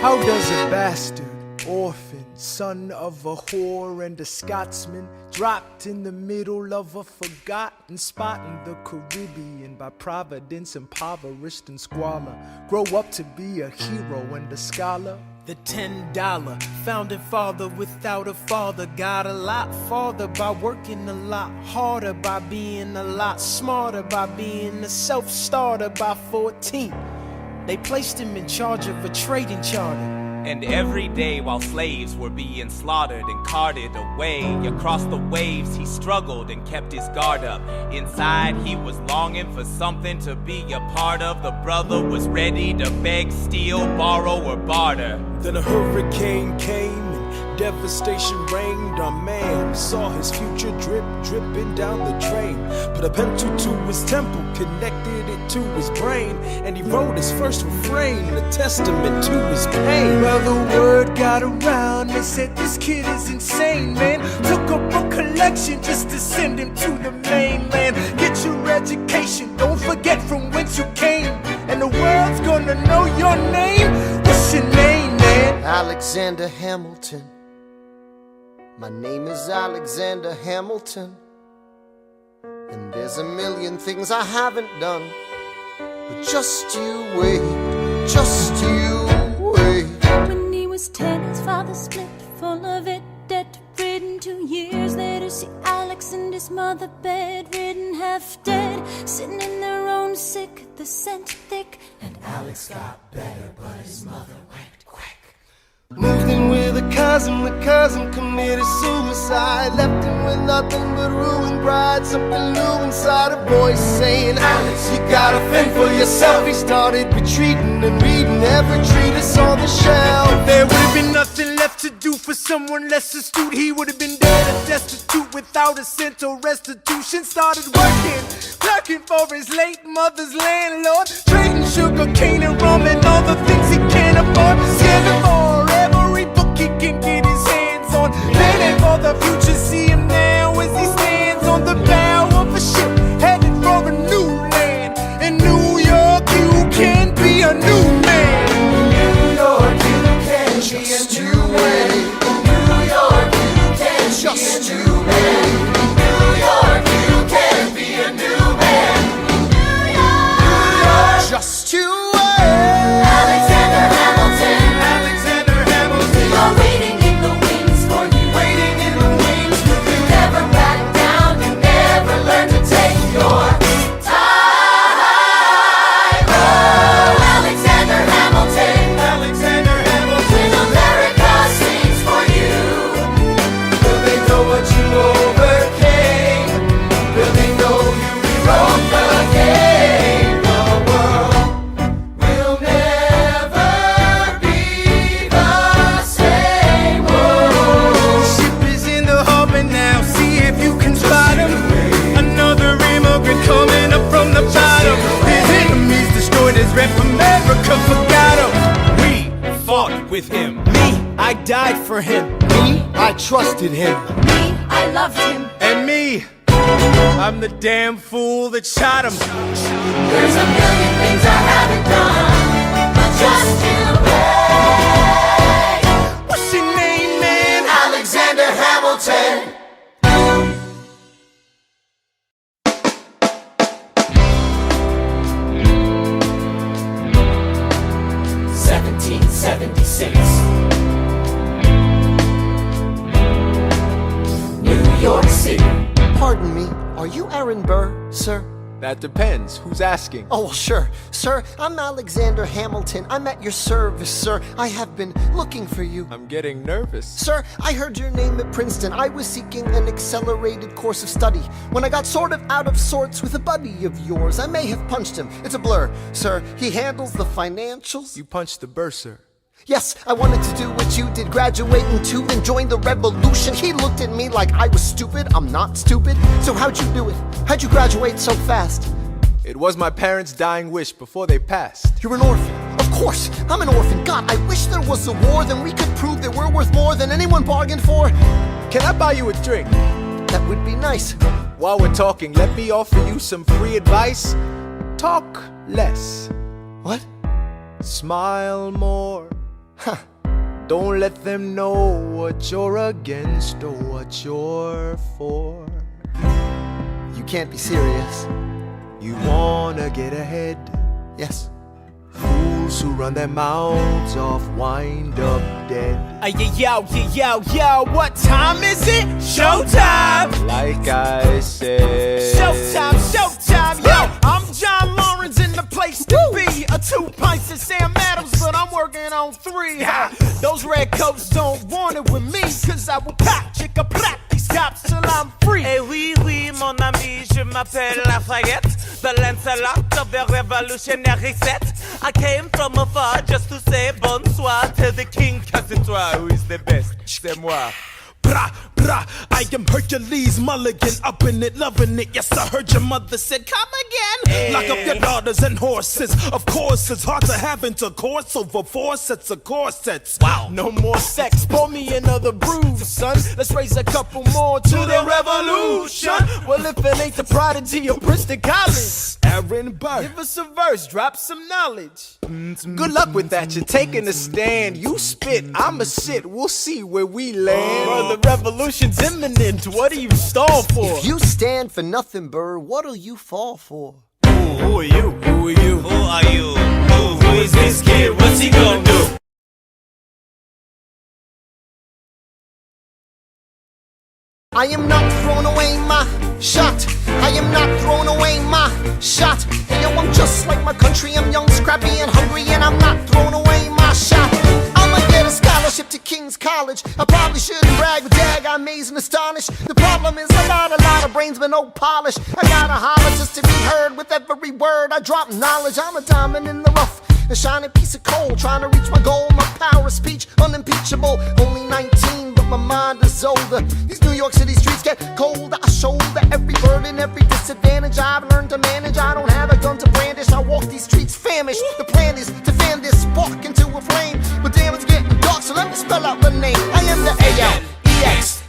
How does a bastard, orphan, son of a whore and a Scotsman, dropped in the middle of a forgotten spot in the Caribbean by providence, impoverished and squalor, grow up to be a hero and a scholar? The $10 founding father without a father got a lot farther by working a lot harder, by being a lot smarter, by being a self-starter. By 14, they placed him in charge of a trading charter. And every day while slaves were being slaughtered and carted away across the waves, he struggled and kept his guard up. Inside he was longing for something to be a part of. The brother was ready to beg, steal, borrow, or barter. Then a hurricane came and devastation reigned. Our man saw his future dripping down the drain. Put a pencil to his temple, connected it to his brain, and he wrote his first refrain, a testament to his pain. Well, the word got around, they said this kid is insane, man. Took up a collection just to send him to the mainland. Get your education, don't forget from whence you came, and the world's gonna know your name. What's your name, man? Alexander Hamilton. My name is Alexander Hamilton, and there's a million things I haven't done, but just you wait, just you wait. When he was 10, his father split, full of it, debt-ridden. 2 years later, see Alex and his mother bedridden, half dead, sitting in their own sick, the scent thick. And Alex got better, but his mother went quick. Moved in with a cousin, the cousin committed suicide, left him with nothing but ruined pride. Something new inside, a voice saying, Alex, you gotta fend for yourself. He started retreating and reading every treatise on the shelf. There would have been nothing left to do for someone less astute. He would have been dead and destitute without a cent or restitution. Started working, clerking for his late mother's landlord, trading sugar cane and rum and all the things he can't afford. Scared for every book he can get his hands on, planning for the future. See him now as he stands on the bow of a ship, headed for a new land. In New York, you can be a new man. New York, you can just be a new man. New York, you can just be a new man. New York, you can be a new man. New York, just you wait. Alexander Hamilton, Alexander Hamilton, you're waiting in the wings for you. waiting in the wings. You never back down, you never learn to take your time. Oh, Alexander Hamilton, Alexander Hamilton, when America sings for you. Will they know what you overcame? Will they know you rewrote the game? The world will never be the same. Oh, ship is in the harbor now. See if you can spot him. Another immigrant coming up from the bottom. His enemies destroyed his rep. America forgot him. We fought with him. Me, I died for him. me, I trusted him. Me, I loved him. And me, I'm the damn fool that shot him. There's a million things I haven't done, but just you wait. What's your name, man? Alexander Hamilton. New York City. Pardon me, are you Aaron Burr, sir? That depends. Who's asking? Oh, sure. Sir, I'm Alexander Hamilton. I'm at your service, sir. I have been looking for you. I'm getting nervous. Sir, I heard your name at Princeton. I was seeking an accelerated course of study when I got sort of out of sorts with a buddy of yours. I may have punched him. It's a blur. Sir, he handles the financials. You punched the bursar. Yes, I wanted to do what you did, graduate and too, and join the revolution. He looked at me like I was stupid. I'm not stupid. So how'd you do it? How'd you graduate so fast? It was my parents' dying wish before they passed. You're an orphan. Of course, I'm an orphan. God, I wish there was a war, then we could prove that we're worth more than anyone bargained for. Can I buy you a drink? That would be nice. While we're talking, let me offer you some free advice. Talk less. What? Smile more. Don't let them know what you're against or what you're for. You can't be serious. You wanna get ahead. Yes. Fools who run their mouths off wind up dead. Yo, what time is it? Showtime! Like I said. Showtime, yo! I'm John Lawrence in the place to be. 2 pints of Sam Adams, but I'm working on 3. Those red coats don't want it with me, cause I will pop, chicka plap these cops till I'm free. Eh oui, mon ami, je m'appelle Lafayette, the Lancelot of the revolutionary set. I came from afar just to say bonsoir to the king, cause it's who is the best, c'est moi. Brah, brah, I am Hercules Mulligan, up in it, loving it. Yes, I heard your mother said, come again. Lock up your daughters and horses. Of course, it's hard to have intercourse over 4 sets of corsets. Wow. No more sex, pour me another brew, son. Let's raise a couple more to the revolution. Well, if it ain't the prodigy of Princeton College, Aaron Burr, give us a verse, drop some knowledge. Good luck with that, you're taking a stand. You spit, I'ma sit, we'll see where we land. The revolution's imminent, what do you stall for? If you stand for nothing, Burr, what'll you fall for? Who are you? Who are you? Who are you? Who is this kid? What's he gonna do? I am not throwing away my shot. I am not throwing away my shot. Hey, yo, I'm just like my country. I'm young, scrappy, and hungry, and I'm not throwing away my shot. I'ma get a scholarship to King's College. I probably shouldn't brag, but dag, I'm amazed and astonished. The problem is I got a lot of brains, but no polish. I gotta holler just to be heard with every word. I drop knowledge. I'm a diamond in the rough, a shining piece of coal, trying to reach my goal. My power of speech, unimpeachable. Only 19, but my mind is older. These New York City streets get colder. I shoulder every burden, every disadvantage I've learned to manage. I don't have a gun to brandish. I walk these streets famished. The plan is to fan this spark into a flame. But damn, it's getting dark, so let me spell out the name. I am the A-L-E-X-A-N-D-E-R.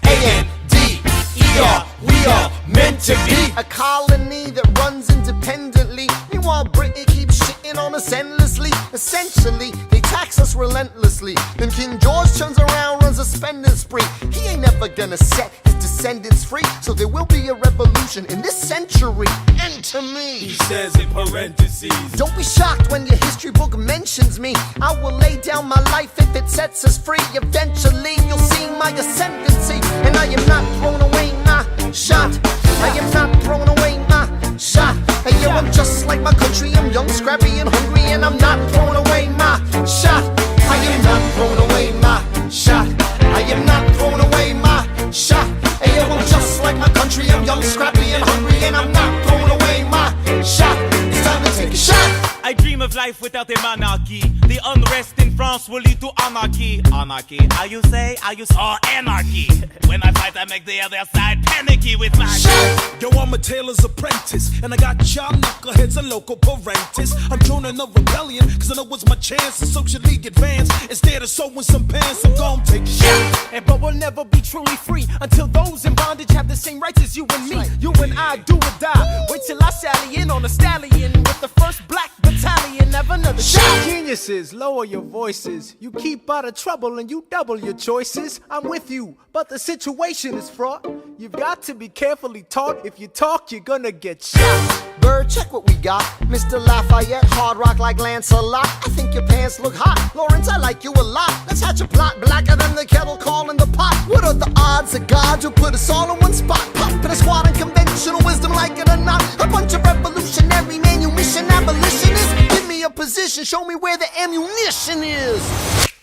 We are meant to be a colony that runs independently. Meanwhile, Britain keeps shitting on us endlessly. Essentially, they tax us relentlessly. Then King George turns around, runs a spending spree. He ain't never gonna set his descendants free. So there will be a revolution in this century. Enter me. He says in parentheses. Don't be shocked when your history book mentions me. I will lay down my life if it sets us free. Eventually, you'll see my ascendancy. And I am not throwing away my shot. I am not throwing away my shot. Hey, yo, I'm just like my country. I'm young, scrappy, and hungry, and I'm not throwing away my shot. I am not throwing away my shot. I am not throwing away my shot. Hey, yo, I'm just like my country. I'm young, scrappy, and hungry, and I'm not throwing away my shot. It's time to take a shot. I dream of life without a monarchy. The unrest in France will lead to anarchy. Anarchy, how you say? Or anarchy. When I fight, I make the other side panicky with my shot. Yo, I'm a tailor's apprentice, and I got y'all knuckleheads and local parentis. I'm joining a rebellion, cause I know it's my chance to socially advance. Instead of sewing some pants, I'm gon' take a shot. But we'll never be truly free until those in bondage have the same rights as you and me. You and I do or die. Wait till I sally in on a stallion with the first black battalion. Have another shot. Geniuses, lower your voices. You keep out of trouble and you double your choices. I'm with you, but the situation is fraught. You've got to be carefully taught. If you talk, you're gonna get shot. Bird, check what we got. Mr. Lafayette, hard rock like Lancelot. I think your pants look hot. Lawrence, I like you a lot. Let's hatch a plot blacker than the kettle calling the pot. What are the odds of God will put us all in one spot? Pop in a squad of conventional wisdom, like it or not. A bunch of revolutionary manumission abolitionists. Give me a position, show me where the ammunition is.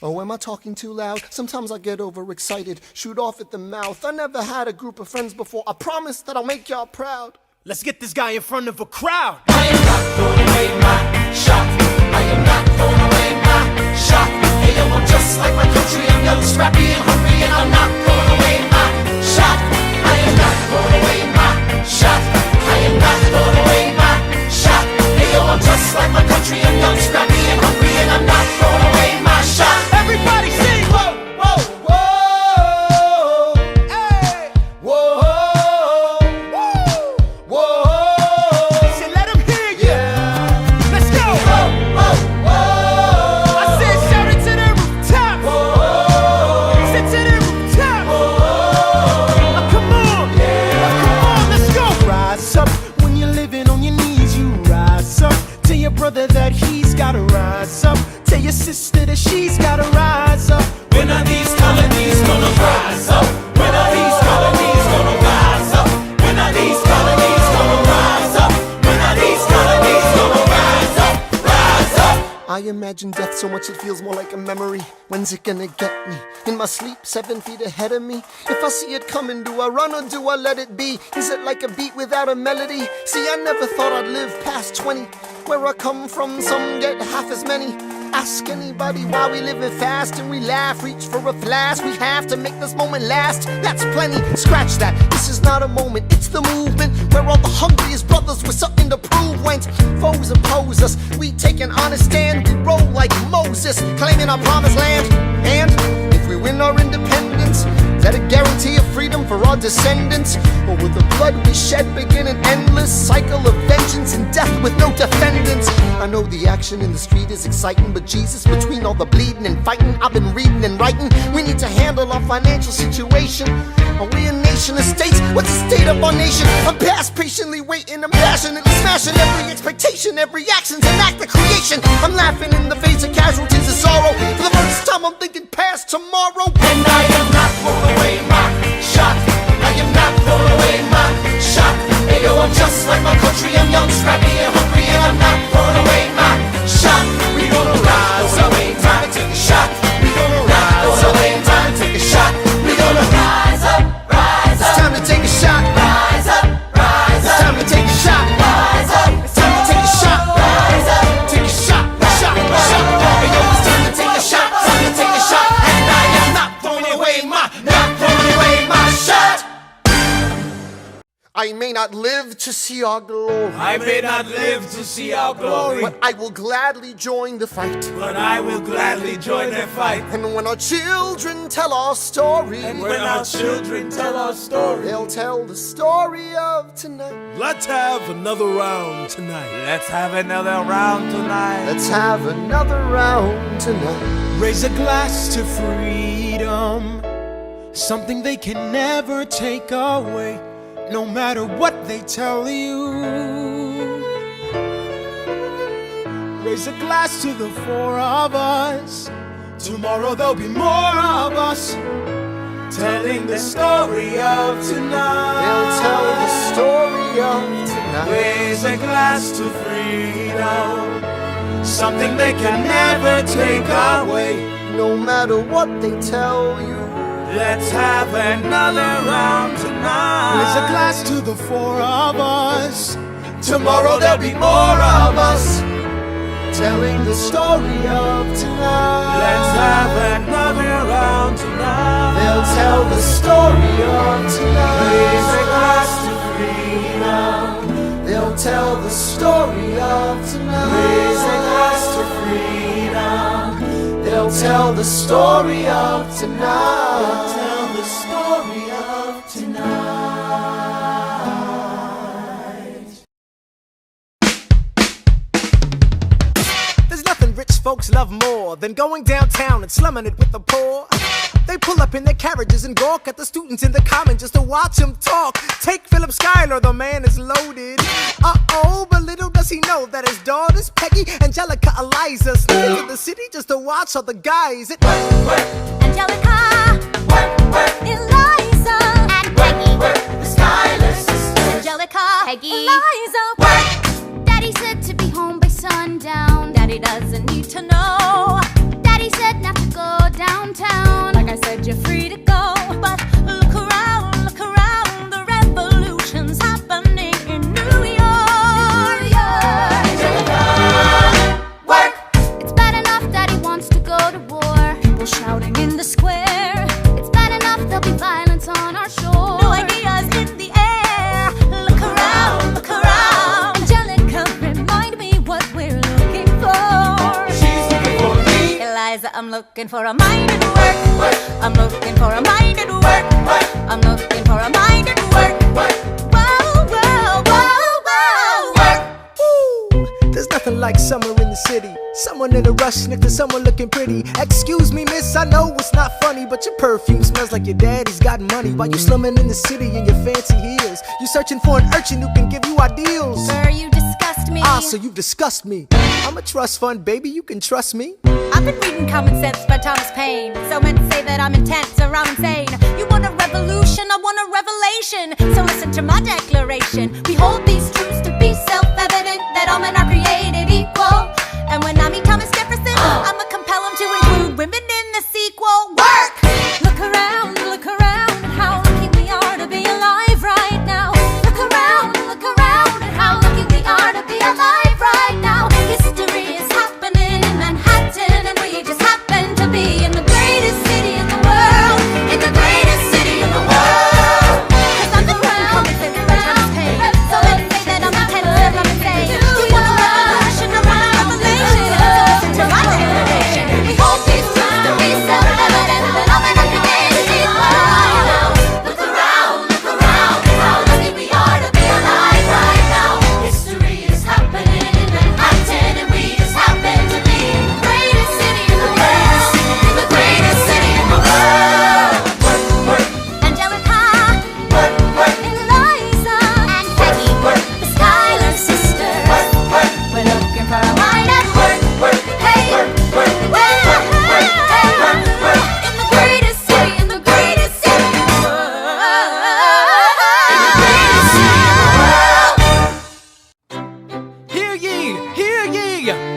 Oh, am I talking too loud? Sometimes I get overexcited, shoot off at the mouth. I never had a group of friends before. I promise that I'll make y'all proud. Let's get this guy in front of a crowd. I am not throwing away my shot. I am not throwing away my shot. Hey, yo, I'm just like my country. I'm young, scrappy, and hungry, and I'm not throwing away my shot. I am not throwing away my shot. I am not throwing away my shot. Hey, yo, I'm just like my country. I'm young, scrappy, and hungry, and I'm not throwing away my shot. Everybody sing. Whoa, whoa, whoa. Hey, whoa. Let's go. I said shout it to the rooftop. imagine death so much it feels more like a memory. When's it gonna get me? In my sleep, 7 feet ahead of me. If I see it coming, do I run or do I let it be? Is it like a beat without a melody? See, I never thought I'd live past 20. Where I come from, some get half as many. Ask anybody why we living fast and we laugh, reach for a flash. We have to make this moment last. That's plenty, scratch that. This is not a moment, it's the movement. Where all the hungriest brothers with something to prove. When foes oppose us, we take an honest stand. We roll like Moses, claiming our promised land. And if we win our independence, is that a guarantee of freedom for our descendants? Or will the blood we shed begin an endless cycle of vengeance and death with no defendants? I know the action in the street is exciting, but Jesus, between all the bleeding and fighting I've been reading and writing, we need to handle our financial situation. Are we a nation of states? What's the state of our nation? I'm past patiently waiting, I'm passionately smashing every expectation, every action's an act of creation. I'm laughing in the face of casualties of sorrow. For the first time I'm thinking past tomorrow. And I am not throwing away my shot. I am not throwing away my shot. Hey yo, I'm just like my country. I'm young, scrappy, and hungry, and I'm not throwing away my shot. We gonna rise up, time to take a shot. We gonna rise up, time to take a shot. We gonna rise up, rise up. It's time to take a shot. Rise up, rise It's up. time to take a shot. Rise up, It's time to take a shot. rise up. Take a shot, shot, shot. Hey yo, it's time to take a shot, time to take a shot. And I am not throwing away my shot. I may not live to see our glory, I may not live to see our glory, but I will gladly join the fight. but I will gladly join the fight. And when our children tell our story, And when our children tell our story, they'll tell the story of tonight. let's have another round tonight. Let's have another round tonight. Let's have another round tonight. Raise a glass to freedom, something they can never take away, no matter what they tell you. Raise a glass to the four of us. Tomorrow there'll be more of us, telling the story of tonight. They'll tell the story of tonight. Raise a glass to freedom, something they can never take away. No matter what they tell you, Let's have another round tonight. Raise a glass to the four of us. Tomorrow there'll be more of us, telling the story of tonight. let's have another round tonight. They'll tell the story of Raise a glass tonight. to freedom. They'll tell the story of tonight. Raise a glass to freedom. They'll tell the story of tonight. Tell the story of tonight. There's nothing rich folks love more than going downtown and slumming it with the poor. They pull up in their carriages and gawk at the students in the common just to watch them talk. Take Philip Schuyler, the man is loaded. Uh-oh, but little does he know that his daughters, Peggy, Angelica, Eliza, sneak into the city just to watch all the guys at Angelica, Eliza, and Peggy, The Schuyler Sisters. Angelica, Peggy, Eliza, Daddy said to be home by sundown. Daddy doesn't need to know. Daddy said not to go downtown. Like I said, you're free to go, but look around, the revolution's happening in New York. Angelica, work. It's bad enough Daddy wants to go to war. People shouting in the square. It's bad enough there'll be violence on our shore. New ideas in the air. Look around. Angelica, remind me what we're looking for. She's looking for me. Eliza, I'm looking for a mind at work. I'm looking for a mind at work. I'm looking for a mind at work. Ooh, there's nothing like summer in the city. Someone in a rush next to someone looking pretty. Excuse me, miss, I know it's not funny, but your perfume smells like your daddy's got money. While you slumming in the city in your fancy heels, you searching for an urchin who can give you ideals. Burr, you disgust me. Ah, so you disgust me. I'm a trust fund, baby, you can trust me. I've been reading Common Sense by Thomas Paine. So men say that I'm intense or I'm insane. You want a revolution, I want a revelation. So listen to my declaration. We hold these truths to be self-evident, that all men are created equal. And when I meet Thomas Jefferson,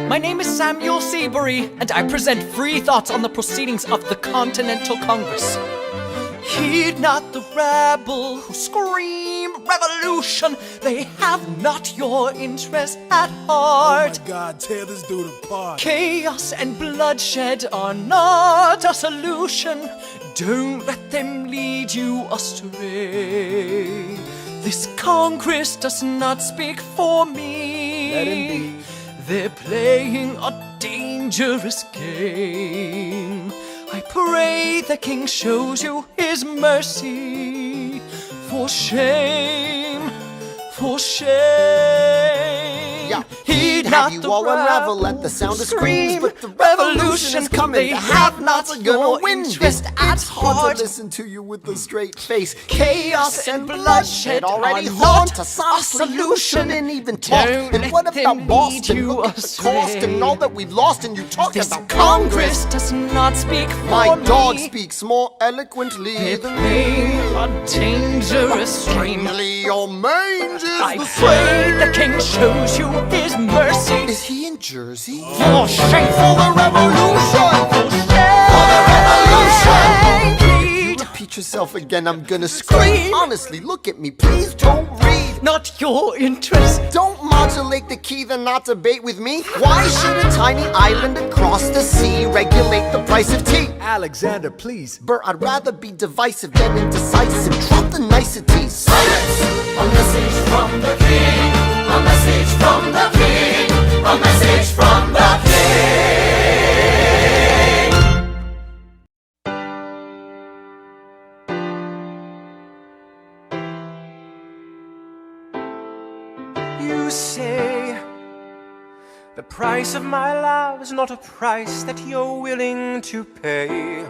My name is Samuel Seabury, and I present free thoughts on the proceedings of the Continental Congress. Heed not the rabble who scream revolution. They have not your interest at heart. Oh my God, tear this dude apart. Chaos and bloodshed are not a solution. Don't let them lead you astray. This Congress does not speak for me. Let him be. They're playing a dangerous game. I pray the King shows you his mercy. For shame, for shame. Yeah, Heed have not you the all unravel at the sound of screams, but the revolution is coming. The have-nots are gonna win this. It's hard to listen to you with a straight face. Chaos and bloodshed already haunt us. Our solution and even talk. And what about Boston? Look at the cost and all that we've lost, and you talk This about Congress does not speak for My me. dog speaks more eloquently They're than playing me. a dangerous game. Strangely, your mange is I the pray same. the King shows you his mercy. Is he in Jersey? For shame, For the revolution! for shame, For the revolution! Heed Repeat yourself again, I'm gonna scream. Honestly, look at me, please don't read. not your interest. Don't modulate the key, then not debate with me. Why should a tiny island across the sea regulate the price of tea? Alexander, please. Burr, I'd rather be divisive than indecisive. Drop the niceties. Silence! A message from the king. A message from the king. A message from the king. You say the price of my love is not a price that you're willing to pay.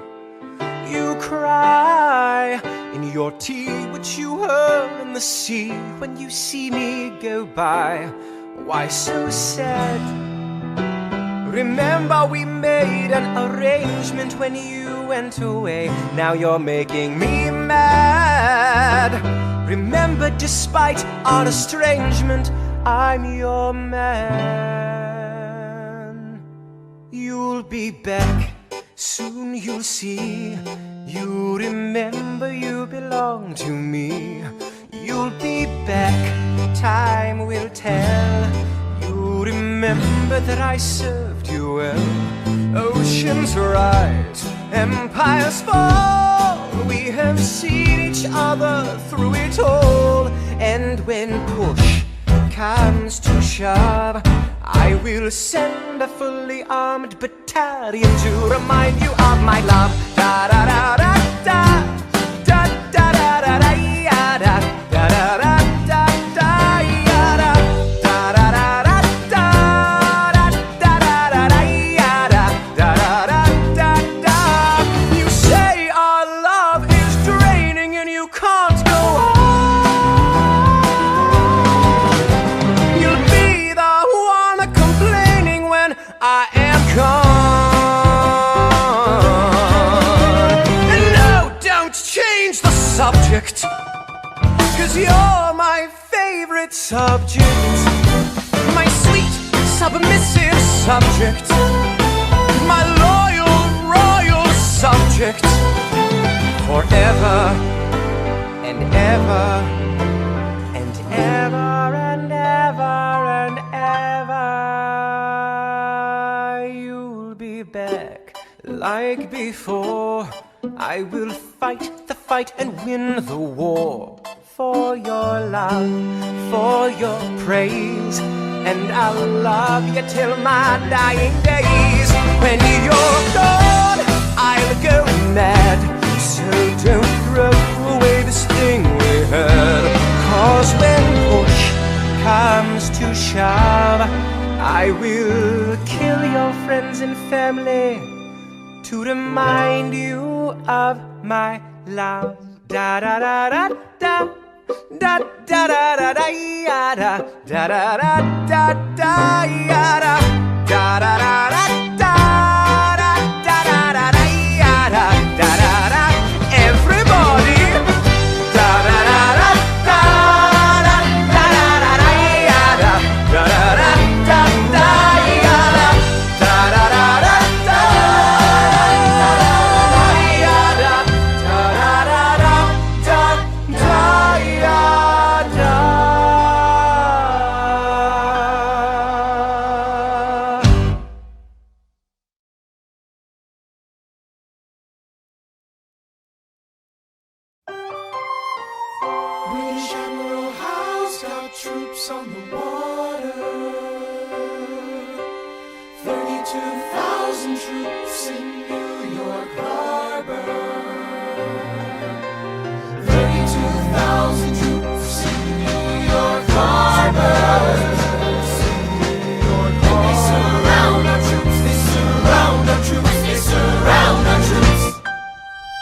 You cry in your tea, which you hurl in the sea when you see me go by. Why so sad? Remember we made an arrangement when you went away. Now you're making me mad. Remember, despite our estrangement, I'm your man. You'll be back, soon you'll see. You remember you belong to me. You'll be back, time will tell. You remember that I served you well. Oceans rise, empires fall. We have seen each other through it all. And when push comes to shove, I will send a fully armed battalion to remind you of my love. Da da da da da da da da da da ya da da da da da da ya da da da da da da da da da da ya da da da da da. You say our love is draining and you can't go on. You'll be the one complaining when I am gone. And no, don't change the subject, 'cause you're my favorite subject. My sweet, submissive subject. My loyal, royal subject. Forever and ever and ever and ever and ever. You'll be back like before. I will fight the fight and win the war. For your love, for your praise. And I'll love you till my dying days. When you're gone, I'll go mad. So don't throw away this thing we had. 'Cause when push comes to shove, I will kill your friends and family to remind you of my love. Da da da da da da da da da da ya da da da da da da ya da da da da da da da da da da ya da da da da. Everybody, da da da da da da da da da ya da da da da da da ya da. troops on the water. 32,000 troops in New York Harbor. 32,000 troops in New York Harbor. They surround our troops, they surround our troops, they surround our troops.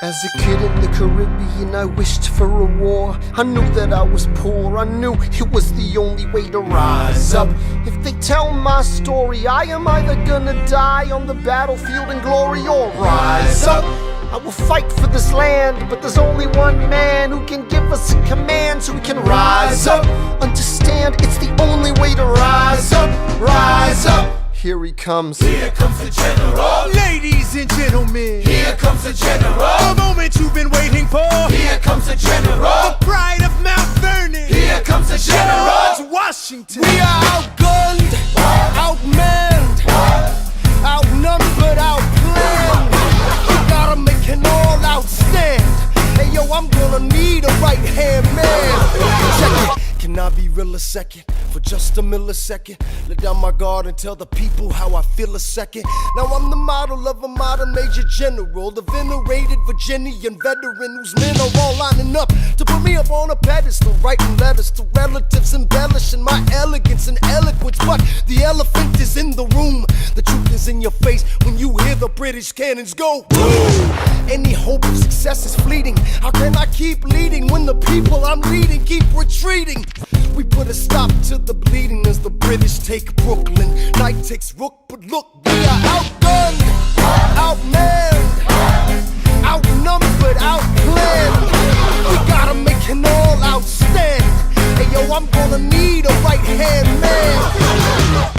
As a kid in the Caribbean, I wished for a war. I knew that I was poor, I knew it was the only way to rise up. If they tell my story, I am either gonna die on the battlefield in glory or rise up. I will fight for this land, but there's only one man who can give us a command so we can rise up. Understand, it's the only way to rise up, rise up. Here he comes. Here comes the general. Ladies and gentlemen, Here comes the general. the moment you've been waiting for. Here comes the general. The pride of Mount Vernon. Here comes the general. George Washington. We are outgunned, outmanned, outnumbered, outplanned. We gotta make an all-out stand. Hey yo, I'm gonna need a right-hand man. Check it. Can I be real a second? For just a millisecond, let down my guard and tell the people how I feel a second. Now I'm the model of a modern major general, the venerated Virginian veteran whose men are all lining up to put me up on a pedestal, writing letters to relatives, embellishing my elegance and eloquence. But the elephant is in the room, the truth is in your face when you hear the British cannons go boom. Any hope of success is fleeting. How can I keep leading when the people I'm leading keep retreating? We put a stop to the bleeding as the British take Brooklyn. Night takes Rook, but look, we are outgunned, outmanned, outnumbered, outplanned. We gotta make an all-out stand. Hey yo, I'm gonna need a right-hand man.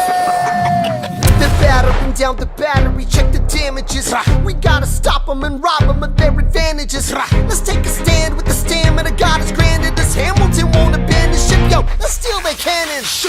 Incoming! They're battering down the battery, check the damages. We gotta stop them and rob them of their advantages. Let's take a stand with the stamina God has granted us. Hamilton won't abandon ship, yo, let's steal their cannons.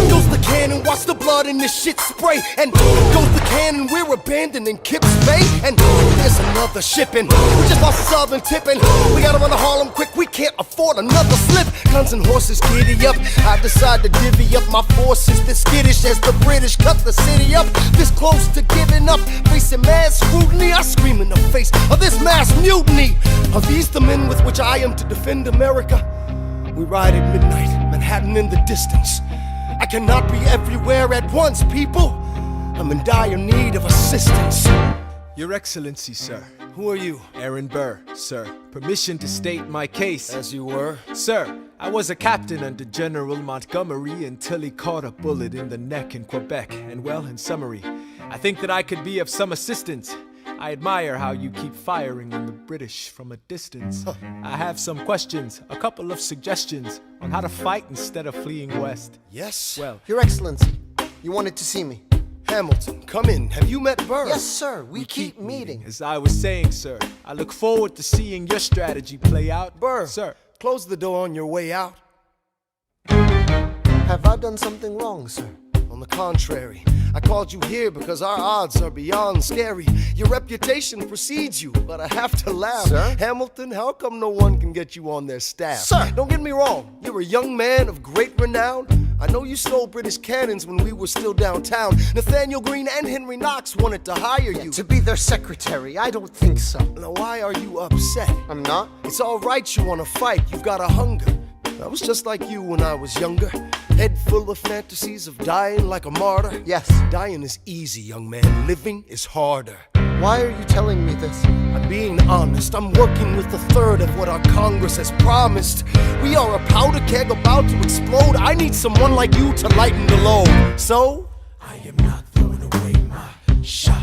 Goes the cannon, watch the blood in this shit spray. And goes the cannon, we're abandoning Kips Bay. And there's another shipping, we just lost the southern tipping. We gotta run to Harlem quick, we can't afford another slip. Guns and horses giddy up, I decide to divvy up my forces. This skittish as the British cut the city up. This close to giving up, facing mass scrutiny. I scream in the face of this mass mutiny. Are these the men with which I am to defend America? We ride at midnight, Manhattan in the distance. I cannot be everywhere at once, people. I'm in dire need of assistance. Your Excellency, sir. Who are you? Aaron Burr, sir. Permission to state my case. As you were. Sir, I was a captain under General Montgomery until he caught a bullet in the neck in Quebec. And well, in summary, I think that I could be of some assistance. I admire how you keep firing on the British from a distance. I have some questions, a couple of suggestions on how to fight instead of fleeing west. Yes? Well, Your Excellency, you wanted to see me. Hamilton, come in. Have you met Burr? Yes, sir. We keep meeting. as I was saying, sir, I look forward to seeing your strategy play out. Burr, Sir, close the door on your way out. Have I done something wrong, sir? On the contrary, I called you here because our odds are beyond scary. Your reputation precedes you, but I have to laugh. Sir? Hamilton, how come no one can get you on their staff? Sir! Don't get me wrong, you're a young man of great renown. I know you stole British cannons when we were still downtown. Nathaniel Greene and Henry Knox wanted to hire you. To be their secretary, I don't think so. Now why are you upset? I'm not. It's alright you wanna fight, you've got a hunger. I was just like you when I was younger. Head full of fantasies of dying like a martyr. Yes. Dying is easy, young man. Living is harder. Why are you telling me this? I'm being honest. I'm working with a third of what our Congress has promised. We are a powder keg about to explode. I need someone like you to lighten the load. So, I am not throwing away my shot.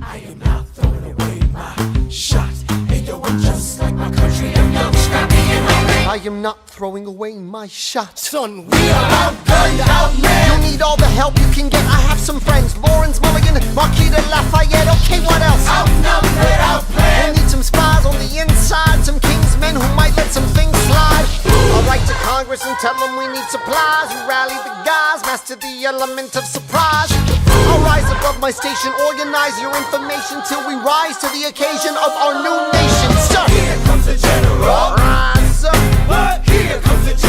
I am not throwing away my shot. Hey yo, I'm just like my country. I'm young, scrappy, and hungry. I am not throwing away my shot. son, we are outgunned, outmanned. You need all the help you can get. I have some friends, Lawrence Mulligan, Marquis de Lafayette. Okay, what else? Outnumbered, outplanned. We'll need some spies on the inside, some kingsmen who might let some things slide. I'll write to Congress and tell them we need supplies. You rally the guys, master the element of surprise. I'll rise above my station, organize your information till we rise to the occasion of our new nation. Sir, Here comes the general. rise up. Here comes the general.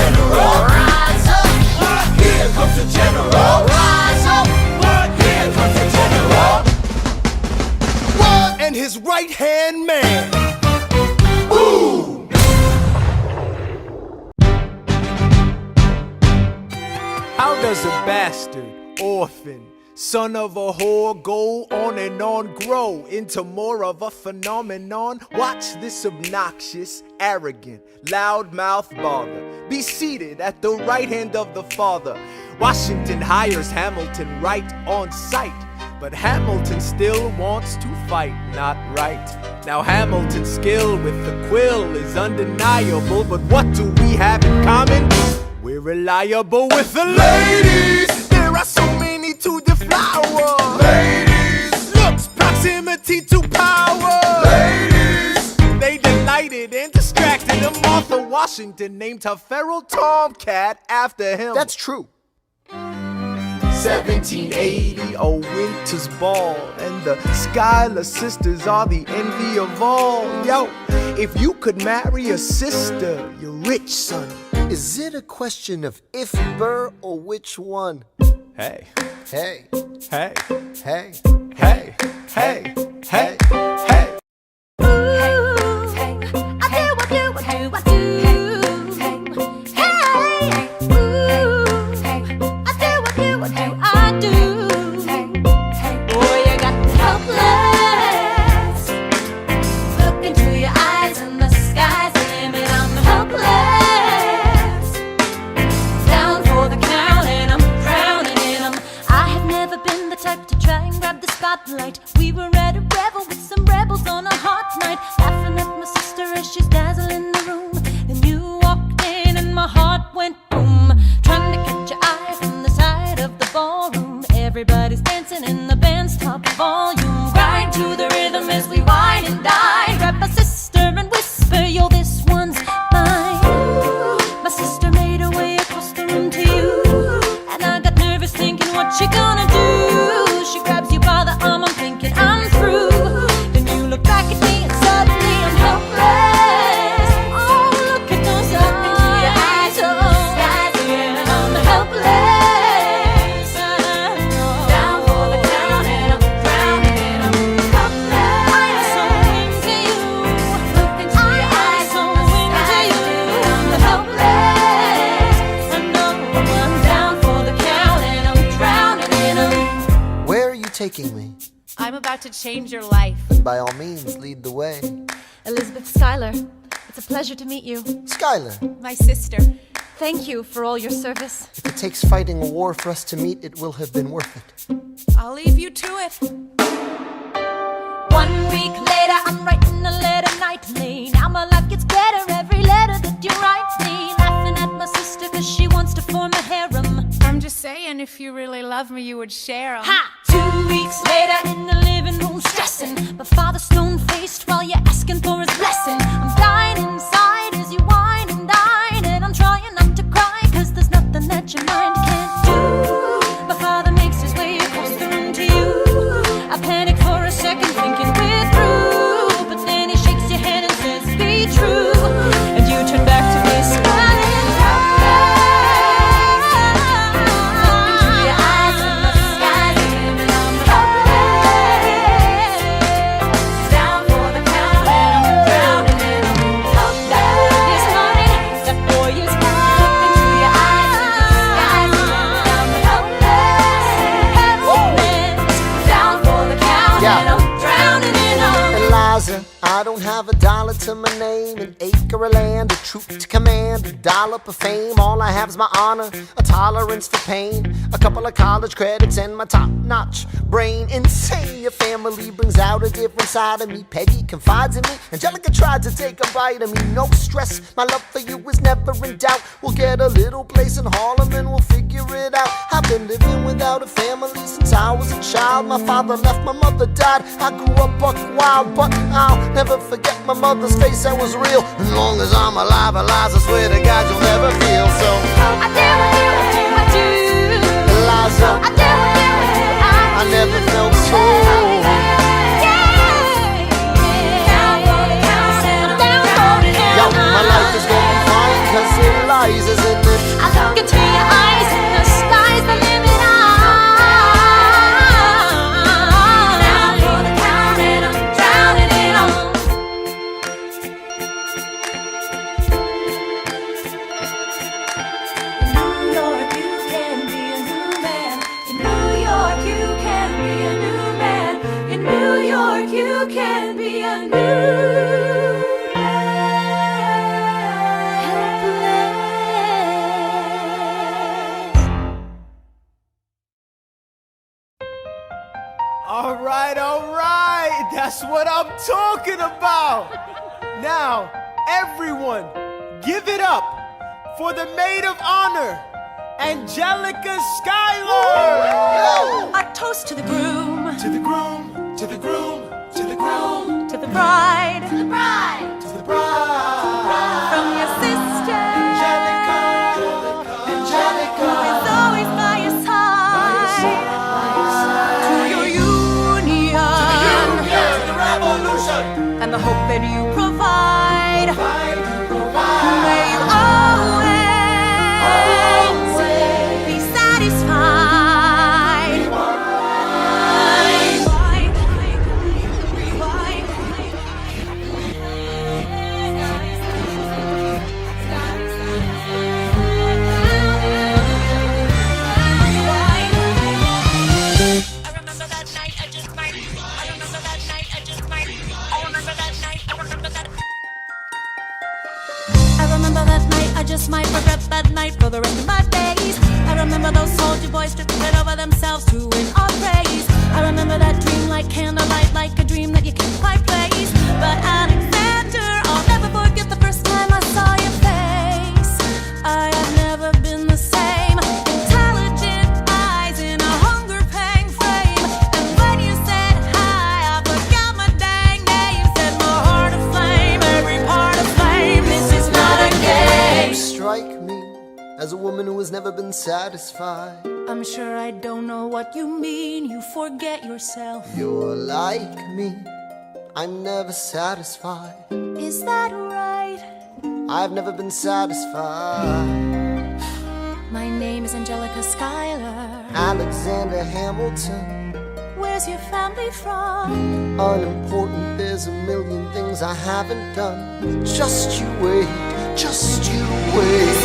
How does a bastard, orphan, son of a whore go on and on, grow into more of a phenomenon? Watch this obnoxious, arrogant, loudmouth bother be seated at the right hand of the Father. Washington hires Hamilton right on sight, but Hamilton still wants to fight, not right. Now Hamilton's skill with the quill is undeniable, but what do we have in common? We're reliable with the ladies. There are so many to deflower. Ladies. Looks, proximity to power. Ladies. They delighted and distracted, and Martha Washington named her feral tomcat after him. That's true. 1780, a winter's ball, and the Schuyler Sisters are the envy of all. Yo, if you could marry a sister, you're rich, son. Is it a question of if Burr or which one? Hey, Hey, hey, hey, hey, hey, hey, hey. We were at a revel with some rebels on a hot night, laughing at my sister as she's dazzling the room. Then you walked in and my heart went boom, trying to catch your eye from the side of the ballroom. Everybody's dancing in the band's top volume. Grind to the rhythm as we wine and dine. Grab my sister and whisper, yo, this one's mine. My sister made her way across the room to you, and I got nervous thinking, what you gonna do? She grabs you by the arm, I'm thinking I'm through. Then you look back at me and suddenly I'm helpless. Oh, look at those eyes, oh, I'm helpless. Down for the count and I'm drowning and I'm helpless. I'm so into you. Look into your eyes, so into you. I'm helpless. I know I'm down for the count and I'm drowning and I'm. Where are you taking me? I'm about to change your life. Then by all means, lead the way. Elizabeth Schuyler, it's a pleasure to meet you. Schuyler, My sister. Thank you for all your service. if it takes fighting a war for us to meet, it will have been worth it. I'll leave you to it. 1 week later, I'm writing a letter nightly. Now my life gets better every letter that you write me. Laughing at my sister cause she wants to form a harem. I'm just saying, if you really love me, you would share 'em. Ha! 2 weeks later in the living room stressing. My father stone-faced while you're asking for his blessing. I'm dying inside as you whine and dine, and I'm trying not to cry cause there's nothing that your mind can't do. My father makes his way across the room to you. I panic for a second thinking we're through, but then he shakes your hand and says be true, and you turn back to me smiling. I don't have a dollar to my name, an acre of land, a troop to command, a dollop of fame. All I have is my honor, a tolerance for pain, a couple of college credits, and my top-notch brain. Insane, your family brings out a different side of me. Peggy confides in me, Angelica tried to take a bite of me. No stress, my love for you is never in doubt. We'll get a little place in Harlem and we'll figure it out. I've been living without a family since I was a child. My father left, my mother died. I grew up buck wild, but I'll never forget my mother's face, that was real. As long as I'm alive, Eliza, I swear to God you'll never feel so. I do, Eliza, I never felt so. Yo, my life is going fine cause Eliza's in it. I look into your eyes and the sky's the limit. Down for the count and I'm drowning in 'em. New York, you can be All right, that's what I'm talking about. Now, everyone, give it up for the maid of honor, Angelica Schuyler. A toast to the groom, To the groom, to the groom, to the groom, to the bride, to the bride. from your sister, Angelica, is always by your side. To your union, to the revolution. and the hope that you provide. May you always be satisfied. I remember that night, I just might regret that night for the rest of my days. I remember those soldier boys tripping over themselves to win our praise. I remember that dream like candlelight, like a dream that you can't quite place. But Alexander, I'll never forget the first time I saw your face. I have never been the same. Intelligent eyes in a hunger pang frame. And when you said hi, I forgot my dang name. Set my heart aflame, every part aflame. This is not a game. You strike me as a woman who has never been satisfied. I'm sure I don't know what you mean. You forget yourself. You're like me, I'm never satisfied. Is that right? I've never been satisfied. My name is Angelica Schuyler. Alexander Hamilton, Where's your family from? unimportant, there's a million things I haven't done. Just you wait, just you wait.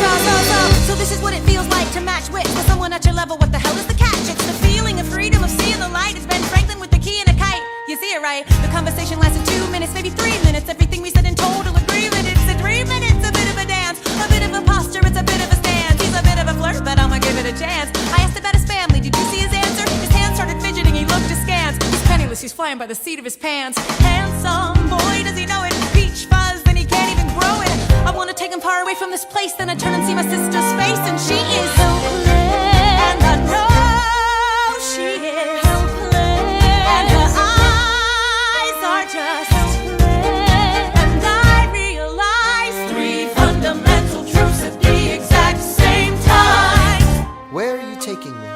So this is what it feels like to match wits with someone at your level. What the hell is the catch? It's the feeling of freedom, of seeing the light. It's Ben Franklin with the key and a kite. You see it right? The conversation lasted 2 minutes, maybe 3 minutes. Everything we said in total agreement. It's a dream and it's a bit of a dance, a bit of a posture, it's a bit of a stance. He's a bit of a flirt, but I'ma give it a chance. I asked about his family, did you see his answer? His hands started fidgeting, he looked askance. He's penniless, he's flying by the seat of his pants. Handsome boy, does he know it? Peach fuzz, then he can't even grow it. I wanna take him far away from this place. Then I turn and see my sister's face, and she is helpless. And I know she is helpless. And her eyes are just helpless. And I realize 3 fundamental truths at the exact same time. Where are you taking me?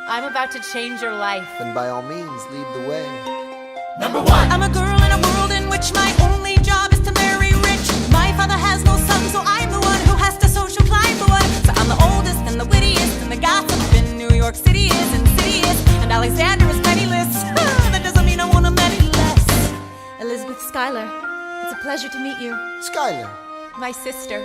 I'm about to change your life. Then by all means, lead the way. Number 1. I'm a girl in a world in which my only job is to marry rich. My father has no son, so I'm the one who has to social climb the one. So I'm the oldest and the wittiest, and the gossip in New York City is insidious. And Alexander is penniless. That doesn't mean I want him any less. Elizabeth Schuyler, it's a pleasure to meet you. Schuyler, My sister.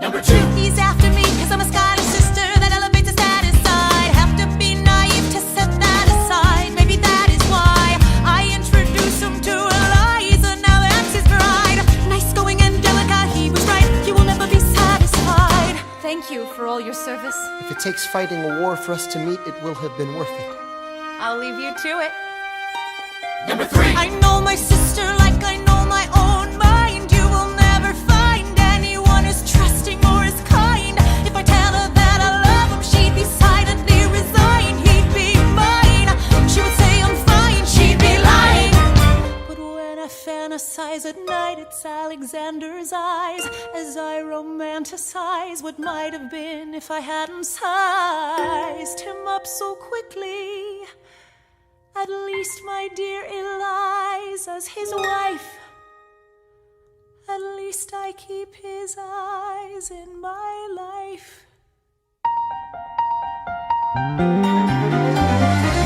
Number 2. He's after me, cause I'm a Schuyler sister that elevates his status side. Have to be naive to set that aside. Maybe that is why I introduce him to Eliza. Now that's his bride. Nice going, Angelica, he was right. You will never be satisfied. Thank you for all your service. if it takes fighting a war for us to meet, it will have been worth it. I'll leave you to it. Number 3. I know my sister like I know my own mind. You will never find anyone as trusting or as kind. If I tell her that I love him, she'd be silently resigned. He'd be mine. She would say I'm fine. She'd be lying. But when I fantasize at night, it's Alexander's eyes as I romanticize what might have been if I hadn't sized him up so quickly. At least, my dear Eliza's his wife. At least I keep his eyes in my life.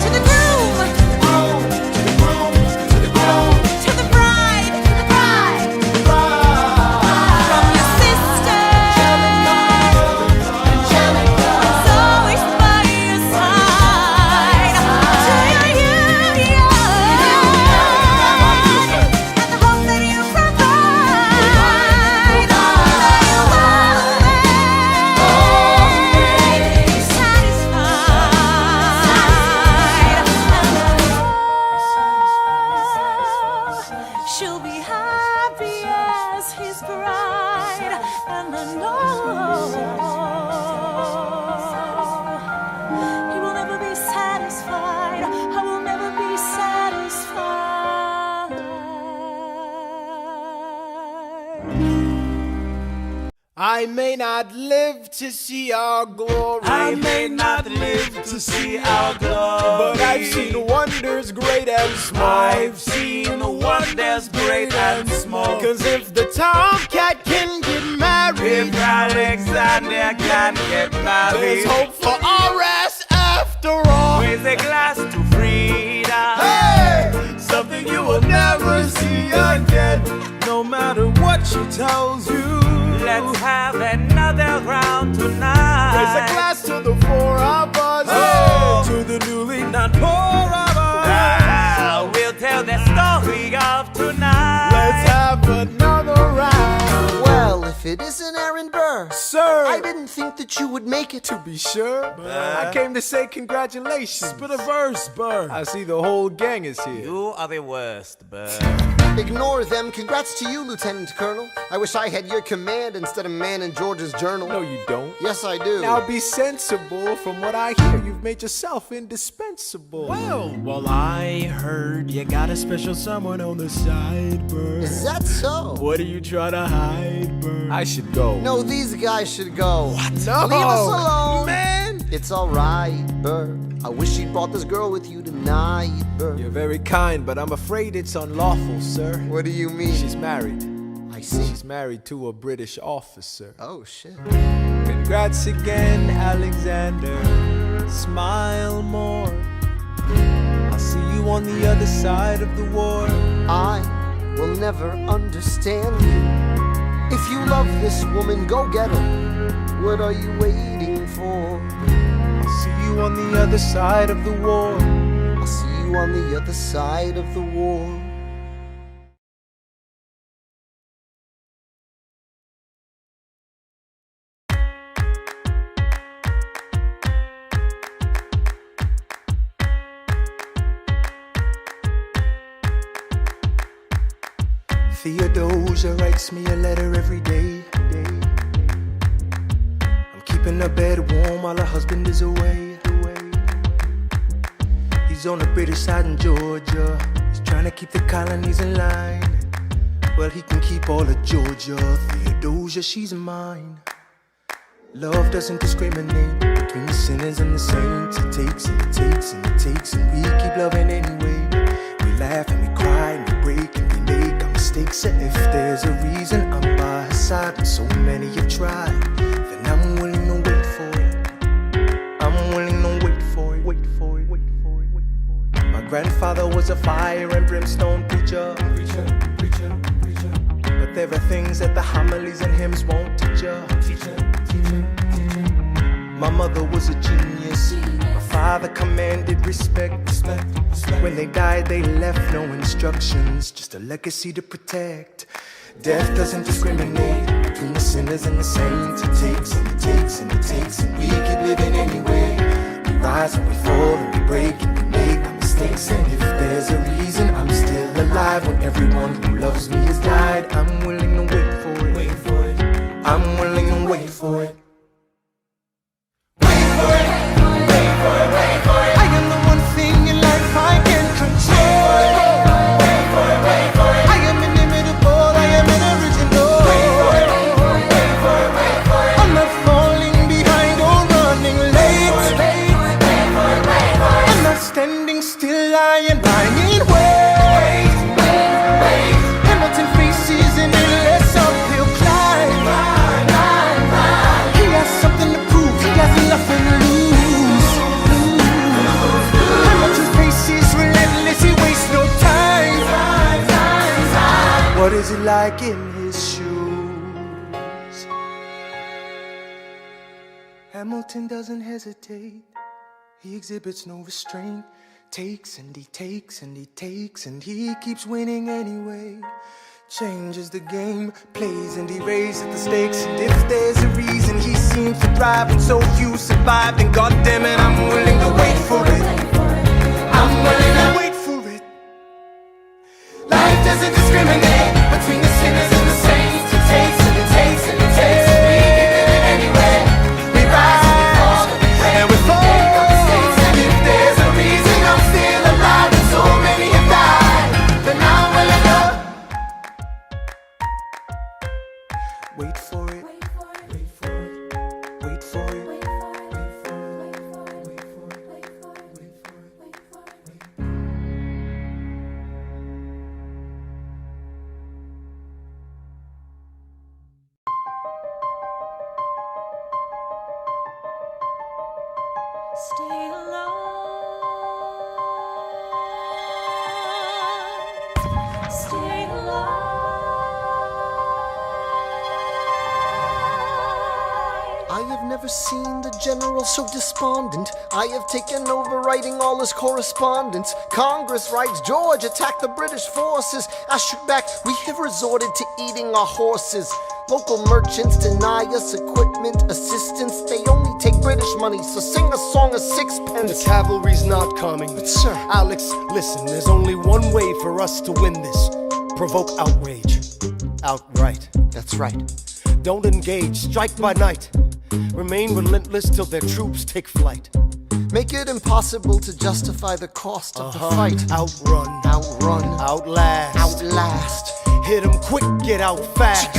To the groom! To the groom, to the groom, To the bride! To the bride! From your sister! It's always by your side. To your union! And the hope that you provide. May you always be satisfied. I may not live to see our glory. I may not live to see our glory, but I've seen wonders great and small. I've seen wonders great and small. Cause if the tomcat can get married, If Alexander can get married, there's hope for our ass after all. raise a glass to freedom. Hey! Something you will never see again, no matter what she tells you. Let's have another round tonight. Raise a glass to the four of us. Oh, Hey! to the newly not poor of us. We'll tell the story of tonight. Let's have another round. Well, if it isn't Aaron Burr, Sir, I didn't think that you would make it. to be sure, I came to say congratulations. Spit a verse, Burr. I see the whole gang is here. You are the worst, Burr. Ignore them. Congrats to you, Lieutenant Colonel. I wish I had your command instead of man in George's journal. No, you don't. Yes, I do. Now be sensible. From what I hear, you've made yourself indispensable. Well, I heard you got a special someone on the side, Burr. Is that so? What are you trying to hide, Burr? I should go. No, these guys should go. What? No. Leave us alone. Man! It's alright, Burr. I wish you'd brought this girl with you tonight, Burr. You're very kind, but I'm afraid it's unlawful, sir. What do you mean? She's married. I see. She's married to a British officer. Oh, shit. Congrats again, Alexander. Smile more. I'll see you on the other side of the war. I will never understand you. If you love this woman, go get her. What are you waiting for? I'll see you on the other side of the war. I'll see you on the other side of the war. Theodosia writes me a letter every day. I'm keeping her bed warm while her husband is away. He's on the British side in Georgia. He's trying to keep the colonies in line. Well, he can keep all of Georgia. Theodosia, she's mine. Love doesn't discriminate between the sinners and the saints. It takes and it takes and it takes, and we keep loving anyway. We laugh and we cry and we break and we make our mistakes. And if there's a reason I'm by her side, and so many have tried, then I'm willing to wait for it. I'm willing to wait for it. Wait for it. Wait for it. Wait for it. My grandfather was a fire and brimstone preacher. But there are things that the homilies and hymns won't teach ya. My mother was a genius. My father commanded respect. When they died, they left no instructions, just a legacy to protect. Death doesn't discriminate between the sinners and the saints. It takes and it takes and it takes, and we keep living anyway. We rise and we fall and we break and we make our mistakes. And if there's a reason I'm still alive when everyone who loves me has died, I'm willing to wait for it. Wait for it. I'm willing to wait for it. I am the one thing in life I can control. I am inimitable, I am an original. I'm not falling behind or running late. I'm not standing still, I am lying in wait. Hamilton faces an endless uphill climb. He has something to prove, he has nothing to lose. What is it like in his shoes? Hamilton doesn't hesitate. He exhibits no restraint. Takes and he takes and he takes, and he keeps winning anyway. Changes the game, plays and he raises the stakes. And if there's a reason he seems to thrive and so few survive, then goddammit, I'm willing to wait for it. I'm willing to wait for it. Life doesn't discriminate between the sinners and the saints. It takes and it takes and it takes, and we keep living anyway. We rise and we fall and we make our mistakes. And if there's a reason I'm still alive and so many have died, then I'm willing to wait for it. Stay alive. Stay alive. I have never seen the general so despondent. I have taken over writing all his correspondence. Congress writes, George attacked the British forces. I shoot back, we have resorted to eating our horses. Local merchants deny us equipment, assistance. They only take British money, so sing a song of sixpence. The cavalry's not coming. But sir, Alex, listen, there's only one way for us to win this. Provoke outrage. Outright. that's right. Don't engage, strike by night. Remain relentless till their troops take flight. Make it impossible to justify the cost of the fight. Outrun, Outrun, outlast, outlast. hit 'em quick, get out fast.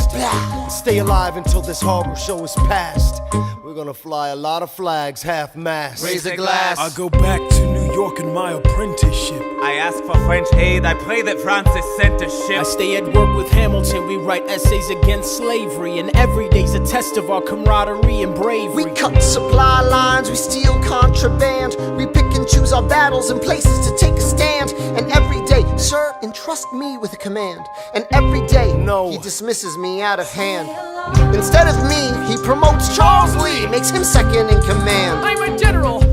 Stay alive until this horrible show is past. We're gonna fly a lot of flags, half-mast. Raise a glass. I go back to New York in my apprenticeship. I ask for French aid, I pray that Francis sent a ship. I stay at work with Hamilton, we write essays against slavery, and every day's a test of our camaraderie and bravery. We cut supply lines, we steal contraband. We pick and choose our battles and places to take a stand. And every day, sir, entrust me with a command. And every day, No. he dismisses me out of hand. Instead of me, he promotes Charles Lee, makes him second in command. I'm a general.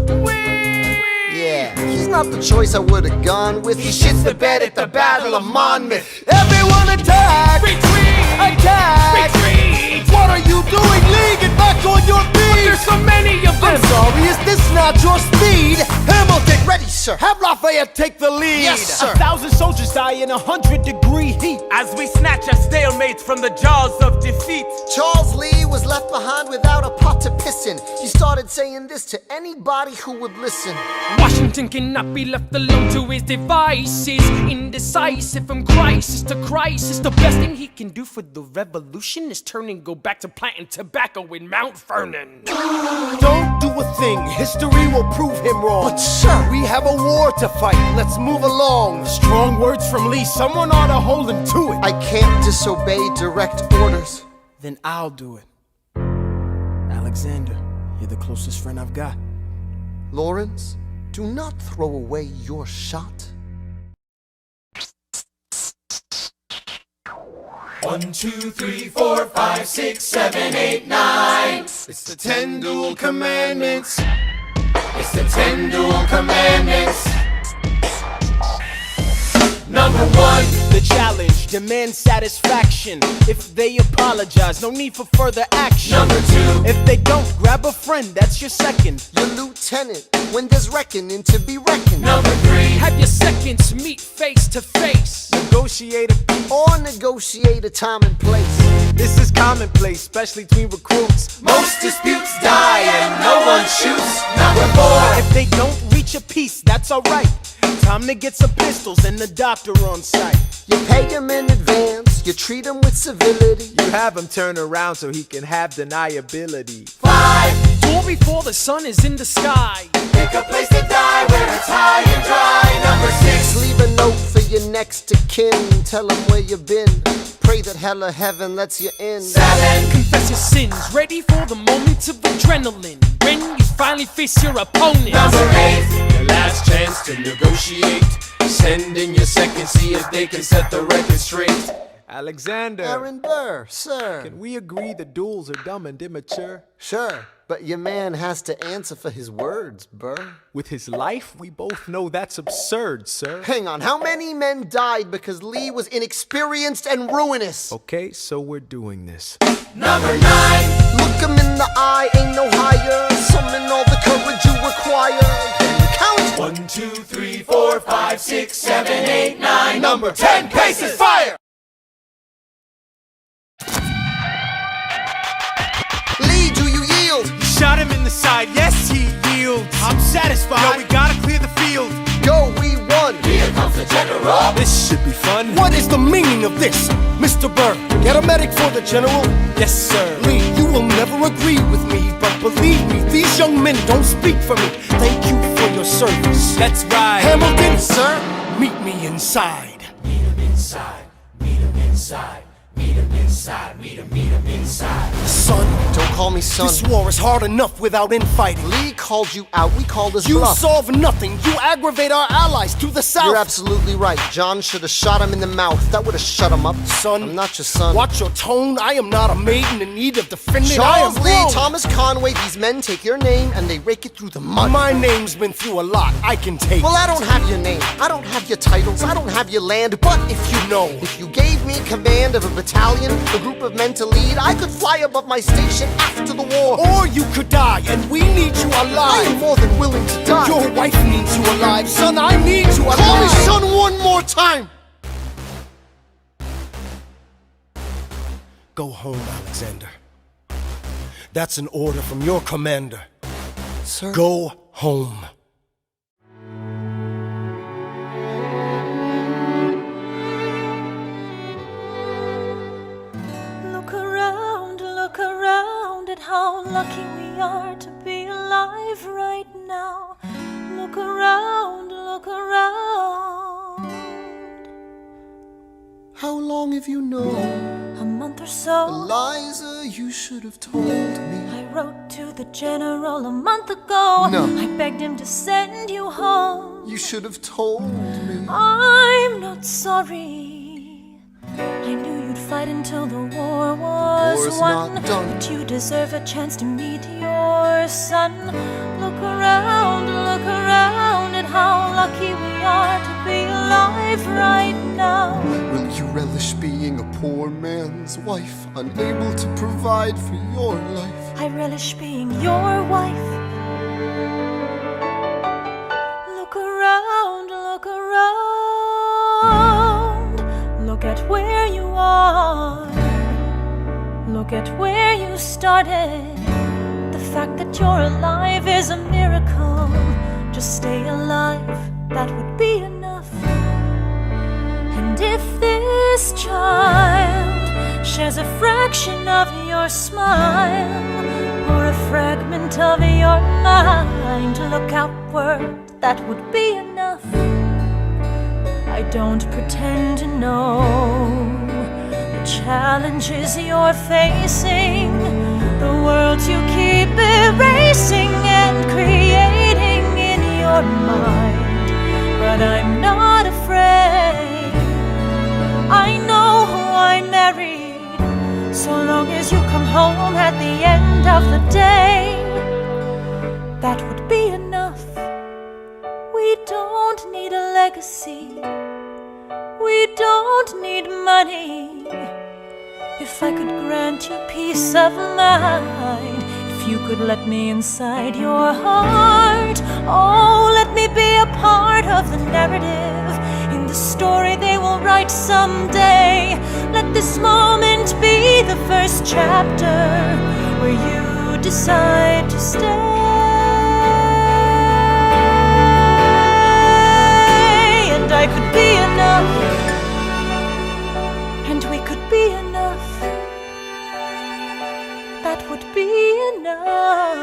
Yeah, he's not the choice I would've gone with. He shits the bed at the Battle of Monmouth. Everyone attack! Retreat! Attack! Retreat! What are you doing, Lee? Get back on your feet! There's so many of them! I'm sorry, is this not your speed? Hamilton, Ready, sir. have Lafayette take the lead. Yes, sir. 1,000 soldiers die in 100-degree heat. As we snatch a stalemate from the jaws of defeat. Charles Lee was left behind without a pot to piss in. He started saying this to anybody who would listen. Washington cannot be left alone to his devices. Indecisive from crisis to crisis. The best thing he can do for the revolution is turn and go back to planting tobacco in Mount Vernon. Don't do a thing, history will prove him wrong. But sir, We have a war to fight, let's move along. Strong words from Lee, someone ought to hold him to it. I can't disobey direct orders. Then I'll do it. Alexander, you're the closest friend I've got. Lawrence, do not throw away your shot. 1, 2, 3, 4, 5, 6, 7, 8, 9. It's the 10 Duel Commandments. It's the 10 Duel Commandments. Number 1. The challenge demands satisfaction. If they apologize, no need for further action. Number 2. If they don't, grab a friend, that's your second. Your lieutenant, when there's reckoning to be reckoned. Number 3. Have your seconds meet face to face. Negotiate a peace. Or negotiate a time and place. This is commonplace, especially between recruits. Most disputes die and no one shoots. Number 4. If they don't reach a peace, that's alright. Time to get some pistols and the doctor on site. You pay him in advance, you treat him with civility. You have him turn around so he can have deniability. 5. Duel before the sun is in the sky. Pick a place to die where it's high and dry. Number 6. Leave a note for your next of kin. Tell him where you've been. Pray that hell or heaven lets you in. 7. Confess your sins, ready for the moment of adrenaline. When you finally face your opponent. Number 8. Your last chance to negotiate. Send in your second, see if they can set the record straight. Alexander, Aaron Burr, sir. can we agree the duels are dumb and immature? Sure, but your man has to answer for his words, Burr. With his life, we both know that's absurd, sir. Hang on, how many men died because Lee was inexperienced and ruinous? Okay, so we're doing this. Number 9. Look him in the eye, ain't no higher. Summon all the courage you require. Can you count? 1, 2, 3, 4, 5, 6, 7, 8, 9. Number 10. Paces, fire! Lee, do you yield? Shot him in the side, yes, he yields. I'm satisfied. Yo, we gotta clear the field. Go, we won. Here comes the general. This should be fun. What is the meaning of this, Mr. Burr? Get a medic for the general. Yes, sir. Lee, you will never agree with me, but believe me, these young men don't speak for me. Thank you for your service. That's right. Hamilton, sir, meet me inside. Meet him inside. Meet him inside. Meet him inside. Meet him inside. Son, Don't call me son. this war is hard enough without infighting. Lee called you out, we called his You bluff. solve nothing, you aggravate our allies to the south. You're absolutely right. John should have shot him in the mouth. That would have shut him up. Son, I'm not your son. watch your tone. I am not a maiden in need of defending. Charles I am Lee, wrong. Thomas Conway, these men take your name and they rake it through the mud. My name's been through a lot. I can take. Well, I don't have your name, I don't have your titles, I don't have your land, but if you know, if you gave me command of a battalion, a group of men to lead, I could fly above my station after the war. Or you could die, and we need you I alive. am more than willing to die. Your wife needs you alive, son. I need you alive. Call me son one more time. Go home, Alexander. That's an order from your commander. Sir? Go home. Look around at how lucky we are to be alive right now. Look around, look around. How long have you known? A month or so. Eliza, you should have told me. I wrote to the general a month ago. No. I begged him to send you home. You should have told me. I'm not sorry. I knew you'd fight until the war was War's won. not done. But you deserve a chance to meet your son. Look around at how lucky we are to be alive right now. Will you relish being a poor man's wife, unable to provide for your life? I relish being your wife. Look around, look around. Look at where you are. Look at where you started. The fact that you're alive is a miracle. Just stay alive, that would be enough. And if this child shares a fraction of your smile, or a fragment of your mind, look outward, that would be enough. I don't pretend to know the challenges you're facing, the worlds you keep erasing and creating in your mind. But I'm not afraid. I know who I married. So long as you come home at the end of the day, that would be enough. We don't need a legacy. We don't need money. If I could grant you peace of mind, if you could let me inside your heart, oh, let me be a part of the narrative in the story they will write someday. Let this moment be the first chapter where you decide to stay. And I could be enough, and we could be enough. That would be enough.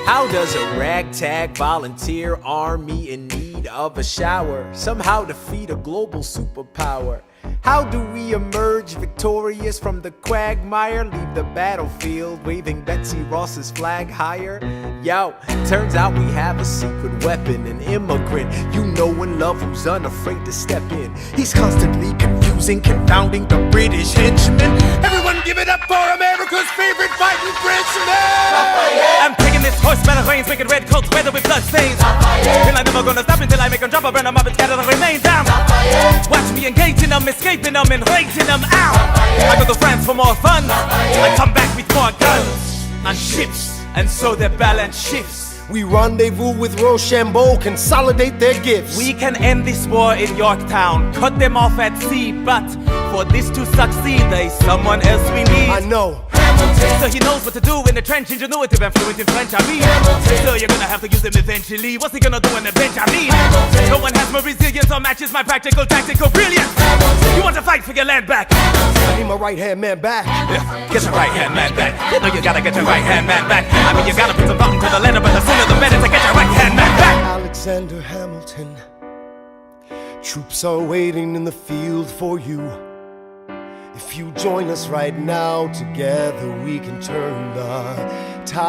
How does a ragtag volunteer army in need of a shower somehow defeat a global superpower? How do we emerge victorious from the quagmire, leave the battlefield waving Betsy Ross's flag higher? Yo, turns out we have a secret weapon, an immigrant you know and love who's unafraid to step in. He's constantly confusing, confounding the British henchmen. Everyone give it up for America's favorite fighting Frenchman! I'm taking this horseman of reigns, making red coats weather with blood stains. And I'm never gonna stop until I make them drop, burn them up and scatter the remains down. Watch me engaging them, escaping them, and raising them out. I go to France for more fun. I come back with more guns and ships, and so their balance shifts. We rendezvous with Rochambeau, consolidate their gifts. We can end this war in Yorktown, cut them off at sea, but for this to succeed, there's someone else we need. I know. So he knows what to do in the trench, ingenuitive and fluent in French, I mean. So you're gonna have to use him eventually. What's he gonna do on the bench, I mean? No one has more resilience or matches my practical tactical brilliance. You want to fight for your land back? I need my right-hand man back. Yeah, get your right-hand man back. You know you gotta get your right-hand man back. I mean, you gotta put some thought into the letter, but the sooner the better to get your right-hand man back. Alexander Hamilton, troops are waiting in the field for you. If you join us right now, together we can turn the tide.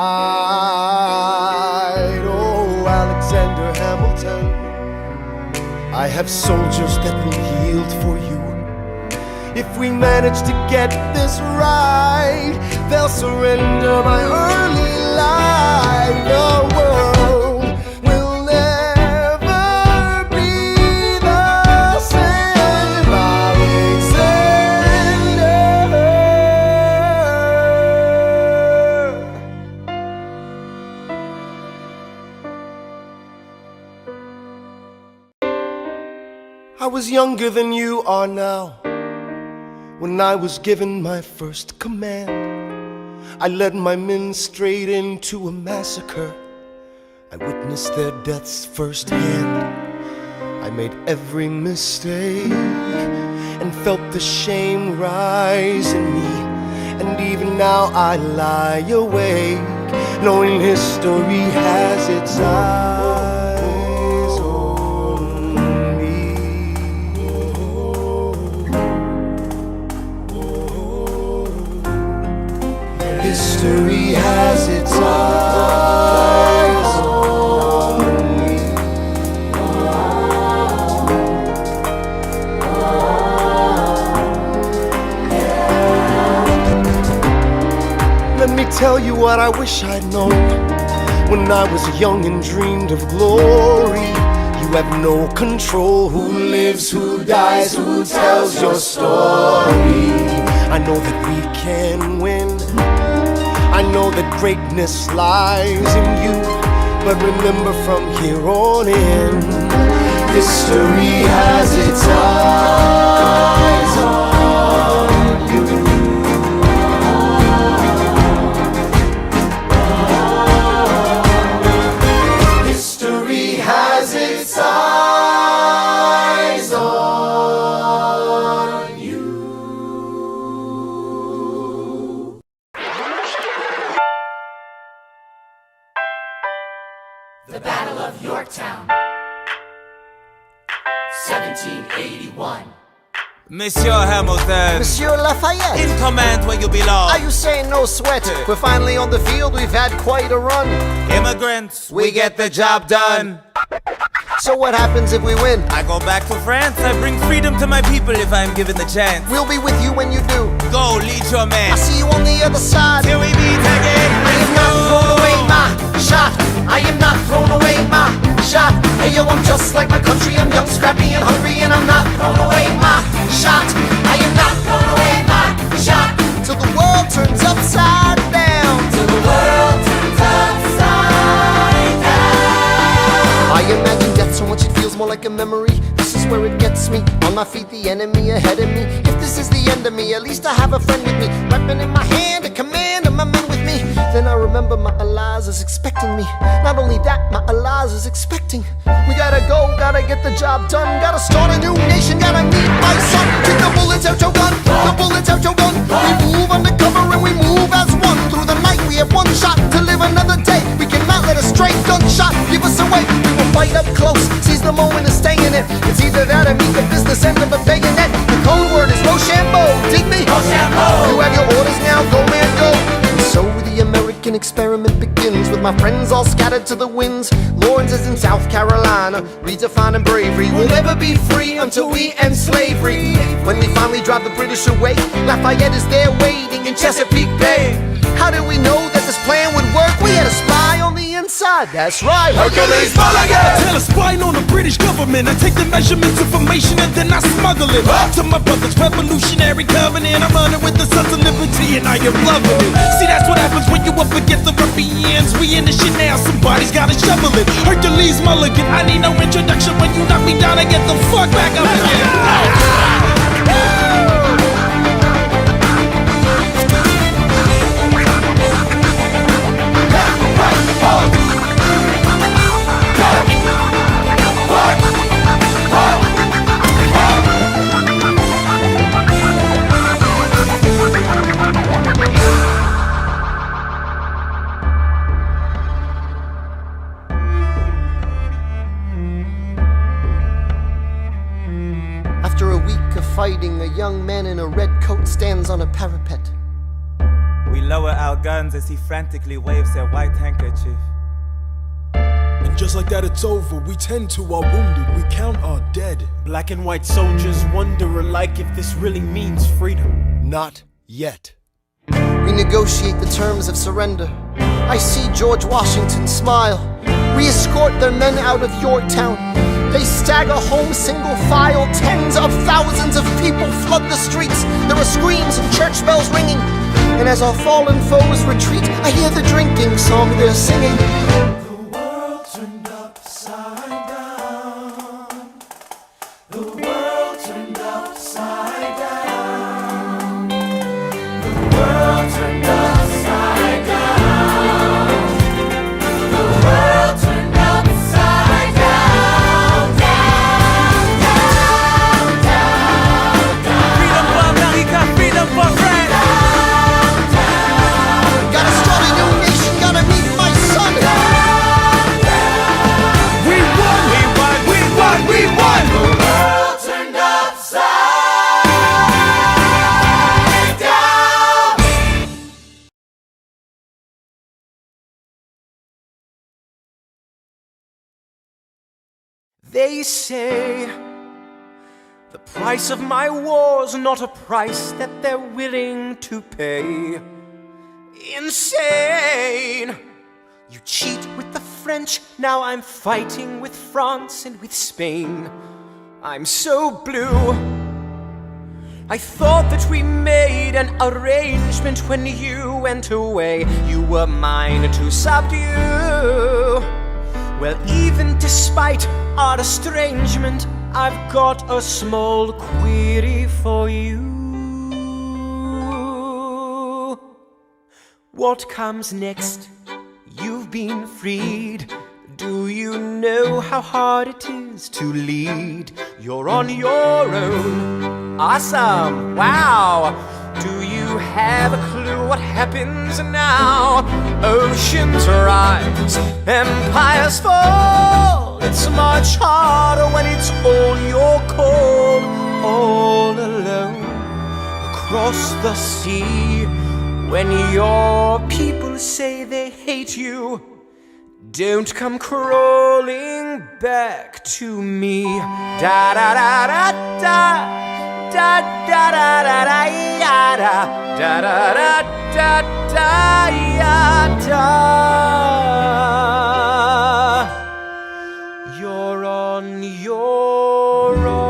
Oh, Alexander Hamilton, I have soldiers that will yield for you. If we manage to get this right, they'll surrender my early life. The world will never be the same. Alexander. I was younger than you are now when I was given my first command. I led my men straight into a massacre. I witnessed their deaths firsthand. I made every mistake and felt the shame rise in me. And even now I lie awake, knowing history has its eyes on me. History has its eyes on me. Let me tell you what I wish I'd known when I was young and dreamed of glory. You have no control. Who lives, who dies, who tells your story? I know that we can win. I know that greatness lies in you. But remember, from here on in, history has its eyes on you. History has its eyes on you. The Battle of Yorktown, 1781. Monsieur Hamilton, Monsieur Lafayette, in command where you belong. are you saying no sweat? We're finally on the field, we've had quite a run. Immigrants, we get the job done. So what happens if we win? I go back to France, I bring freedom to my people if I'm given the chance. We'll be with you when you do. Go, lead your man. I see you on the other side. Till we meet again. I am not throwing away my shot. I am not throwing away my shot. Hey yo, I'm just like my country. I'm young, scrappy, and hungry, and I'm not throwing away my shot. I am not throwing away my shot. Till the world turns upside down. Till the world turns upside down. I imagine death so much it feels more like a memory. This is where it gets me. On my feet, the enemy ahead of me. If this is the end of me, at least I have a friend with me. Weapon in my hand, a command, and my men with me. Then I remember my Eliza is expecting me. Not only that, my Eliza is expecting. We gotta go, gotta get the job done. Gotta start a new nation, gotta meet my son. Take the bullets out your gun, the bullets out your gun. We move undercover and we move as one. Through the night we have one shot to live another day. We cannot let a stray gunshot give us away. We will fight up close, seize the moment and stay in it. It's either that or meet the business end of a bayonet. The code word is Rochambeau, dig me? Rochambeau. You have your orders now, go man go. And so the American experiment begins with my friends all scattered to the winds. Lawrence is in South Carolina, redefining bravery. We'll never be free until we end slavery. When we finally drive the British away, Lafayette is there waiting in Chesapeake Bay. How did we know that this plan would work? We had a spy on the inside, that's right. Hercules Mulligan! Tell a spy on the British government. I take the measurements, information, and then I smuggle it to my brother's revolutionary covenant. I'm running with the Sons of Liberty, and I am loving it. See, that's what happens when you up against the ruffians. We in the shit now, somebody's gotta shovel it. Hercules Mulligan, I need no introduction. When you knock me down, I get the fuck back up again. young man in a red coat stands on a parapet. We lower our guns as he frantically waves their white handkerchief. And just like that it's over, we tend to our wounded, we count our dead. Black and white soldiers wonder alike if this really means freedom. Not yet. We negotiate the terms of surrender. I see George Washington smile. We escort their men out of Yorktown. They stagger home single file. Tens of thousands of people flood the streets. There are screams and church bells ringing. And as our fallen foes retreat, I hear the drinking song they're singing. The world turned upside down. The world turned upside down. The world turned upside down. The world turned upside down. Down, down, down, down. Freedom for America, freedom for France. Gotta start a new nation, gotta meet my son. We won, we won, we won, we won. The world turned upside down. They say the price of my war's not a price that they're willing to pay. Insane! You cheat with the French, now I'm fighting with France and with Spain. I'm so blue. I thought that we made an arrangement when you went away. You were mine to subdue. Well, even despite our estrangement, I've got a small query for you. What comes next? You've been freed. Do you know how hard it is to lead? You're on your own. Awesome! Wow! Do you have a clue what happens now? Oceans rise, empires fall. It's much harder when it's all your call. All alone across the sea. When your people say they hate you, don't come crawling back to me. Da da da da da da da da da da da da da da da da. You're on your own.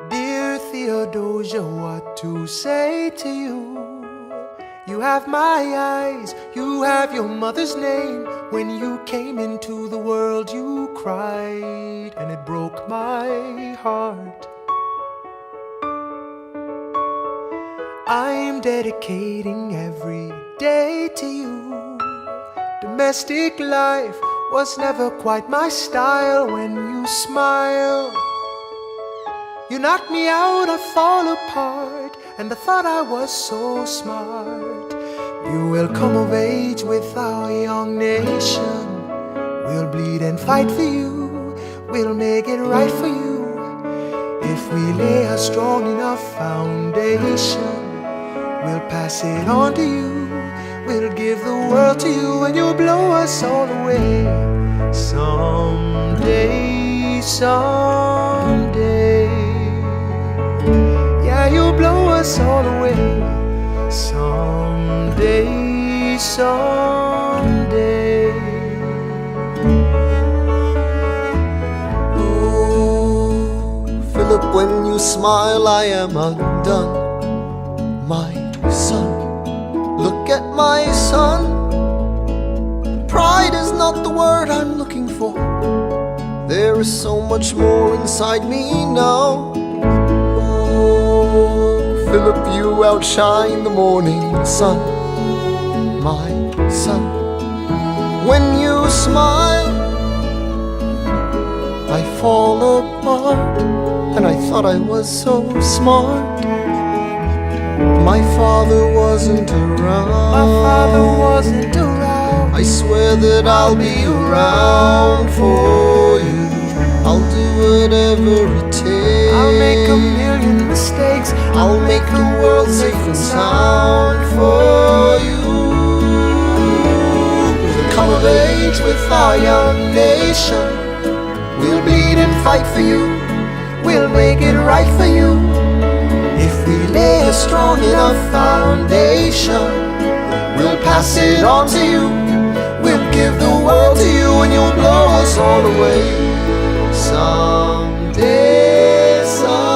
Dear Theodosia, what to say to you? You have my eyes, you have your mother's name. When you came into the world, you cried, and it broke my heart. I'm dedicating every day to you. Domestic life was never quite my style. When you smile, you knock me out, I fall apart, and I thought I was so smart. You will come of age with our young nation. We'll bleed and fight for you. We'll make it right for you. If we lay a strong enough foundation, we'll pass it on to you. We'll give the world to you, and you'll blow us all away. Someday, someday. Yeah, you'll blow us all away. Someday, someday. Oh, Philip, when you smile, I am undone. My son, look at my son. Pride is not the word I'm looking for. There is so much more inside me now. Philip, you outshine the morning sun, my son. When you smile, I fall apart, and I thought I was so smart. My father wasn't around. I swear that I'll be around for you. I'll do whatever it takes. I'll make a million mistakes. I'll make the world safe and sound for you. We'll come of age with our young nation. We'll bleed and fight for you. We'll make it right for you. If we lay a strong enough foundation, we'll pass it on to you. We'll give the world to you, and you'll blow us all away. Someday, someday,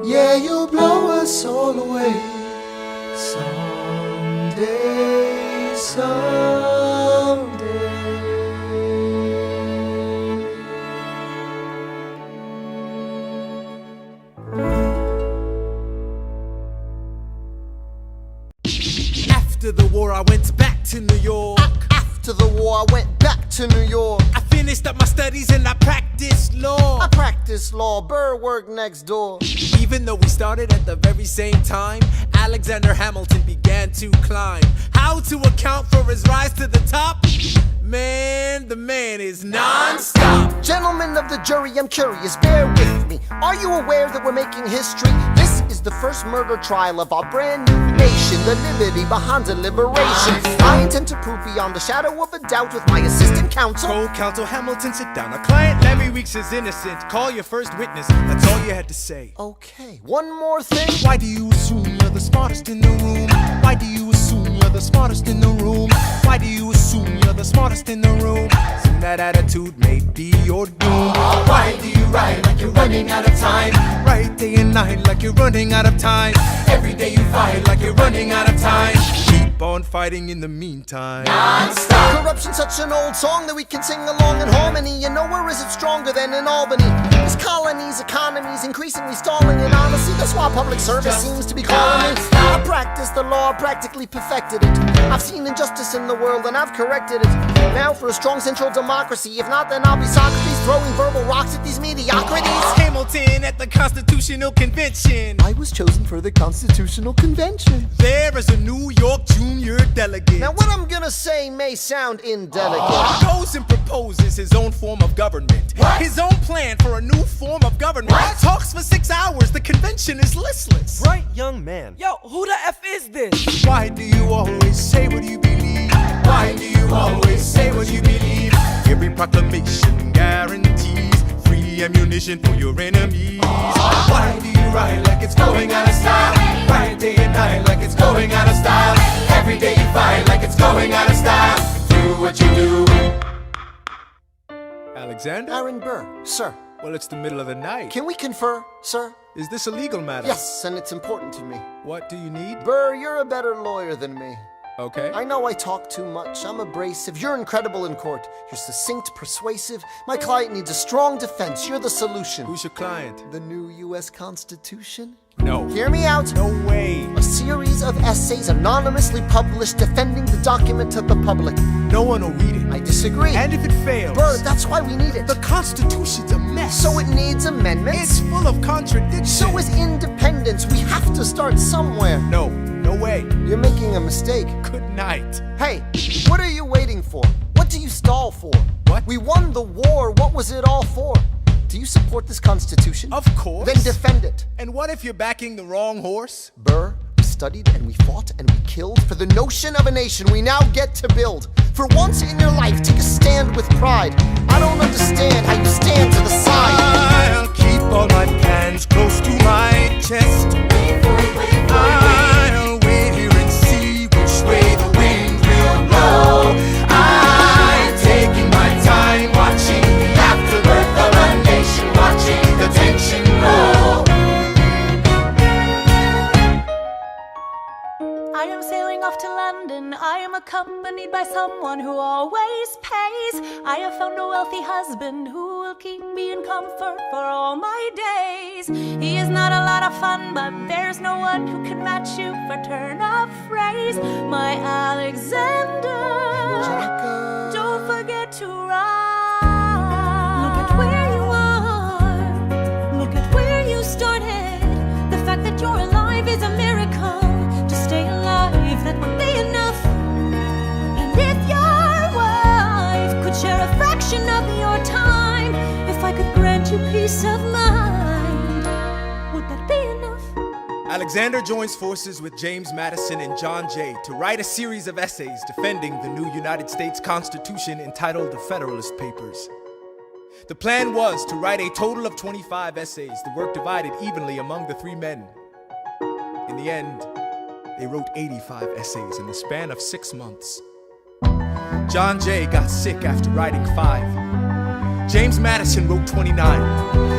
yeah, you'll blow us all away. Someday, someday. After the war, I went back to New York. After the war, I went back to New York. I finished up my studies and I practiced law. I practiced law. Burr worked next door. Even though we started at the very same time, Alexander Hamilton began to climb. How to account for his rise to the top? Man, the man is non-stop. Gentlemen of the jury, I'm curious, bear with me. Are you aware that we're making history? This is the first murder trial of our brand new nation, the liberty behind deliberation. I intend to prove beyond the shadow of a doubt with my assistant counsel. Co-counsel Hamilton, sit down. Our client Larry Weeks is innocent. Call your first witness. That's all you had to say. Okay, one more thing. Why do you assume you're the smartest in the room? Why do you assume you're the smartest in the room? Why do you assume you're the smartest in the room? Soon that attitude may be your doom. Why do you write like you're running out of time? Write day and night like you're running out of time. Every day you fight like you're running out of time. Keep on fighting in the meantime. Non-stop. Corruption's such an old song that we can sing along in harmony. And nowhere is it stronger than in Albany. These colonies, economies increasingly stalling. And honestly, that's why public service seems to be calling me. I practiced the law, practically perfected it. I've seen injustice in the world and I've corrected it. Now for a strong central democracy. If not, then I'll be Socrates throwing verbal rocks at these mediocrities. Hamilton at the Constitutional Convention. I was chosen for the Constitutional Convention. There is a New York junior delegate. Now what I'm gonna say may sound indelicate. Goes and proposes his own form of government. His own plan for a new form of government. Talks for 6 hours, the convention is listless. Bright young man. Yo, who the F is this? Why do you always say what you believe? Why do you always say what you believe? Every proclamation guarantees free ammunition for your enemies. Why do you write like it's going out of style? Write day and night like it's going out of style. Every day you fight like it's going out of style. Do what you do. Alexander? Aaron Burr, sir. Well, it's the middle of the night. Can we confer, sir? Is this a legal matter? Yes, and it's important to me. What do you need? Burr, you're a better lawyer than me. Okay. I know I talk too much. I'm abrasive. You're incredible in court. You're succinct, persuasive. My client needs a strong defense. You're the solution. Who's your client? The new U.S. Constitution? No. Hear me out. No way. A series of essays anonymously published defending the document to the public. No one will read it. I disagree. And if it fails? Burr, that's why we need it. The Constitution's a mess. So it needs amendments. It's full of contradictions. So is independence. We have to start somewhere. No. No way. You're making a mistake. Good night. Hey, what are you waiting for? What do you stall for? What? We won the war. What was it all for? Do you support this Constitution? Of course. Then defend it. And what if you're backing the wrong horse? Burr, we studied and we fought and we killed for the notion of a nation we now get to build. For once in your life, take a stand with pride. I don't understand how you stand to the side. I'll keep all my plans close to my chest. I'll wait here and see which way the wind will blow. I'm taking my time watching the afterbirth of a nation, watching the tension grow. I am sailing off to London. I am accompanied by someone who always pays. I have found a wealthy husband who will keep me in comfort for all my days. He is not a lot of fun, but there's no one who can match you for turn of phrase. My Alexander, don't forget to peace of mind. Would that be enough? Alexander joins forces with James Madison and John Jay to write a series of essays defending the new United States Constitution entitled the Federalist Papers. The plan was to write a total of 25 essays, the work divided evenly among the three men. In the end, they wrote 85 essays in the span of 6 months. John Jay got sick after writing 5. James Madison wrote 29.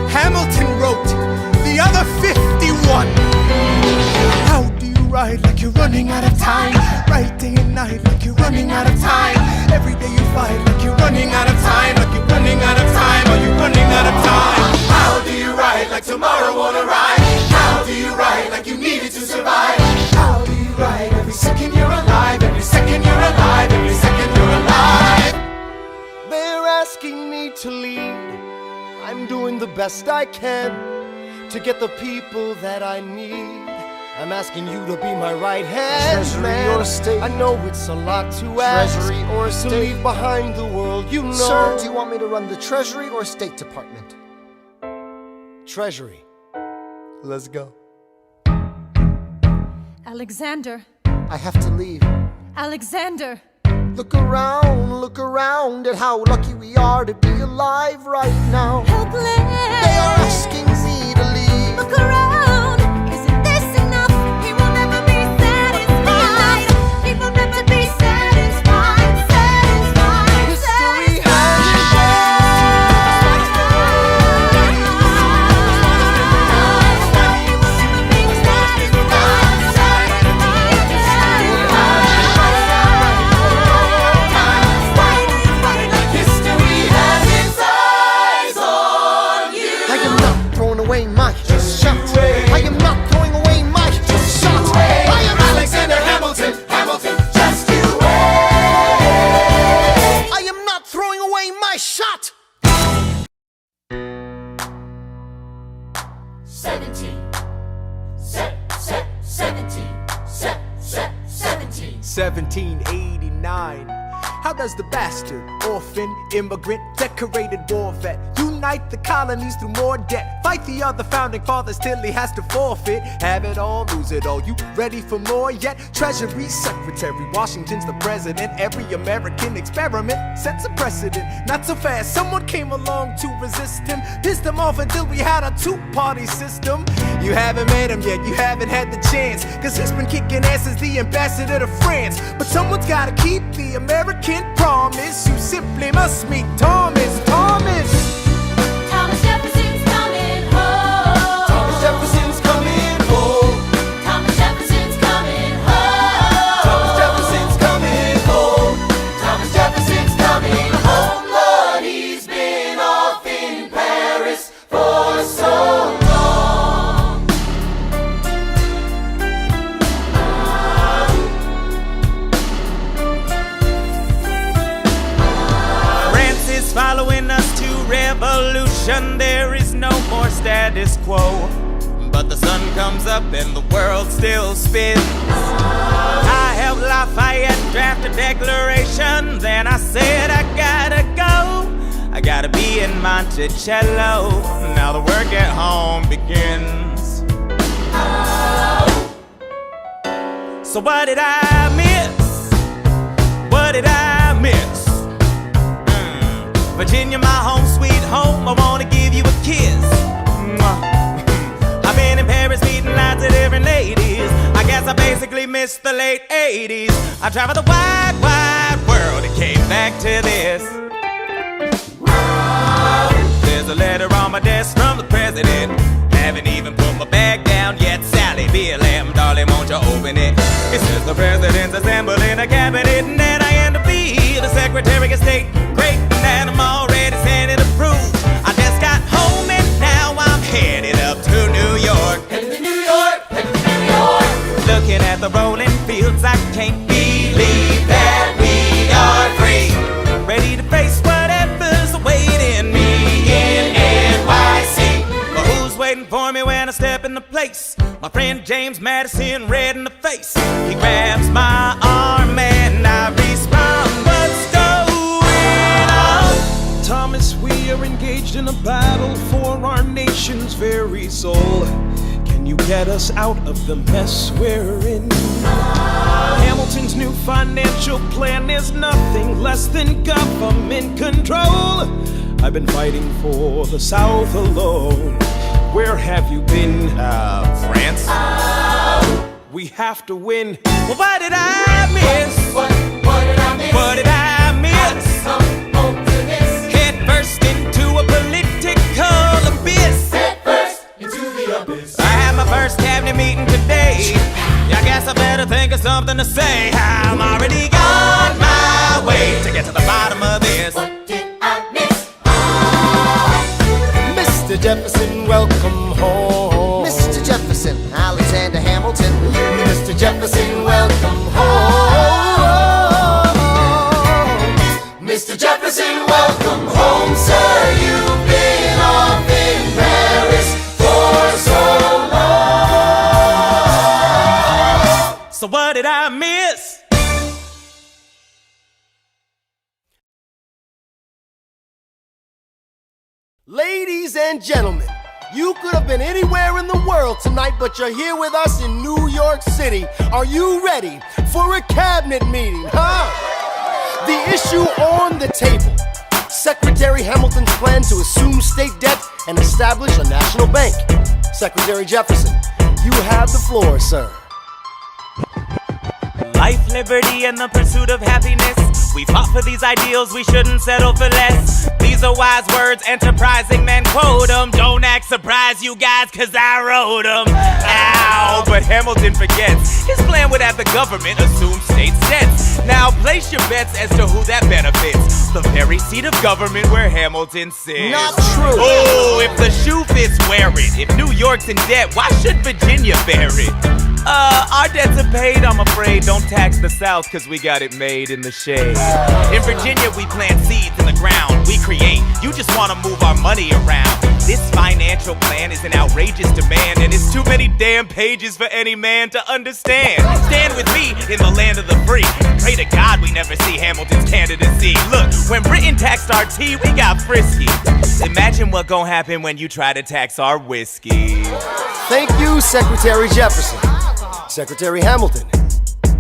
Hamilton wrote the other 51. How do you write like you're running out of time? Write day and night like you're running out of time. Every day you fight like you're running out of time. Like you're running out of time. Are you running out of time? How do you write like tomorrow won't arrive? How do you write like you need it to survive? How do you write every second you're alive? Every second you're alive. Every second you're alive. They're asking me to lead. I'm doing the best I can to get the people that I need. I'm asking you to be my right hand, Treasury man. or state? I know it's a lot to ask. Treasury or to state? leave behind the world you know. Sir, do you want me to run the Treasury or State Department? Treasury. Let's go. Alexander. I have to leave. Alexander. Look around at how lucky we are to be alive right now. Helpless. They are asking me to leave. Look around. Isn't this enough? He will never be satisfied. He will never be satisfied. Satisfied. History has its eyes on you. I am not throwing away my shot. I am not throwing away my shot. I am Alexander Hamilton, Hamilton, just you wait. I am not throwing away my shot. 17. 17. 1789. How does the bastard, orphan, immigrant, decorated war vet unite the colonies through more debt? Fight the other founding fathers till he has to forfeit. Have it all, lose it all. You ready for more yet? Treasury Secretary, Washington's the president. Every American experiment sets a precedent. Not so fast, someone came along to resist him. Pissed him off until we had a two-party system. You haven't met him yet, you haven't had the chance, cause he's been kicking ass as the ambassador to France. But someone's gotta keep the American promise. You simply must meet Thomas. Thomas Jefferson's coming home. Thomas Jefferson's coming home. Thomas Jefferson's coming home. Thomas Jefferson's coming home. Thomas Jefferson's coming home. Lord, he's been off in Paris for so long. France is following us to revolution. There is no more status quo. But the sun comes up and the world still spins. I helped Lafayette draft a declaration. Then I said I gotta go. I gotta be in Monticello. Now the work at home begins. So what did I miss? What did I miss? Virginia, my home sweet home, I wanna give you a kiss. I've been in Paris meeting lots of different ladies. I guess I basically missed the late 80s. I traveled the wide, wide world and came back to this. There's a letter on my desk from the president. Haven't even put my bag down yet. Sally BLM, darling, won't you open it? It says the president's assembling a cabinet, and then I end up being the Secretary of State. Great, and I'm already sending approved. I just got home and now I'm headed up to New York. Headed to New York, headed to New York. Looking at the rolling fields, I can't believe that we are free. Ready to face whatever's awaiting me in NYC. But who's waiting for me when I step into place? My friend James Madison, red in the face. He grabs my arm and I respond, what's going on? Thomas, we We are engaged in a battle for our nation's very soul. Can you get us out of the mess we're in? Hamilton's new financial plan is nothing less than government control. I've been fighting for the South alone. Where have you been? France? We have to win. Well, what did I miss? What did I miss? What did I miss? Some openness. Head first into a political abyss. Head first into the abyss. I had my first cabinet meeting today. I guess I better think of something to say. I'm already on my way to get to the bottom of this. What did I miss? Mr. Jefferson, welcome home. Mr. Jefferson, Alexander Hamilton. Mr. Jefferson, welcome home. Mr. Jefferson, welcome home, sir. You've been off in Paris for so long. So what did I miss? Ladies and gentlemen, you could have been anywhere in the world tonight, but you're here with us in New York City. Are you ready for a cabinet meeting, huh? The issue on the table: Secretary Hamilton's plan to assume state debt and establish a national bank. Secretary Jefferson, you have the floor, sir. Life, liberty, and the pursuit of happiness. We fought for these ideals, we shouldn't settle for less. These are wise words, enterprising men quote them. Don't act surprised, you guys, cause I wrote them. Ow, but Hamilton forgets. His plan would have the government assume state debts. Now place your bets as to who that benefits. The very seat of government where Hamilton sits. Not true. Oh, if the shoe fits, wear it. If New York's in debt, why should Virginia bear it? Our debts are paid, I'm afraid. Don't tax the South, cause we got it made in the shade. In Virginia, we plant seeds in the ground. We create, you just wanna move our money around. This financial plan is an outrageous demand, and it's too many damn pages for any man to understand. Stand with me in the land of the free. Pray to God we never see Hamilton's candidacy. Look, when Britain taxed our tea, we got frisky. Imagine what gon' happen when you try to tax our whiskey. Thank you, Secretary Jefferson. Secretary Hamilton,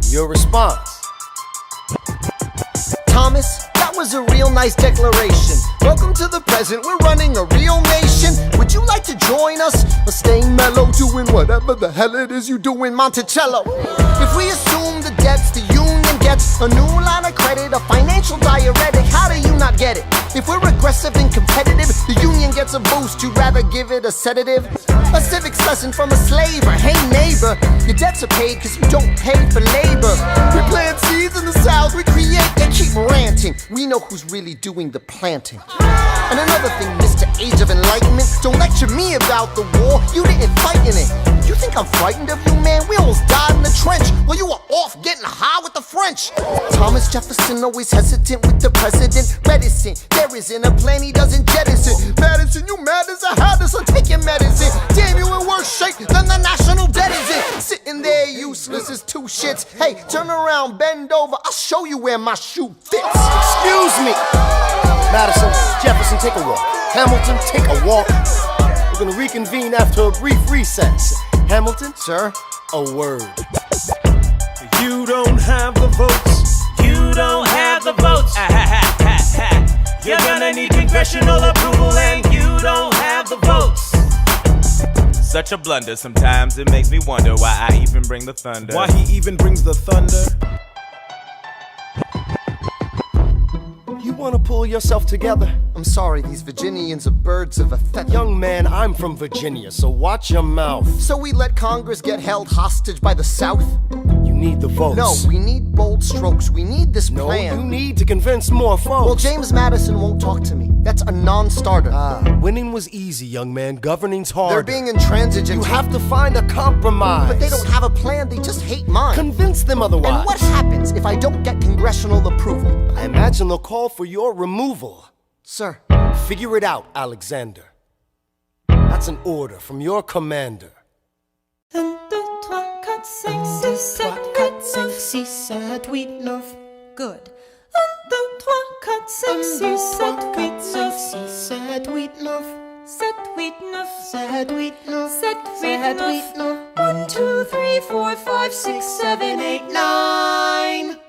your response. Thomas, that was a real nice declaration. Welcome to the present, we're running a real nation. Would you like to join us? Or staying mellow, doing whatever the hell it is you do in Monticello? If we assume the debts the union gets, a new line of credit, a financial diuretic, how do you not get it? If we're aggressive and competitive, the union gets a boost, you'd rather give it a sedative? A civics lesson from a slaver. Hey neighbor, your debts are paid cause you don't pay for labor. We plant seeds in the South, we create, they keep ranting. We know who's really doing the planting. And another thing, Mr. Age of Enlightenment, don't lecture me about the war, you didn't fight in it. You think I'm frightened of you, man? We almost died in the trench while you were off getting high with the French. Thomas Jefferson always hesitant with the president. Reticent, there isn't a plan he doesn't jettison. Madison, you mad as a hatter, so take your medicine. Damn, you in worse shape than the national debt is in. Sitting there useless as two shits. Hey, turn around, bend over, I'll show you where my shoe fits. Excuse me. Madison, Jefferson, take a walk. Hamilton, take a walk. We're gonna reconvene after a brief recess. Hamilton, sir, a word. You don't have the votes. You don't have the votes. You're gonna need congressional approval, and you don't have the votes. Such a blunder, sometimes it makes me wonder why I even bring the thunder. Why he even brings the thunder? You wanna pull yourself together? I'm sorry, these Virginians are birds of a feather. Young man, I'm from Virginia, so watch your mouth. So we let Congress get held hostage by the South? You need the votes. No, we need bold strokes. We need this plan. No, you need to convince more folks. Well, James Madison won't talk to me. That's a non-starter. Winning was easy, young man. Governing's hard. They're being intransigent. You have to find a compromise. But they don't have a plan. They just hate mine. Convince them otherwise. And what happens if I don't get congressional approval? I imagine they'll call for your removal. Sir, figure it out, Alexander. That's an order from your commander. 1, 2, 3, 4, 5, 6, 7, 8, 9, 10, 8, 9. Good. 1, 2, 4, 5, 6, 7, 8, 9. 7, 8, 9. 7, 8, 9. 7, 8, 9. 7, 8, 9. 1, 2, 3, 4, 5, 6, 7, 8, 9.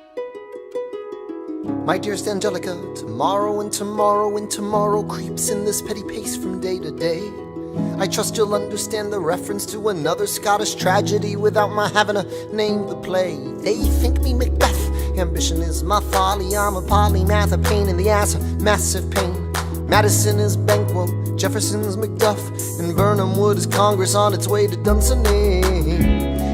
My dearest Angelica, tomorrow and tomorrow and tomorrow creeps in this petty pace from day to day. I trust you'll understand the reference to another Scottish tragedy without my having to name the play. They think me Macbeth, ambition is my folly. I'm a polymath, a pain in the ass, a massive pain. Madison is Banquo, Jefferson's Macduff, and Burnham Wood is Congress on its way to Dunsinane.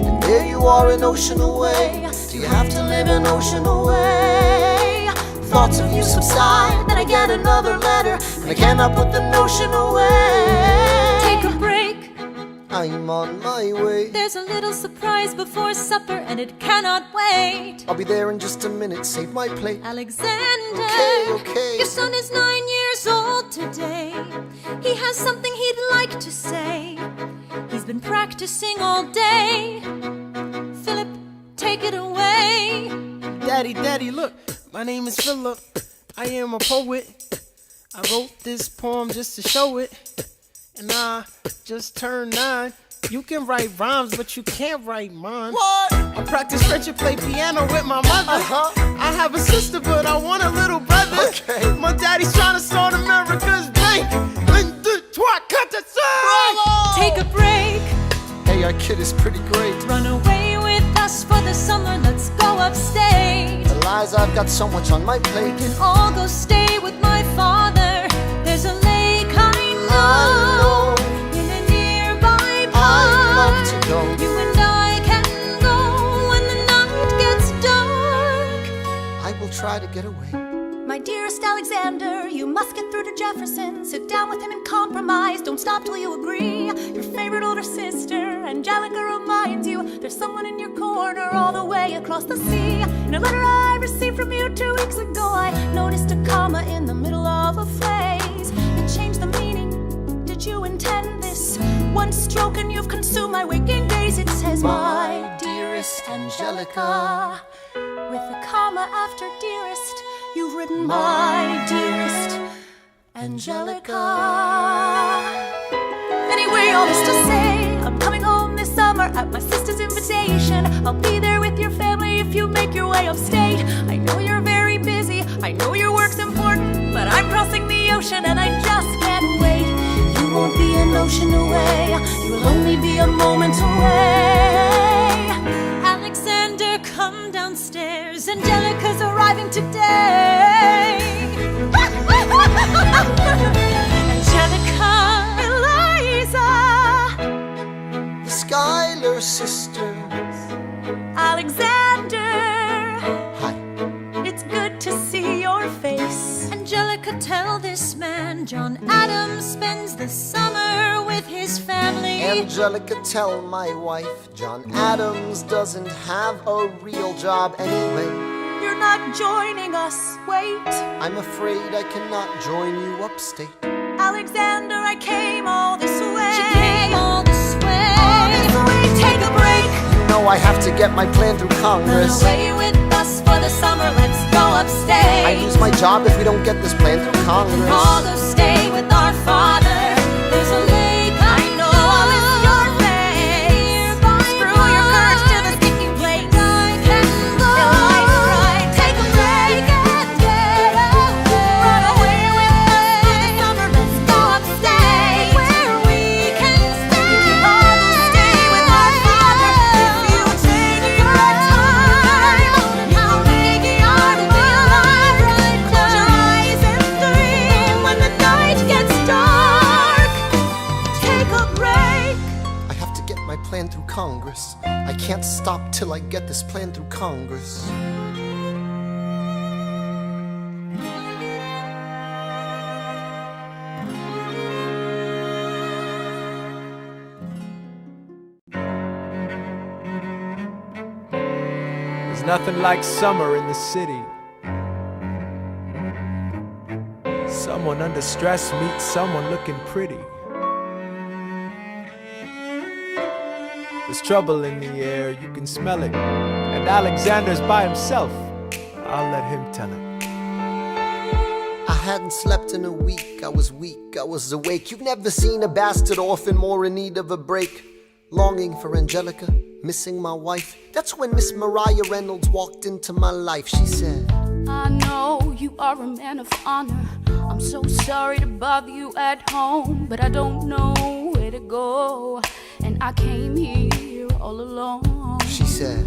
And there you are an ocean away. Do you have to live an ocean away? Thoughts of you subside, then I get another letter, and I cannot put the notion away. Take a break. I'm on my way. There's a little surprise before supper, and it cannot wait. I'll be there in just a minute, save my plate. Alexander, Okay. your son is 9 years old today. He has something he'd like to say. He's been practicing all day. Philip, take it away. Daddy, look, my name is Philip. I am a poet. I wrote this poem just to show it. And I just turned 9. You can write rhymes, but you can't write mine. What? I practice French and play piano with my mother. I have a sister, but I want a little brother. Okay. My daddy's trying to start America's bank. 1, 2, 3, 4, 5. Take a break. Hey, our kid is pretty great. Run away with us for the summer. Let's go upstate. Eliza, I've got so much on my plate. We can all go stay with my father. There's a lake I know in a nearby park. I'd love to go. You and I can go when the night gets dark. I will try to get away. My dearest Alexander, you must get through to Jefferson. Sit down with him and compromise. Don't stop till you agree. Your favorite older sister, Angelica, reminds you there's someone in your corner all the way across the sea. In a letter I received from you 2 weeks ago, I noticed a comma in the middle of a phrase. It changed the meaning. Did you intend this? One stroke and you've consumed my waking days. It says, my dearest Angelica, with a comma after dearest. You've written my dearest Angelica. Anyway, all this to say, I'm coming home this summer at my sister's invitation. I'll be there with your family if you make your way upstate. I know you're very busy, I know your work's important, but I'm crossing the ocean and I just can't wait. You won't be an ocean away, you'll only be a moment away. Alexander, come downstairs. Angelica's arriving today. Angelica, Eliza, The Schuyler Sisters. Alexander. Hi. It's good to see your face. Angelica, tell this man John Adams spends the summer with his family. Angelica, tell my wife John Adams doesn't have a real job anyway. You're not joining us, wait. I'm afraid I cannot join you upstate. Alexander, I came all this way. She came all this way. All this way, take a break. You know I have to get my plan through Run Congress. away with us for the summer. Let's go upstate. I lose my job if we don't get this plan through Congress. All go stay with our father. There's a lake I know. I'll miss your face. Screw your courage to the stinking place. I can go. Eliza, right, take a break and get away. Run away with us for the summer. Let's go upstate where we can stay. We can all go stay with our father. If you take your time, how big you are to be alive. Close your eyes and dream when the night gets dark. Take a break. I have to get my plan through Congress. I can't stop till I get this plan through Congress. There's nothing like summer in the city. Someone under stress meets someone looking pretty. There's trouble in the air, you can smell it. And Alexander's by himself. I'll let him tell it. hadn't slept in a week. I was weak, I was awake. You've never seen a bastard orphan more in need of a break. Longing for Angelica, missing my wife. That's when Miss Mariah Reynolds walked into my life. She said, I know you are a man of honor. I'm so sorry to bother you at home, but I don't know where to go, and I came here all alone. She said,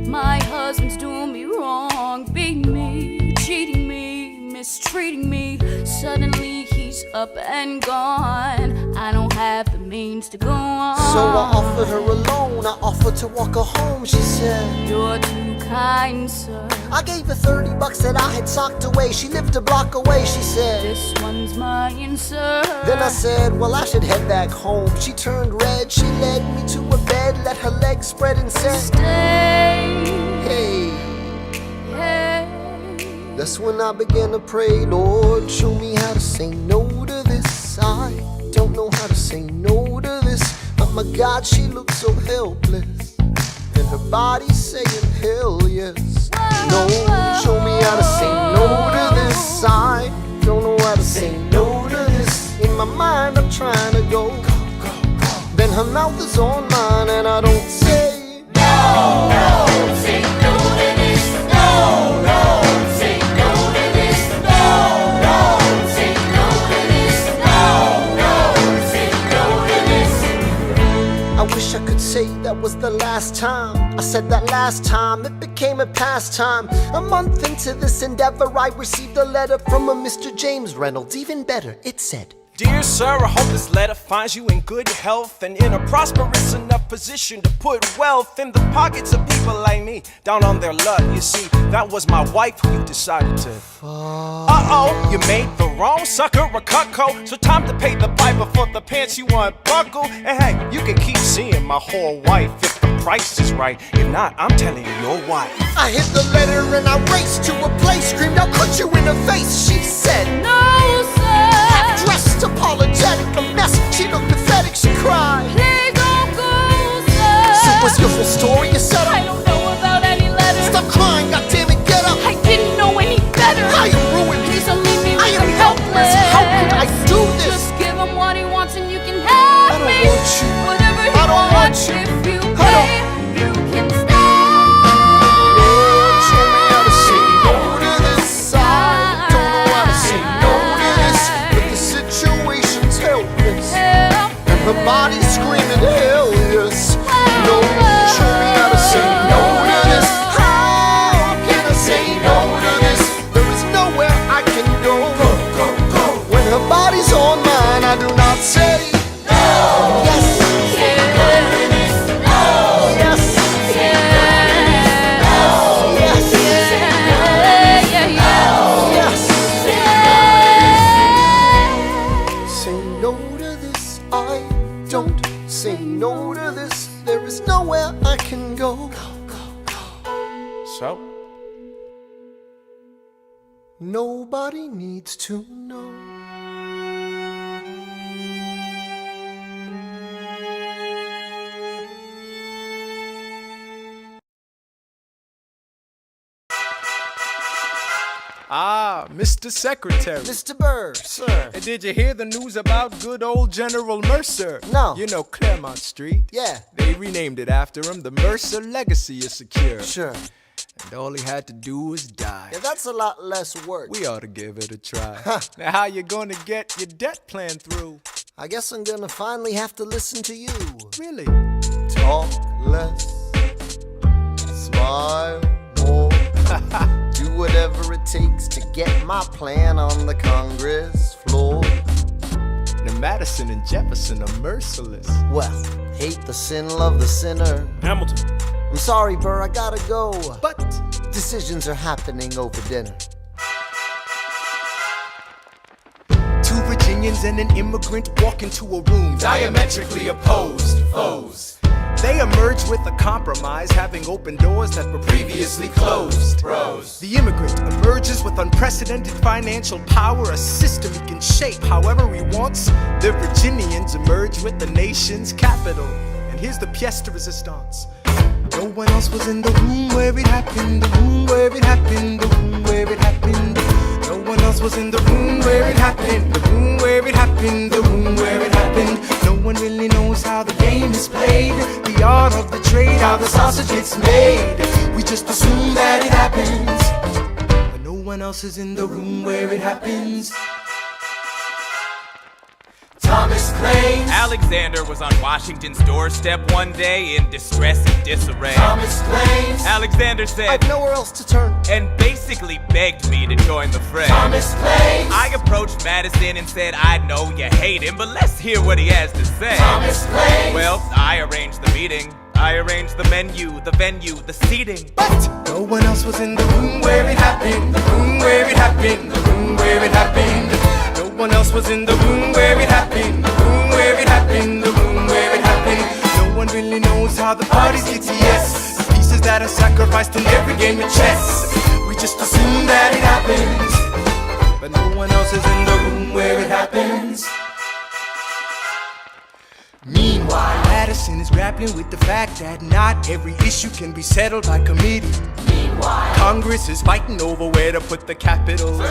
my husband's doing me wrong, beating me, cheating me, mistreating me. Suddenly he's up and gone. I don't have the means to go on. So I offered her a loan, I offered to walk her home. She said, you're too kind, sir. I gave her $30 that I had socked away. She lived a block away. She said, this one's mine, sir. Then I said, well, I should head back home. She turned red, she led me to a bed, let her legs spread and said, stay. Hey. Hey. That's when I began to pray, Lord, show me how to say no to this. I don't know how to say no to this. But my God, she looks so helpless, and her body's saying hell yes. No, show me how to say no to this. I don't know how to say no to this. In my mind I'm trying to go. Then her mouth is on mine and I don't say no, no, say no to this. No, no, say no to this. No, no, say no to this. No, no, say no to this. I wish I could say that was the last time I said that last time. It became a pastime. A month into this endeavor, I received a letter from a Mr. James Reynolds. Even better, it said, Dear sir, I hope this letter finds you in good health and in a prosperous enough position to put wealth in the pockets of people like me, down on their luck. You see, that was my wife who you decided to uh-oh, you made the wrong sucker a cuckold. So time to pay the piper for the pants you unbuckle. And hey, you can keep seeing my whole wife if the price is right. If not, I'm telling your wife. I hit the letter and I raced to a place, screamed, I'll cut you in the face. She said, no, sir. Dressed apologetic, a mess. She looked pathetic, she cried. Please don't go, sir. So what's your full story? You said I don't know about any letters. Stop crying, goddammit, get up. I didn't know any better. I am ruined. Please don't leave me. I am helpless. How can I do this? Just give him what he wants and you can have I don't me. want you. Whatever he I don't want wants, you. if you I don't. pay, you can stay. Lord, show me how to say no to this. I don't know how to say no to this, but the situation's helpless, and her body's screaming hell yes. No, show me how to say no to this. How can I say no to this? There is nowhere I can go. When her body's on mine, I do not say no. Yes. Say no to this, there is nowhere I can go. So? Nobody needs to know. Ah, Mr. Secretary. Mr. Burr, sir. And did you hear the news about good old General Mercer? No. You know Claremont Street? Yeah. They renamed it after him. The Mercer legacy is secure. Sure. And all he had to do was die. Yeah, that's a lot less work. We ought to give it a try. Now how you gonna get your debt plan through? I guess I'm gonna finally have to listen to you. Really? Talk less, smile more. Do whatever it takes to get my plan on the Congress floor. Now Madison and Jefferson are merciless. Well, hate the sin, love the sinner. Hamilton. I'm sorry, Burr, I gotta go. But decisions are happening over dinner. two Virginians and an immigrant walk into a room Diametrically opposed foes. They emerge with a compromise, having opened doors that were previously closed. Bros. The immigrant emerges with unprecedented financial power, a system he can shape however he wants. The Virginians emerge with the nation's capital. And here's the pièce de résistance. No one else was in the room where it happened, the room where it happened, the room where it happened. No one else was in the room where it happened, the room where it happened, the room where it happened. No one really knows how the game is played, the art of the trade, how the sausage gets made. We just assume that it happens, but no one else is in the room where it happens. Thomas claims Alexander was on Washington's doorstep one day in distress and disarray. Thomas claims Alexander said, I've nowhere else to turn. and basically begged me to join the fray. Thomas claims I approached Madison and said, I know you hate him, but let's hear what he has to say. Thomas claims Well, I arranged the meeting. I arranged the menu, the venue, the seating. But no one else was in the room where it happened, the room where it happened, the room where it happened. No one else was in the room where it happened, the room where it happened, the room where it happened. No one really knows how the parties get to yes, the pieces that are sacrificed in every game of chess. We just assume that it happens, but no one else is in the room where it happens. Meanwhile, Madison is grappling with the fact that not every issue can be settled by committee. Meanwhile, Congress is fighting over where to put the capital.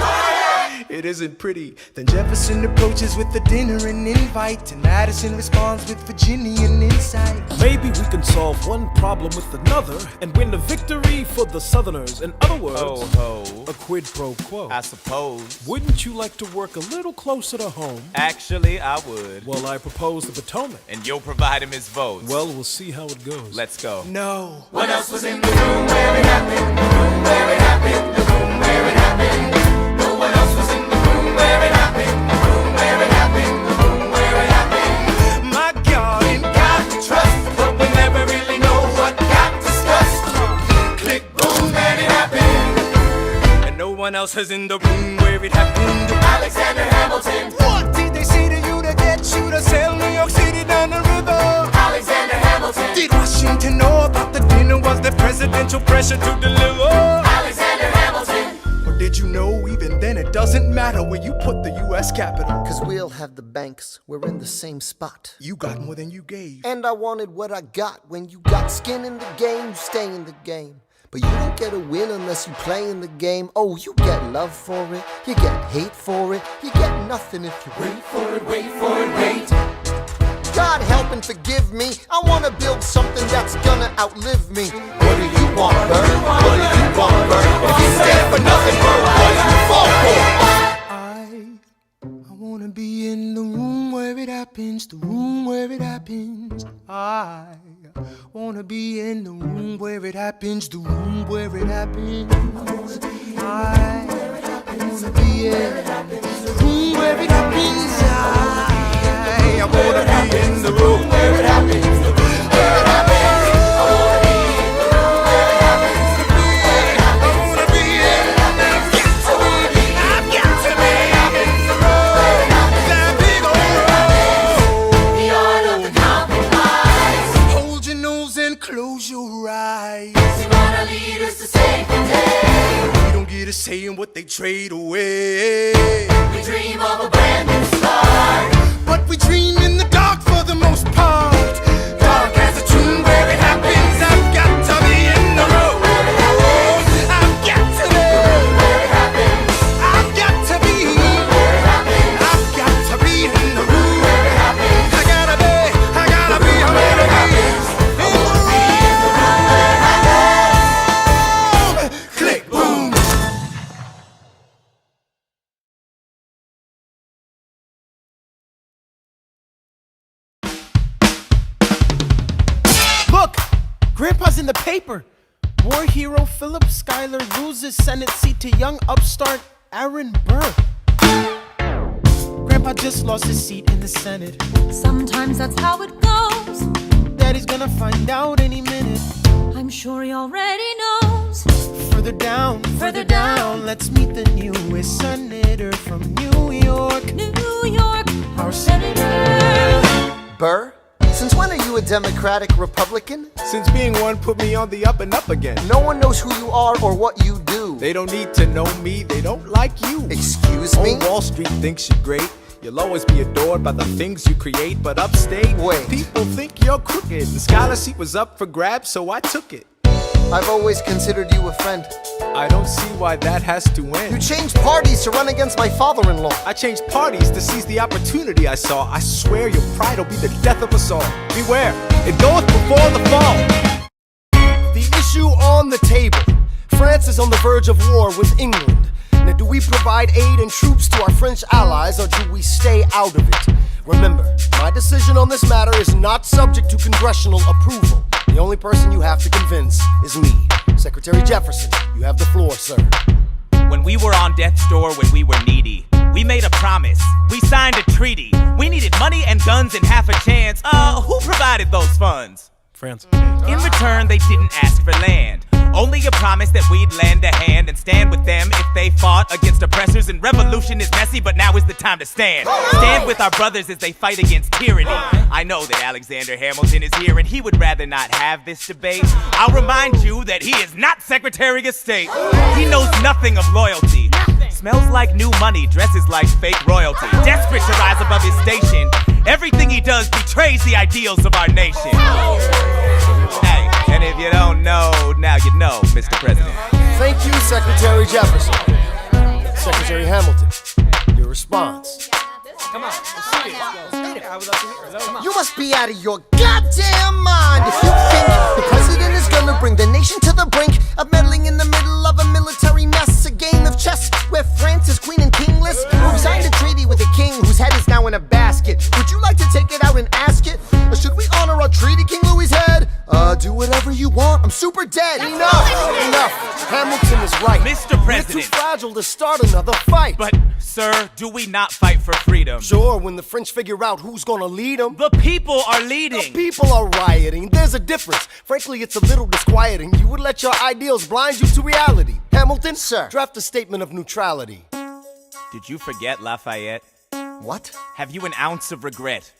It isn't pretty. Then Jefferson approaches with the dinner and invite, and Madison responds with Virginian insight. Maybe we can solve one problem with another and win a victory for the Southerners. In other words, Ho, a quid pro quo. I suppose. Wouldn't you like to work a little closer to home? Actually, I would. Well, I propose the Potomac. And you'll provide him his votes. Well, we'll see how it goes. Let's go. No. what else was in the room where it happened? The room where it happened, the room where it happened. No one else was in the room where it happened, the room where it happened, the room where it happened. My God, Ain't got to trust, but we never really know what got discussed. Click, boom, and it happened. and no one else is in the room where it happened. Alexander Hamilton, What did they say to you to get you to sail New York City down the river? Alexander Hamilton, Did Washington know about the dinner? Was there presidential pressure to deliver? Alexander Hamilton. Or did you know even then it doesn't matter where you put the U.S. Capitol? Cause we'll have the banks, we're in the same spot. You got more than you gave. And I wanted what I got. When you got skin in the game, you stay in the game. But you don't get a win unless you play in the game. Oh, you get love for it, you get hate for it, you get nothing if you wait for it, wait for it, wait. God help and forgive me, I wanna build something that's gonna outlive me. What do you want, Burr? What do you want, Burr? If you stand for nothing, Burr, what do you fall for? I wanna be in the room where it happens, the room where it happens. I wanna be in the room where it happens, the room where it happens. I wanna be in the room where it happens. I wanna be in the room where it happens, the room where it happens. I wanna be in the room where it happens, the room where it happens. I wanna be in the room where it happens. I've got to be in the room where it happens. That big old room. The art of the compromise. Hold your nose and close your eyes. They wanna lead us to save the day. We don't get a say in what they trade away. We dream of a brand new start. But we dream in the dark for the most part. Dark as a tomb where it happens. I've got to be in the room where it happens. I've got to be Where it happens, I've got to be where it happens, I've got to be in the room where it happens. I gotta be Where it happens, in the room. where it happens. Click, boom. Look! Grandpa's in the paper. War hero Philip Schuyler loses Senate seat to young upstart Aaron Burr. Grandpa just lost his seat in the Senate. Sometimes that's how it goes. Daddy's gonna find out any minute. I'm sure he already knows. Further down, let's meet the newest senator from New York. New York, Our senator. Burr, since when are you a Democratic Republican? Since being one put me on the up and up again. No one knows who you are or what you do. They don't need to know me, they don't like you. Excuse me? Old Wall Street thinks you're great. You'll always be adored by the things you create, but upstate, Wait. people think you're crooked. The scholar seat was up for grabs, so I took it. I've always considered you a friend. I don't see why that has to end. You changed parties to run against my father-in-law. I changed parties to seize the opportunity I saw. I swear your pride will be the death of us all. Beware, it goeth before the fall. The issue on the table. France is on the verge of war with England. Now, do we provide aid and troops to our French allies, or do we stay out of it? Remember, my decision on this matter is not subject to congressional approval. The only person you have to convince is me. Secretary Jefferson, you have the floor, sir. When we were on death's door, when we were needy, we made a promise, we signed a treaty. We needed money and guns and half a chance. Who provided those funds? France. In return, they didn't ask for land. Only a promise that we'd lend a hand and stand with them if they fought against oppressors. And revolution is messy, but now is the time to stand. Stand with our brothers as they fight against tyranny. I know that Alexander Hamilton is here and he would rather not have this debate. I'll remind you that he is not Secretary of State. He knows nothing of loyalty. Smells like new money, dresses like fake royalty. Desperate to rise above his station. Everything he does betrays the ideals of our nation. Hey, and if you don't know, now you know, Mr. President. Thank you, Secretary Jefferson. Secretary Hamilton, your response. Come on, let's see it. I would love to hear it. Come on. You must be out of your goddamn mind if you think the president is gonna bring the nation to the brink of meddling in the middle of a military mess. A game of chess where France is queen and kingless. Who signed a treaty with a king whose head is now in a basket? Would you like to take it out and ask it? Or should we honor our treaty, King Louis's head? Do whatever you want. I'm super dead. Enough. Hamilton is right. Mr. President. We're too fragile to start another fight. But, sir, do we not fight for freedom? Sure, when the French figure out who's gonna lead them. The people are leading. The people are rioting. There's a difference. Frankly, it's a little disquieting. You would let your ideals blind you to reality. Hamilton, sir, draft a statement of neutrality. Did you forget Lafayette? What? Have you an ounce of regret?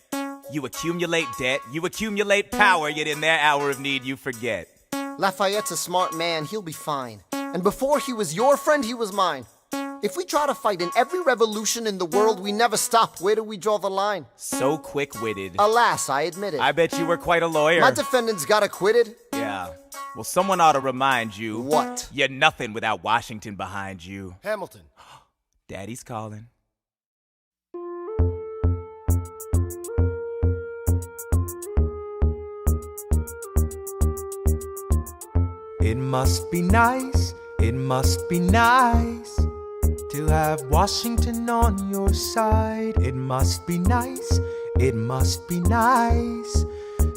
You accumulate debt, you accumulate power, yet in their hour of need you forget. Lafayette's a smart man, he'll be fine. And before he was your friend, he was mine. If we try to fight in every revolution in the world, we never stop. Where do we draw the line? So quick-witted. Alas, I admit it. I bet you were quite a lawyer. My defendants got acquitted. Yeah. Well, someone ought to remind you. What? You're nothing without Washington behind you. Hamilton. Daddy's calling. It must be nice, it must be nice to have Washington on your side. It must be nice, it must be nice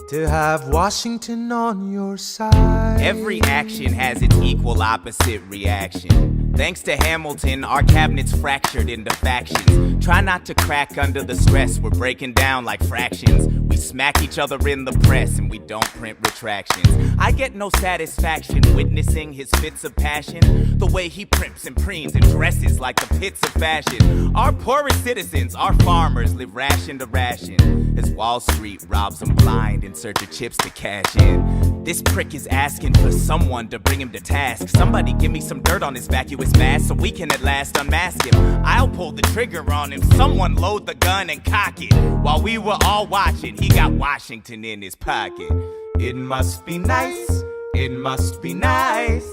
to have Washington on your side. Every action has its equal opposite reaction. Thanks to Hamilton, our cabinet's fractured into factions. Try not to crack under the stress, we're breaking down like fractions. We smack each other in the press and we don't print retractions. I get no satisfaction witnessing his fits of passion. The way he primps and preens and dresses like the pits of fashion. Our poorest citizens, our farmers, live ration to ration as Wall Street robs them blind in search of chips to cash in. This prick is asking for someone to bring him to task. Somebody give me some dirt on his vacuous mask so we can at last unmask him. I'll pull the trigger on him. Someone load the gun and cock it. While we were all watching, he got Washington in his pocket. It must be nice, it must be nice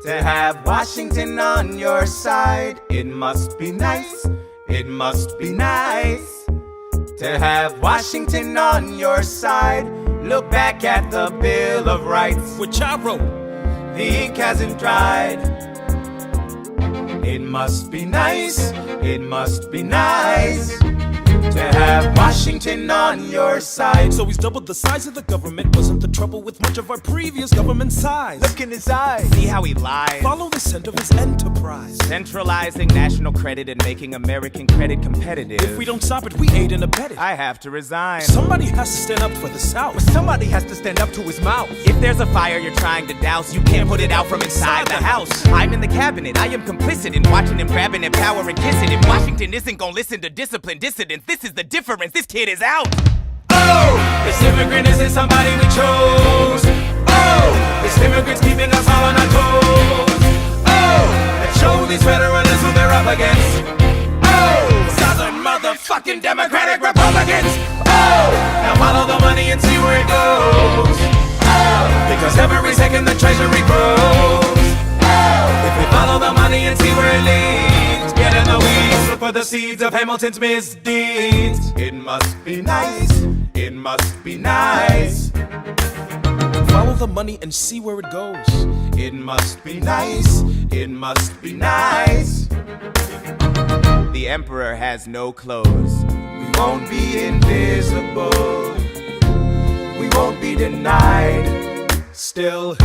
to have Washington on your side. It must be nice, it must be nice to have Washington on your side. Look back at the Bill of Rights, Which I wrote. the ink hasn't dried. It must be nice, it must be nice to have Washington on your side. So he's doubled the size of the government. Wasn't the trouble with much of our previous government size? Look in his eyes. See how he lies? Follow the scent of his enterprise. Centralizing national credit and making American credit competitive. If we don't stop it, we aid and abet it. I have to resign. Somebody has to stand up for the South. Somebody has to stand up to his mouth. If there's a fire you're trying to douse, you can't put it out from inside the house. I'm in the cabinet, I am complicit in watching him grabbing at power and kissing. If Washington isn't gonna listen to disciplined dissidents, this is the difference, this kid is out. Oh, this immigrant isn't somebody we chose. Oh, this immigrant's keeping us all on our toes. Oh, let's show these federalists who they're up against. Oh, Southern motherfucking Democratic Republicans. Oh, now follow the money and see where it goes. Oh, because every making the treasury grow. If we follow the money and see where it leads, get in the weeds, look for the seeds of Hamilton's misdeeds. It must be nice, it must be nice. Follow the money and see where it goes. It must be nice, it must be nice. The emperor has no clothes. We won't be invisible, we won't be denied. Still,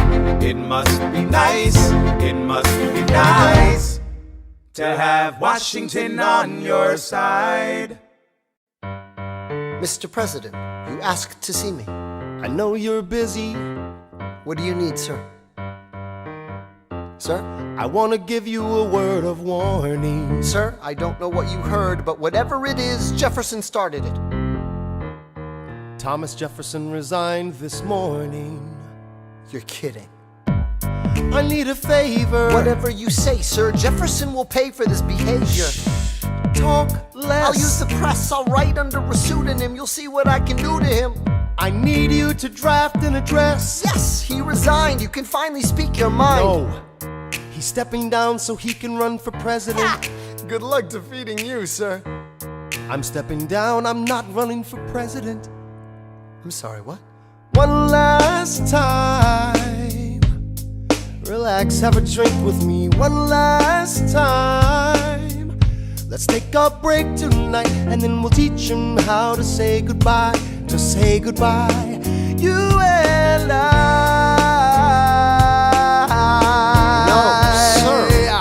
it must be nice, it must be nice to have Washington on your side. Mr. President, you asked to see me. I know you're busy. What do you need, sir? Sir? I want to give you a word of warning. Sir, I don't know what you heard, but whatever it is, Jefferson started it. Thomas Jefferson resigned this morning. You're kidding. I need a favor. Whatever you say, sir, Jefferson will pay for this behavior. Talk less. I'll use the press, I'll write under a pseudonym. You'll see what I can do to him. I need you to draft an address. Yes, he resigned. You can finally speak your mind. No. He's stepping down so he can run for president. Ha! Good luck defeating you, sir. I'm stepping down, I'm not running for president. I'm sorry, what? One last time. Relax, have a drink with me. One last time. Let's take a break tonight, and then we'll teach him how to say goodbye. To say goodbye, you and I.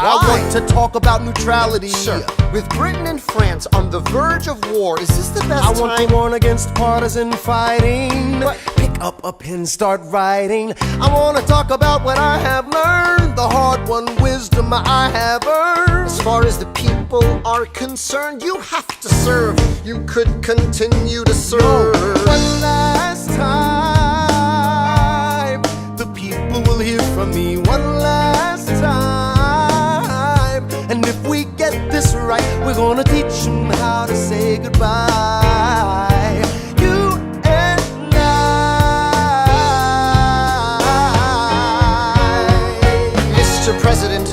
I want to talk about neutrality. Sir, with Britain and France on the verge of war, is this the best time? I want to warn against partisan fighting. Pick up a pen, start writing. I want to talk about what I have learned, the hard-won wisdom I have earned. As far as the people are concerned, you have to serve. You could continue to serve. No, one last time. The people will hear from me one last time. And if we get this right, we're gonna teach them how to say goodbye. You and I. Mr. President,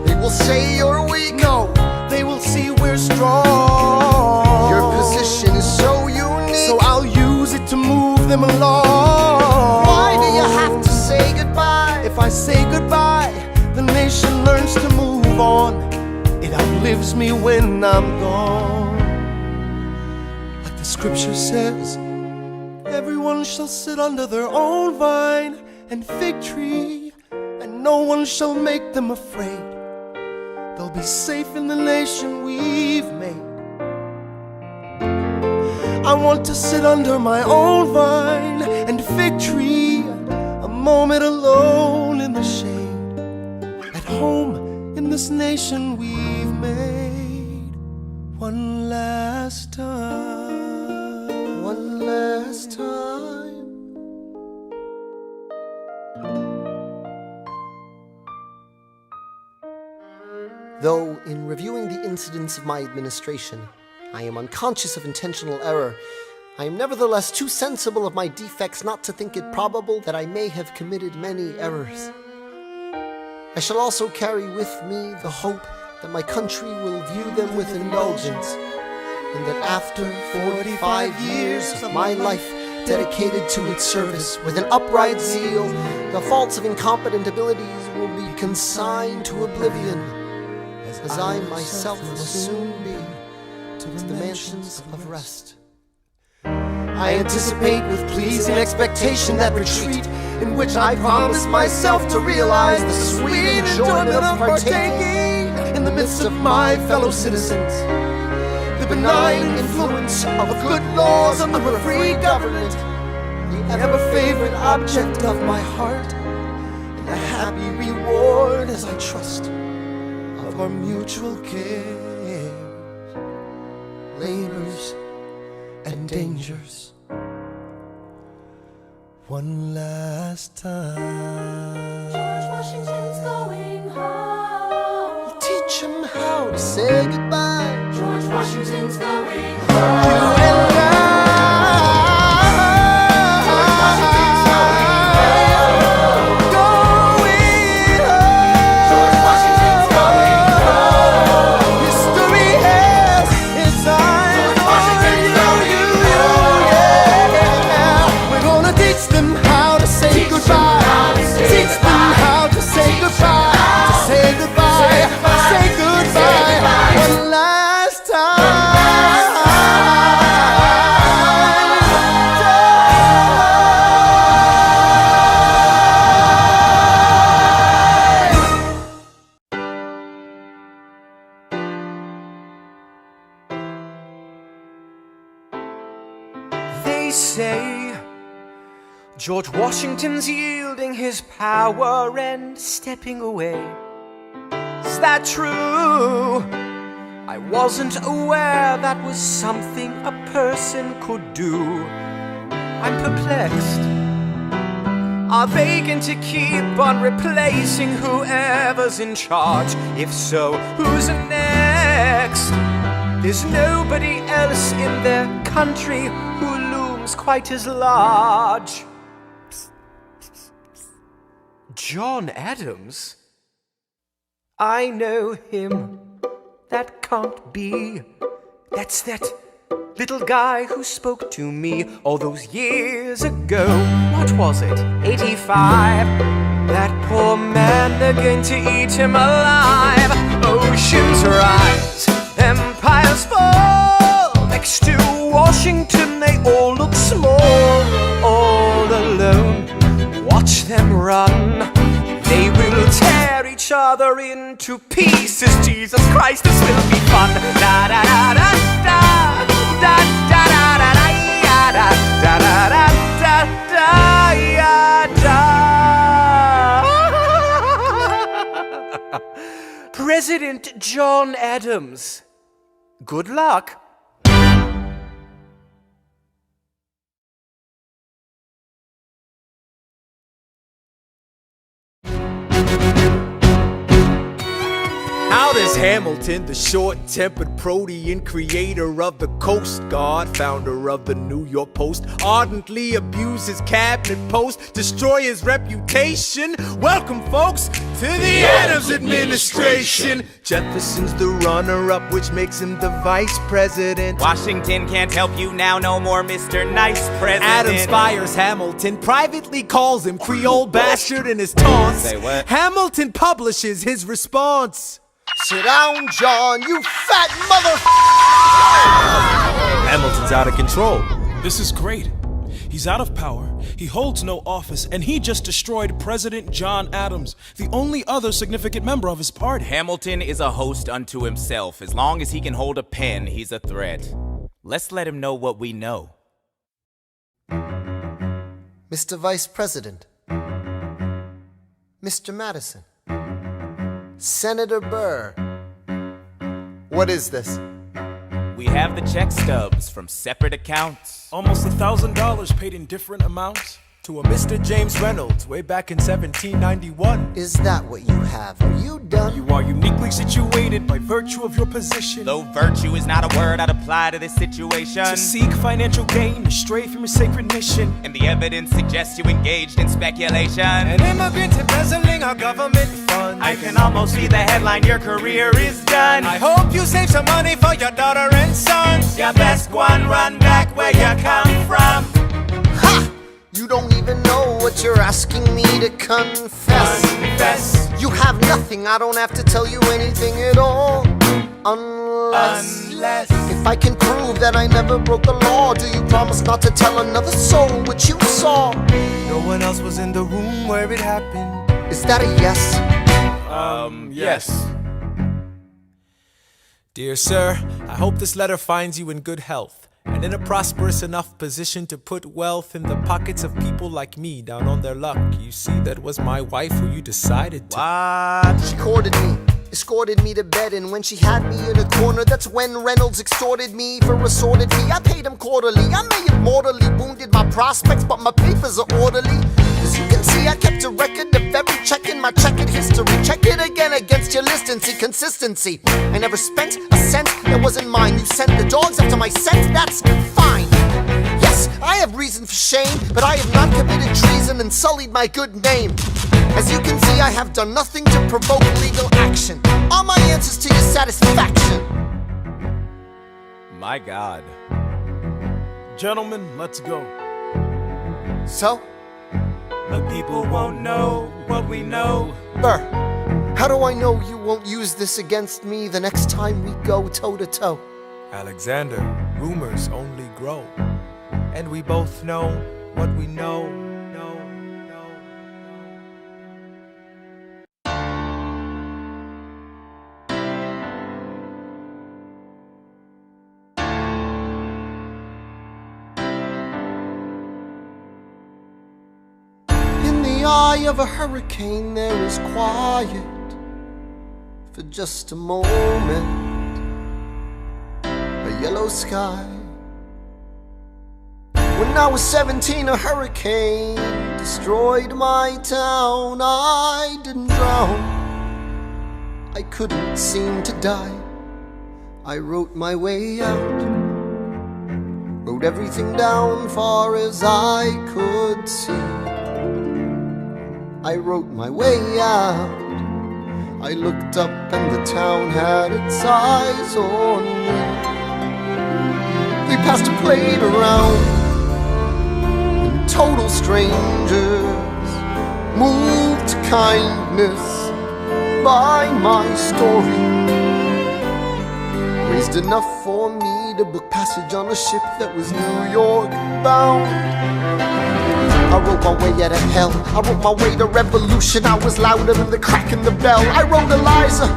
they will say you're weak. No, they will see we're strong. Your position is so unique, so I'll use it to move them along. Why do you have to say goodbye? If I say goodbye, the nation learns to move on. It outlives me when I'm gone. Like the scripture says, everyone shall sit under their own vine and fig tree, and no one shall make them afraid. They'll be safe in the nation we've made. I want to sit under my own vine and fig tree, a moment alone in the shade, at home in this nation we've made. One last time. One last time. Though, in reviewing the incidents of my administration, I am unconscious of intentional error, I am nevertheless too sensible of my defects not to think it probable that I may have committed many errors. I shall also carry with me the hope that my country will view them with indulgence, and that after 45 years of my life dedicated to its service with an upright zeal, the faults of incompetent abilities will be consigned to oblivion, as I myself must soon be to the mansions of rest. I anticipate with pleasing expectation that retreat in which I promise myself to realize the sweet enjoyment of partaking in the midst of my fellow citizens, the benign influence of good laws under a free government, the ever-favorite object of my heart, and a happy reward as I trust of our mutual cares, labors, and dangers. One last time. George Washington's going home. Teach him how to say goodbye. George Washington's going You and I. George Washington's going home. George Washington's yielding his power and stepping away. Is that true? I wasn't aware that was something a person could do. I'm perplexed. Are they going to keep on replacing whoever's in charge? If so, who's next? There's nobody else in their country who looms quite as large. John Adams? I know him. That can't be. That's that little guy who spoke to me all those years ago. What was it? 85. That poor man, they're going to eat him alive. Oceans rise, empires fall. Next to Washington, they all look small. All alone, watch them run. They will tear each other into pieces. Jesus Christ, this will be fun. Da da da da da da da da da da da da da da. President John Adams. Good luck. How does Hamilton, the short-tempered protean creator of the Coast Guard, founder of the New York Post, ardently abuse his cabinet post, destroy his reputation? Welcome, folks, to the Adams administration. Jefferson's the runner-up, which makes him the vice president. Washington can't help you now, no more Mr. Nice President. Adams fires Hamilton, privately calls him Creole bastard in his taunts. Say what? Hamilton publishes his response. Sit down, John, you fat mother. Hamilton's out of control. This is great. He's out of power, he holds no office, and he just destroyed President John Adams, the only other significant member of his party. Hamilton is a host unto himself. As long as he can hold a pen, he's a threat. Let's let him know what we know. Mr. Vice President, Mr. Madison, Senator Burr. What is this? We have the check stubs from separate accounts. Almost $1,000 paid in different amounts. To a Mr. James Reynolds, way back in 1791. Is that what you have? Are you done? You are uniquely situated by virtue of your position. Though virtue is not a word I'd apply to this situation. To seek financial gain, to stray from your sacred mission. And the evidence suggests you engaged in speculation. An immigrant embezzling our government funds. I can almost see the headline, your career is done. I hope you save some money for your daughter and sons. Your best one, run back where you come from. Ha! You don't even know what you're asking me to confess. Confess. You have nothing, I don't have to tell you anything at all. Unless if I can prove that I never broke the law, do you promise not to tell another soul what you saw? No one else was in the room where it happened. Is that a yes? Yes. Dear sir, I hope this letter finds you in good health and in a prosperous enough position to put wealth in the pockets of people like me down on their luck. You see, that was my wife who you decided to. What? She courted me, escorted me to bed, and when she had me in a corner, that's when Reynolds extorted me for assorted fee. I paid him quarterly. I may have mortally wounded my prospects, but my papers are orderly. As you can see, I kept a record of every check in my checkered history. Check it again against your list and see consistency. I never spent a cent that wasn't mine. You sent the dogs after my scent, that's fine. Yes, I have reason for shame, but I have not committed treason and sullied my good name. As you can see, I have done nothing to provoke legal action. Are my answers to your satisfaction? My God. Gentlemen, let's go. So? The people won't know what we know. Burr, how do I know you won't use this against me the next time we go toe-to-toe? Alexander, rumors only grow, and we both know what we know. the eye of a hurricane there is quiet for just a moment, a yellow sky. When I was 17, a hurricane destroyed my town. I didn't drown, I couldn't seem to die. I wrote my way out, wrote everything down far as I could see. I wrote my way out. I looked up and the town had its eyes on me. They passed a plate around, and total strangers moved to kindness by my story. Raised enough for me to book passage on a ship that was New York bound. I wrote my way out of hell, I wrote my way to revolution. I was louder than the crack in the bell. I wrote Eliza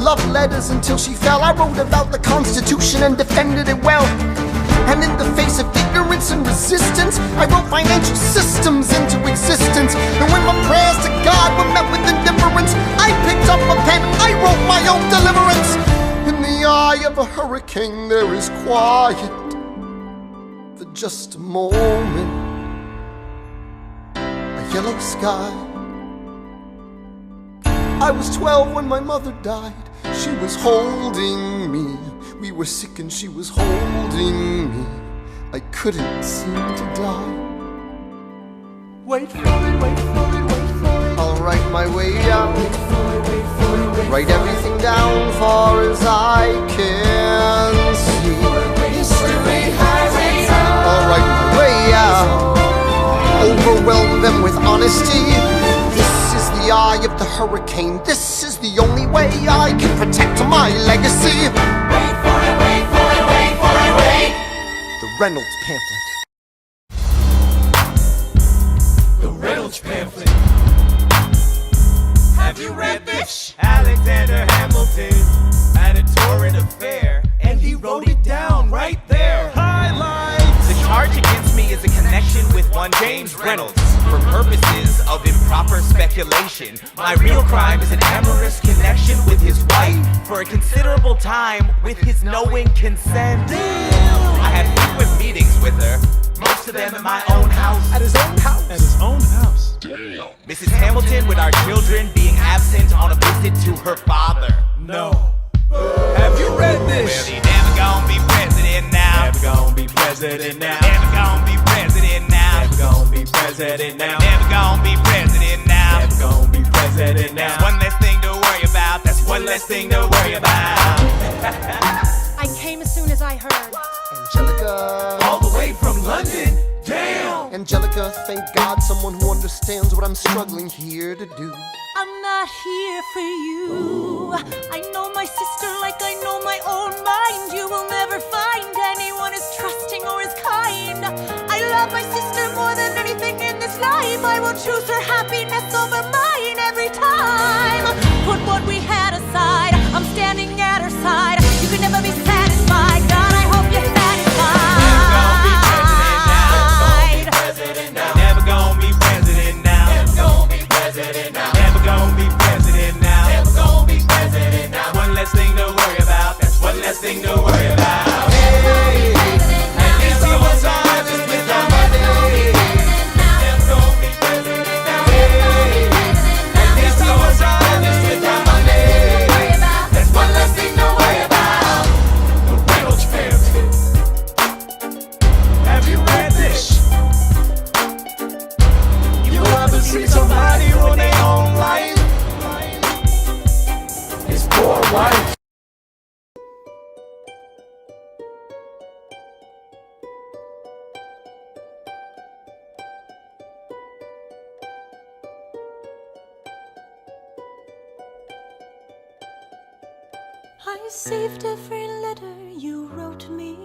love letters until she fell. I wrote about the Constitution and defended it well. And in the face of ignorance and resistance, I wrote financial systems into existence. And when my prayers to God were met with indifference, I picked up a pen, I wrote my own deliverance. In the eye of a hurricane there is quiet for just a moment, a yellow sky. I was 12 when my mother died. She was holding me. We were sick and she was holding me. I couldn't seem to die. Wait for it, wait for it, wait for it. I'll write my way out. Wait for it, wait for it, wait. Write everything down far as I can see. I'll write my way out. Overwhelm them with honesty. This is the eye of the hurricane. This is the only way I can protect my legacy. Wait for it, wait for it, wait for it, wait. The Reynolds Pamphlet. The Reynolds Pamphlet. Have you read this? Alexander Hamilton had a torrent affair, and he wrote it down right there. Highlights! The charge against me is a connection with one James Reynolds. For purposes of improper speculation, my real crime is an amorous connection with his wife for a considerable time with his knowing consent. Damn. I had frequent meetings with her, most of them at my own house. At his own house? At his own house. Damn. Mrs. Hamilton, with our children being absent on a visit to her father. No. Have you read Well, this? he never gonna be president now. Never gonna be president now. Never gonna be president now. Never gonna be president now. Never gonna be president now. Never gonna be president now. That's one less thing to worry about. That's one less thing to worry about. I came as soon as I heard. Angelica. All the way from London. Damn. Angelica, thank God someone who understands what I'm struggling here to do. I'm not here for you. I know my sister like I know my own mind. You will never find anyone as trusting or as kind. I love my sister more than anything in this life. I will choose her happiness over mine every time. Put what we had aside. I'm standing at her side. You can never be satisfied. God, I hope you're satisfied. Never gonna be president now. Never gonna be president now. Never gonna be president now. Never gonna be president now. One less thing to worry about. That's one less thing to worry about. Hey, At least he was honest with the money. Never gonna be president now. At least he was honest with the money. That's one less thing to worry about. The Reynolds Pamphlet. Have you read this? You ever see somebody ruin their own life? His poor wife. I saved every letter you wrote me.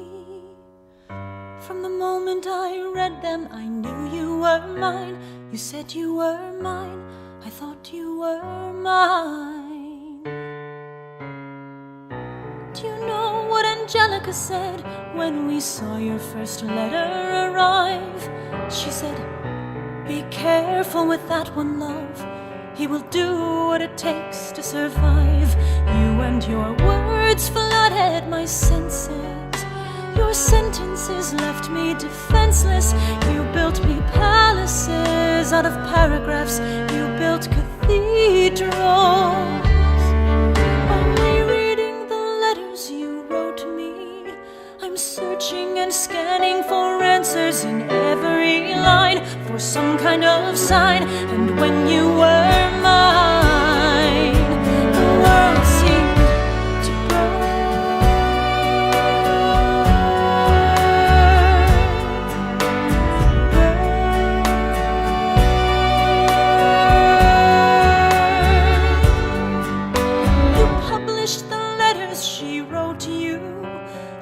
From the moment I read them, I knew you were mine. You said you were mine. I thought you were mine. Do you know what Angelica said when we saw your first letter arrive? She said, Be careful with that one, love. He will do what it takes to survive. You and your words flooded my senses. Your sentences left me defenseless. You built me palaces out of paragraphs. You built cathedrals. Only reading the letters you wrote me, I'm searching and scanning for answers in every line, for some kind of sign. And when you were mine, the world seemed to burn. You published the letters she wrote you.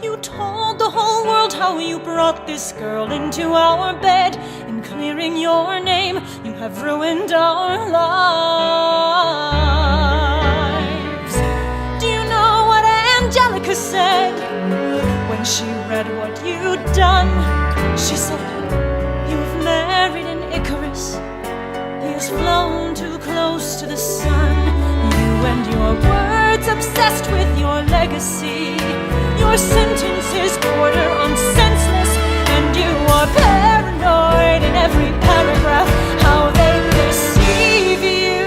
You told the whole world how you brought this girl into our bed. In clearing your name, you have ruined our lives. Do you know what Angelica said when she read what you'd done? She said, you have married an Icarus. He has flown too close to the sun. You and your words obsessed with your legacy. Your sentences border on senseless, and you are paranoid in every paragraph. How they perceive you.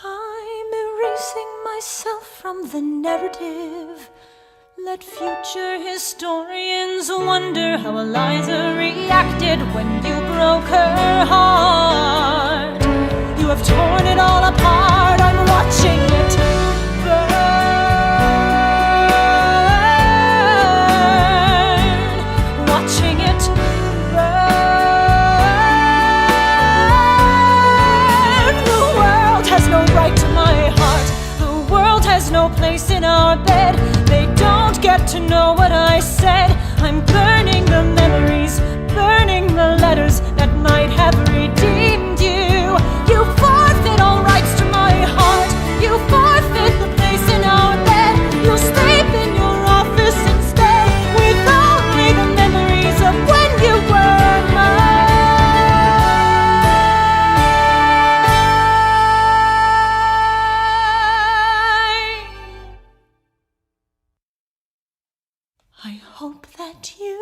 I'm erasing myself from the narrative. Let future historians wonder how Eliza reacted when you broke her heart. You have torn it all apart. I'm watching it burn. Watching it burn. The world has no right to my heart. The world has no place in our bed. They don't get to know what I said. I'm burning the memories, burning the letters that might have redeemed you. You forfeit all rights to my heart. You forfeit the place in our bed. You'll sleep in your office instead, with only the memories of when you were mine. I hope that you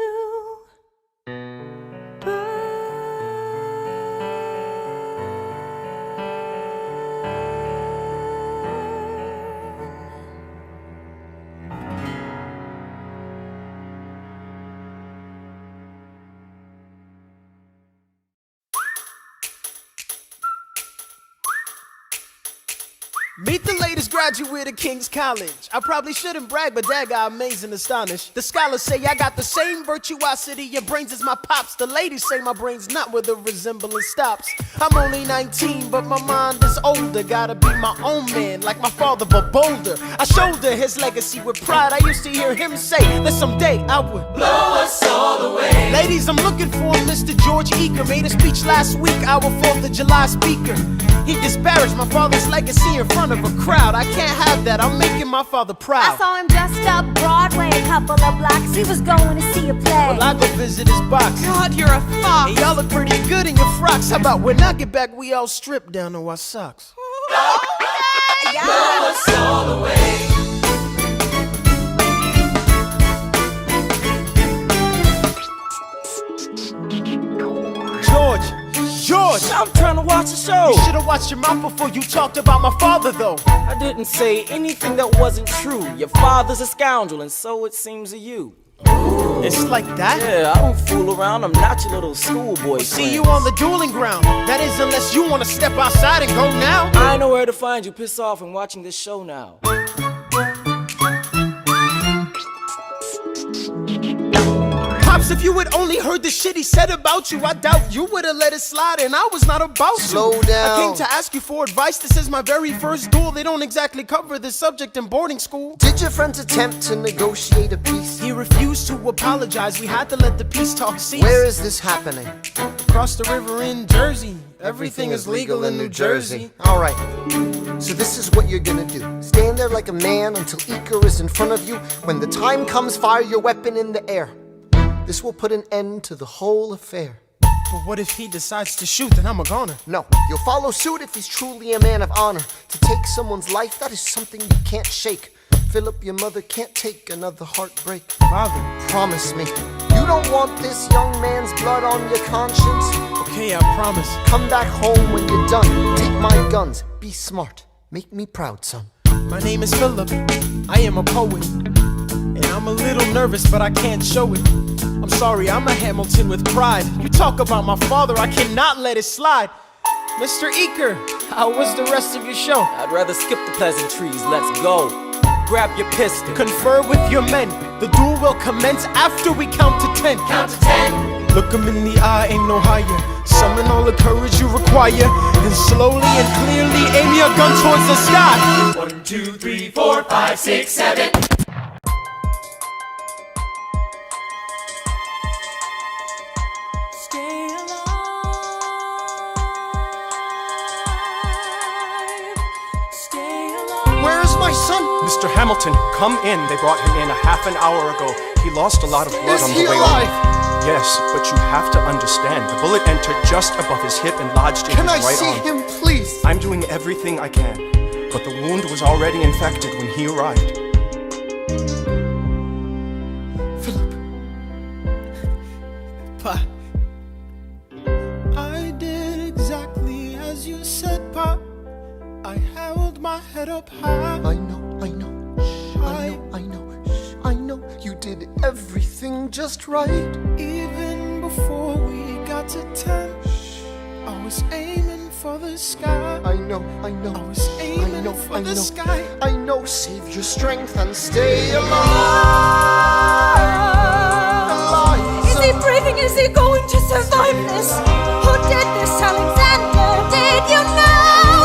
Meet the latest graduate of King's College. I probably shouldn't brag, but that got amazed and astonished. The scholars say I got the same virtuosity, your brains as my pops. The ladies say my brain's not where the resemblance stops. I'm only 19, but my mind is older. Gotta be my own man, like my father, but bolder. I shoulder his legacy with pride. I used to hear him say that someday I would blow us all away. Ladies, I'm looking for Mr. George Eaker. Made a speech last week, our 4th of July speaker. He disparaged my father's legacy in front of a crowd. I can't have that, I'm making my father proud. I saw him dressed up Broadway a couple of blocks. He was going to see a play. Well, I go visit his box. God, you're a fox. Hey, y'all look pretty good in your frocks. How about when I get back, we all strip down to our socks? Blow us all away. George! I'm trying to watch the show. You should've watched your mouth before you talked about my father, though. I didn't say anything that wasn't true. Your father's a scoundrel, and so it seems to you. It's like that? Yeah, I don't fool around. I'm not your little schoolboy. See you on the dueling ground. That is, unless you want to step outside and go now. I know where to find you. Piss off and watching this show now. Pops, if you had only heard the shit he said about you, I doubt you would've let it slide, and I was not about to. Slow down. I came to ask you for advice. This is my very first duel. They don't exactly cover this subject in boarding school. Did your friends attempt to negotiate a peace? He refused to apologize. We had to let the peace talk cease. Where is this happening? Across the river in Jersey. Everything is legal in New Jersey. Alright, so this is what you're gonna do. Stand there like a man until Iker is in front of you. When the time comes, fire your weapon in the air. This will put an end to the whole affair. But what if he decides to shoot, then I'm a goner? No, you'll follow suit if he's truly a man of honor. To take someone's life, that is something you can't shake. Philip, your mother can't take another heartbreak. Father. Promise me, you don't want this young man's blood on your conscience. Okay, I promise. Come back home when you're done. Take my guns. Be smart. Make me proud, son. My name is Philip. I am a poet. And I'm a little nervous, but I can't show it. I'm sorry, I'm a Hamilton with pride. You talk about my father, I cannot let it slide. Mr. Iker, how was the rest of your show? I'd rather skip the pleasantries. Let's go. Grab your pistol. Confer with your men. The duel will commence after we count to 10. Count to 10. Look 'em in the eye, ain't no higher. Summon all the courage you require. Then slowly and clearly aim your gun towards the sky. 1, 2, 3, 4, 5, 6, 7. Stay alive. Stay alive. Where's my son? Mr. Hamilton, come in. They brought him in a half an hour ago. He lost a lot of blood Is on he the way alive? home. Yes, but you have to understand, the bullet entered just above his hip and lodged in Can his I right see arm. him, please? I'm doing everything I can, but the wound was already infected when he arrived. Philip. Pa, I did exactly as you said, Pa. I held my head up high. I know. I know you did everything just right. Even before we got to 10, I was aiming for the sky. I know. I was aiming for the sky. I know. Save your strength and stay alive. Is he breathing? Is he going to survive this? Who did this, Alexander? Did you know?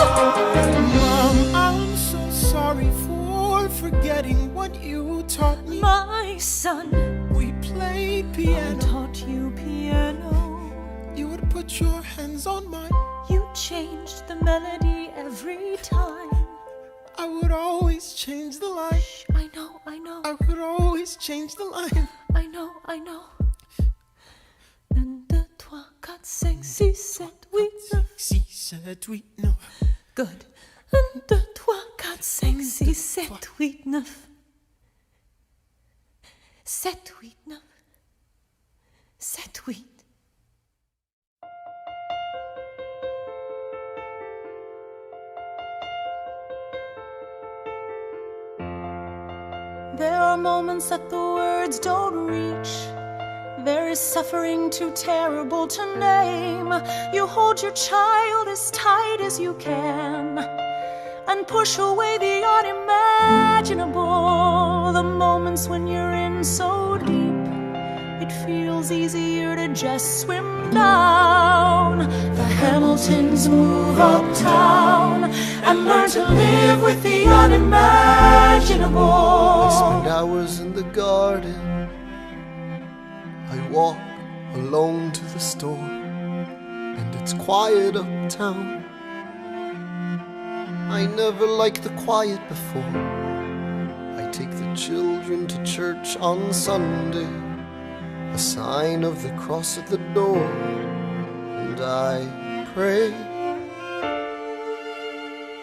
Mom, I'm so sorry for forgetting what you taught me. My son, We played I piano. taught you piano. You would put your hands on mine. You changed the melody every time. I would always change the line. I know. I would always change the line. I know. 1, 2, 3, 4, 5, 6, 7, 8, 9. 6, 7, 8, 9. Good. 1, 2, 3, 4, 5, 6, 7, 8, 9. 7, 8, 9. 7, 8. There are moments that the words don't reach. There is suffering too terrible to name. You hold your child as tight as you can and push away the unimaginable. The moments when you're in so deep, it feels easier to just swim down. The Hamiltons move uptown and learn to live with the unimaginable. I spend hours in the garden. I walk alone to the store, and it's quiet uptown. I never liked the quiet before. I take the children to church on Sunday, a sign of the cross at the door, and I pray.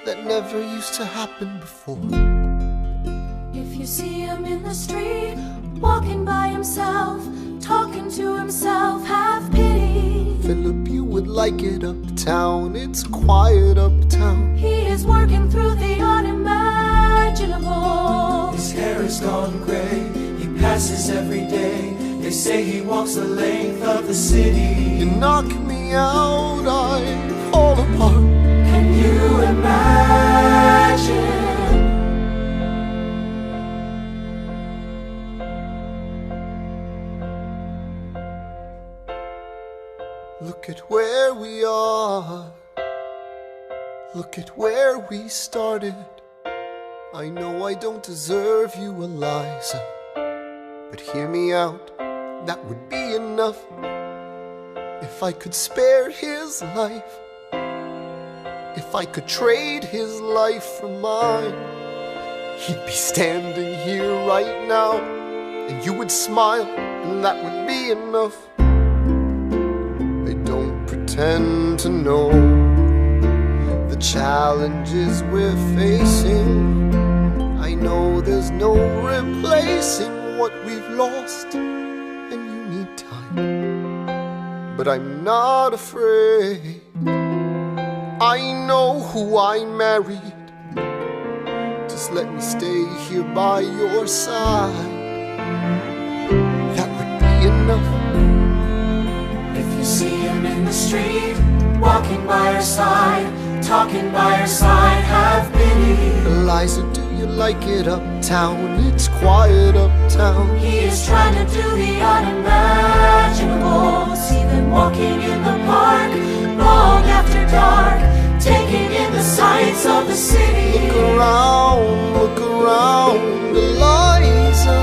That never used to happen before. If you see him in the street, walking by himself, talking to himself, have pity. Philip, you would like it uptown. It's quiet uptown. He is working through the unimaginable. His hair is gone gray. He passes every day. They say he walks the length of the city. You knock me out, I fall apart. Can you imagine? Look at where we are. Look at where we started. I know I don't deserve you, Eliza, but hear me out, that would be enough. If I could spare his life, If I could trade his life for mine, he'd be standing here right now, and you would smile, and that would be enough. I don't pretend to know the challenges we're facing. I know there's no replacing what we've lost, and you need time. But I'm not afraid. I know who I married. Just let me stay here by your side. That would be enough. If you see him in the street, walking by your side, talking by your side, have pity. Eliza, do you like it uptown? It's quiet uptown. He is trying to do the unimaginable. See them walking in the park, long after dark, taking in the sights of the city. Look around, Eliza.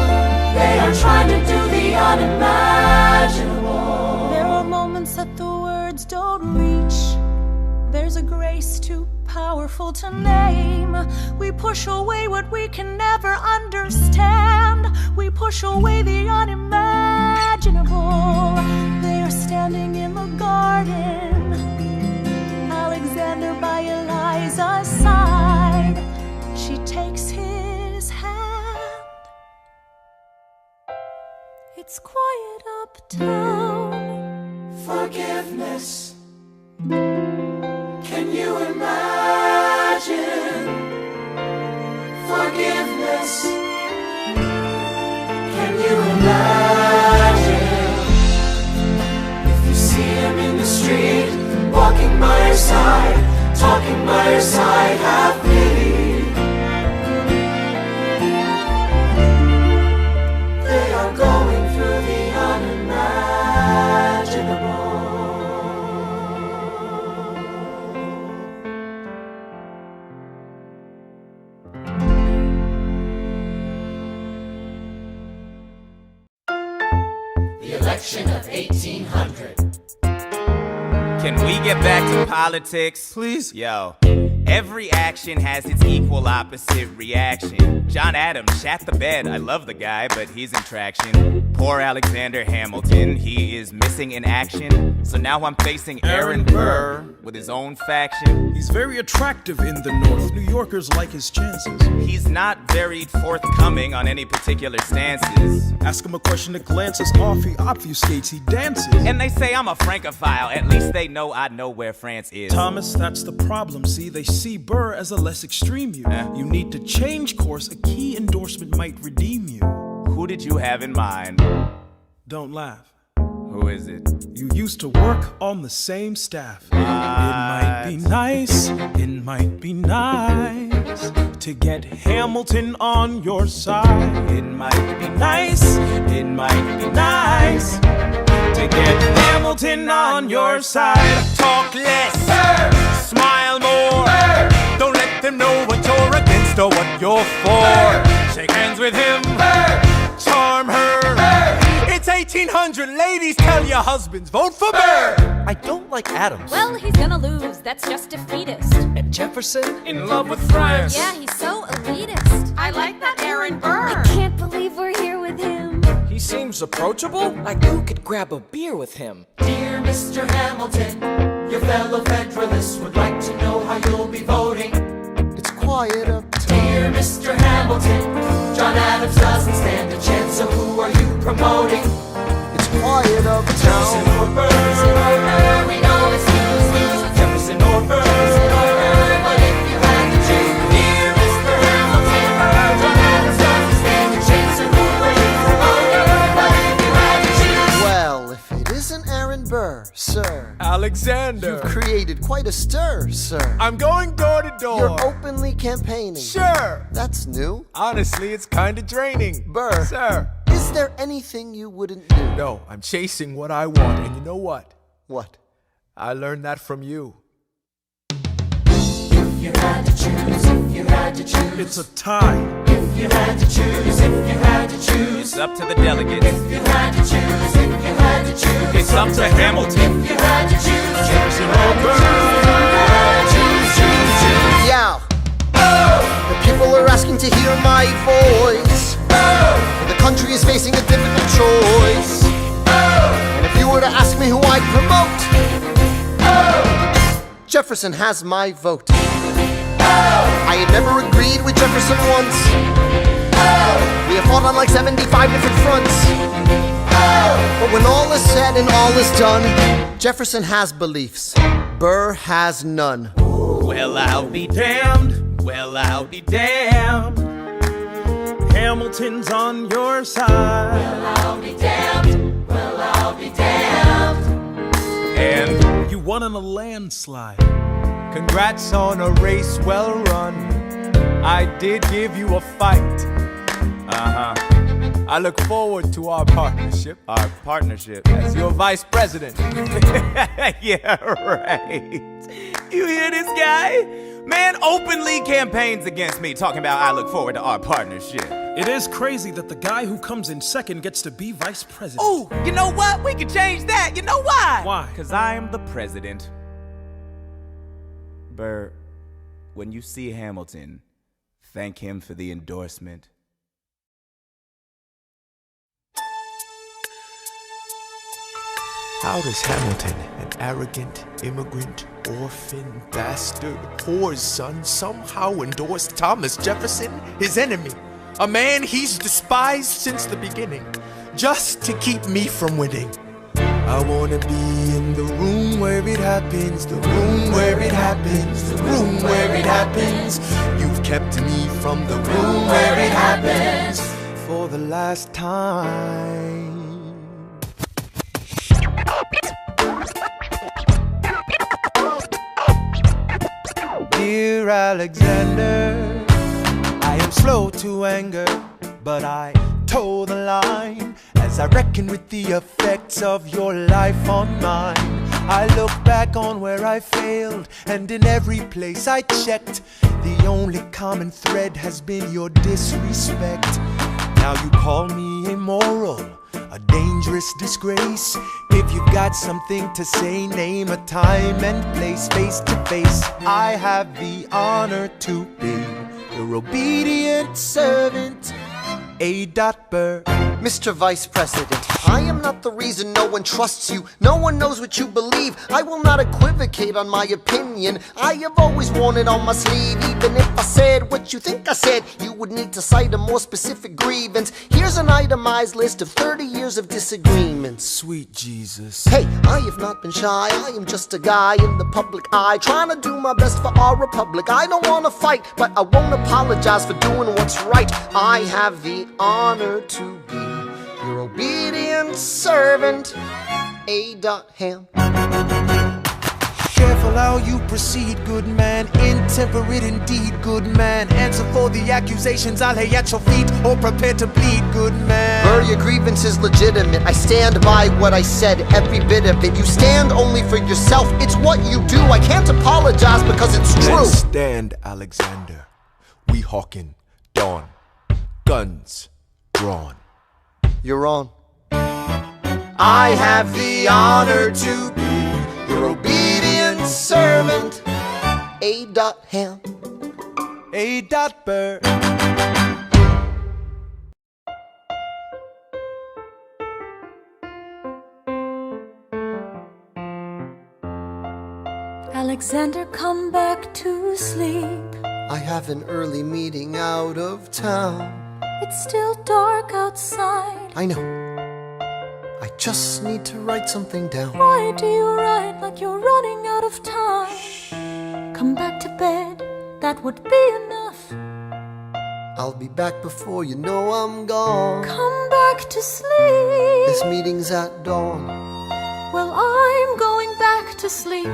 They are trying to do the unimaginable. There are moments that the words don't reach. There's a grace too powerful to name. We push away what we can never understand. We push away the unimaginable. They are standing in the garden, Alexander by Eliza's side. She takes his hand. It's quiet uptown. Forgiveness. Can you imagine? Forgiveness. Can you imagine? If you see him in the street, walking by your side, talking by your side, have pity. They are going through the unimaginable. The election of 1800. Can we get back to politics? Please? Yo. Every action has its equal opposite reaction. John Adams shat the bed. I love the guy, but he's in traction. Poor Alexander Hamilton, he is missing in action. So now I'm facing Aaron Burr with his own faction. He's very attractive in the North. New Yorkers like his chances. He's not very forthcoming on any particular stances. Ask him a question that glances off, he obfuscates, he dances. And they say I'm a Francophile. At least they know I know where France is. Thomas, that's the problem. See, they see Burr as a less extreme you. You need to change course. A key endorsement might redeem you. Who did you have in mind? Don't laugh. Who is it? You used to work on the same staff. It might be nice, it might be nice to get Hamilton on your side. It might be nice, it might be nice to get Hamilton on your side. Talk less, smile more. Don't let them know what you're against or what you're for. Shake hands with him, charm her. It's 1800, ladies, tell your husbands, vote for Burr. I don't like Adams. Well, he's gonna lose, that's just defeatist. And Jefferson? In love with France. Yeah, he's so elitist. I like that Aaron Burr. I can't believe we're here with him. He seems approachable. Like who could grab a beer with him? Dear Mr. Hamilton, your fellow Federalists would like to know how you'll be voting. It's quiet uptown. Dear Mr. Hamilton, John Adams doesn't stand a chance, so who are you promoting? It's quiet Jefferson uptown. or Burr, we know it's lose-lose. Jefferson or Burr, but if you had to choose, dear Mr. Hamilton, John Adams doesn't stand a chance, so who are you promoting? But if you had to choose, Well, if it isn't Aaron Burr, sir, Alexander. you've created quite a stir, sir. I'm going door to door. You're openly campaigning. Sure. That's new. Honestly, it's kinda draining. Burr. Sir. Is there anything you wouldn't do? No, I'm chasing what I want, and you know what? What? I learned that from you. if you had to choose, if you had to choose, It's a tie. if you had to choose, if you had to choose, It's up to the delegates. if you had to choose, if you had to choose, It's up to Hamilton. if you had to choose, Jefferson or Burr. if you had to choose, are asking to hear my voice. The country is facing a difficult choice. And if you were to ask me who I'd promote, Jefferson has my vote. I had never agreed with Jefferson once. We have fought on like 75 different fronts. But when all is said and all is done, Jefferson has beliefs, Burr has none. Well, I'll be damned. Well, I'll be damned. Hamilton's on your side. Well, I'll be damned. Well, I'll be damned. And you won on a landslide. Congrats on a race well run. I did give you a fight. I look forward to our partnership. Our partnership? As your vice president. Yeah, right. You hear this guy? Man openly campaigns against me, talking about I look forward to our partnership. It is crazy that the guy who comes in second gets to be vice president. Oh, you know what? We could change that. You know why? Why? Because I am the president. Burr, when you see Hamilton, thank him for the endorsement. How does Hamilton, an arrogant, immigrant, orphan, bastard, whore's son, somehow endorse Thomas Jefferson, his enemy? A man he's despised since the beginning, just to keep me from winning. I wanna be in the room where it happens, the room where it happens, the room where it happens. You've kept me from the room where it happens for the last time. Dear Alexander, I am slow to anger, but I toe the line as I reckon with the effects of your life on mine. I look back on where I failed, and in every place I checked, the only common thread has been your disrespect. Now you call me immoral, a dangerous disgrace. If you've got something to say, name a time and place. Face to face, I have the honor to be your obedient servant, A. Burr. Mr. Vice President, I am not the reason no one trusts you. No one knows what you believe. I will not equivocate on my opinion. I have always worn it on my sleeve. Even if I said what you think I said, you would need to cite a more specific grievance. Here's an itemized list of 30 years of disagreements. Sweet Jesus. Hey, I have not been shy. I am just a guy in the public eye, trying to do my best for our republic. I don't want to fight, but I won't apologize for doing what's right. I have the honor to be your obedient servant, A. Ham. Careful how you proceed, good man. Intemperate indeed, good man. Answer for the accusations I'll lay at your feet, or prepare to bleed, good man. Burr, your grievance is legitimate. I stand by what I said, every bit of it. You stand only for yourself. It's what you do. I can't apologize because it's true. Then stand, Alexander. We hawking dawn. Guns drawn. You're on. I have the honor to be your obedient servant, A. Ham. A. Burr. Alexander, come back to sleep. I have an early meeting out of town. It's still dark outside. I know. I just need to write something down. Why do you write like you're running out of time? Come back to bed, that would be enough. I'll be back before you know I'm gone. Come back to sleep. This meeting's at dawn. Well, I'm going back to sleep.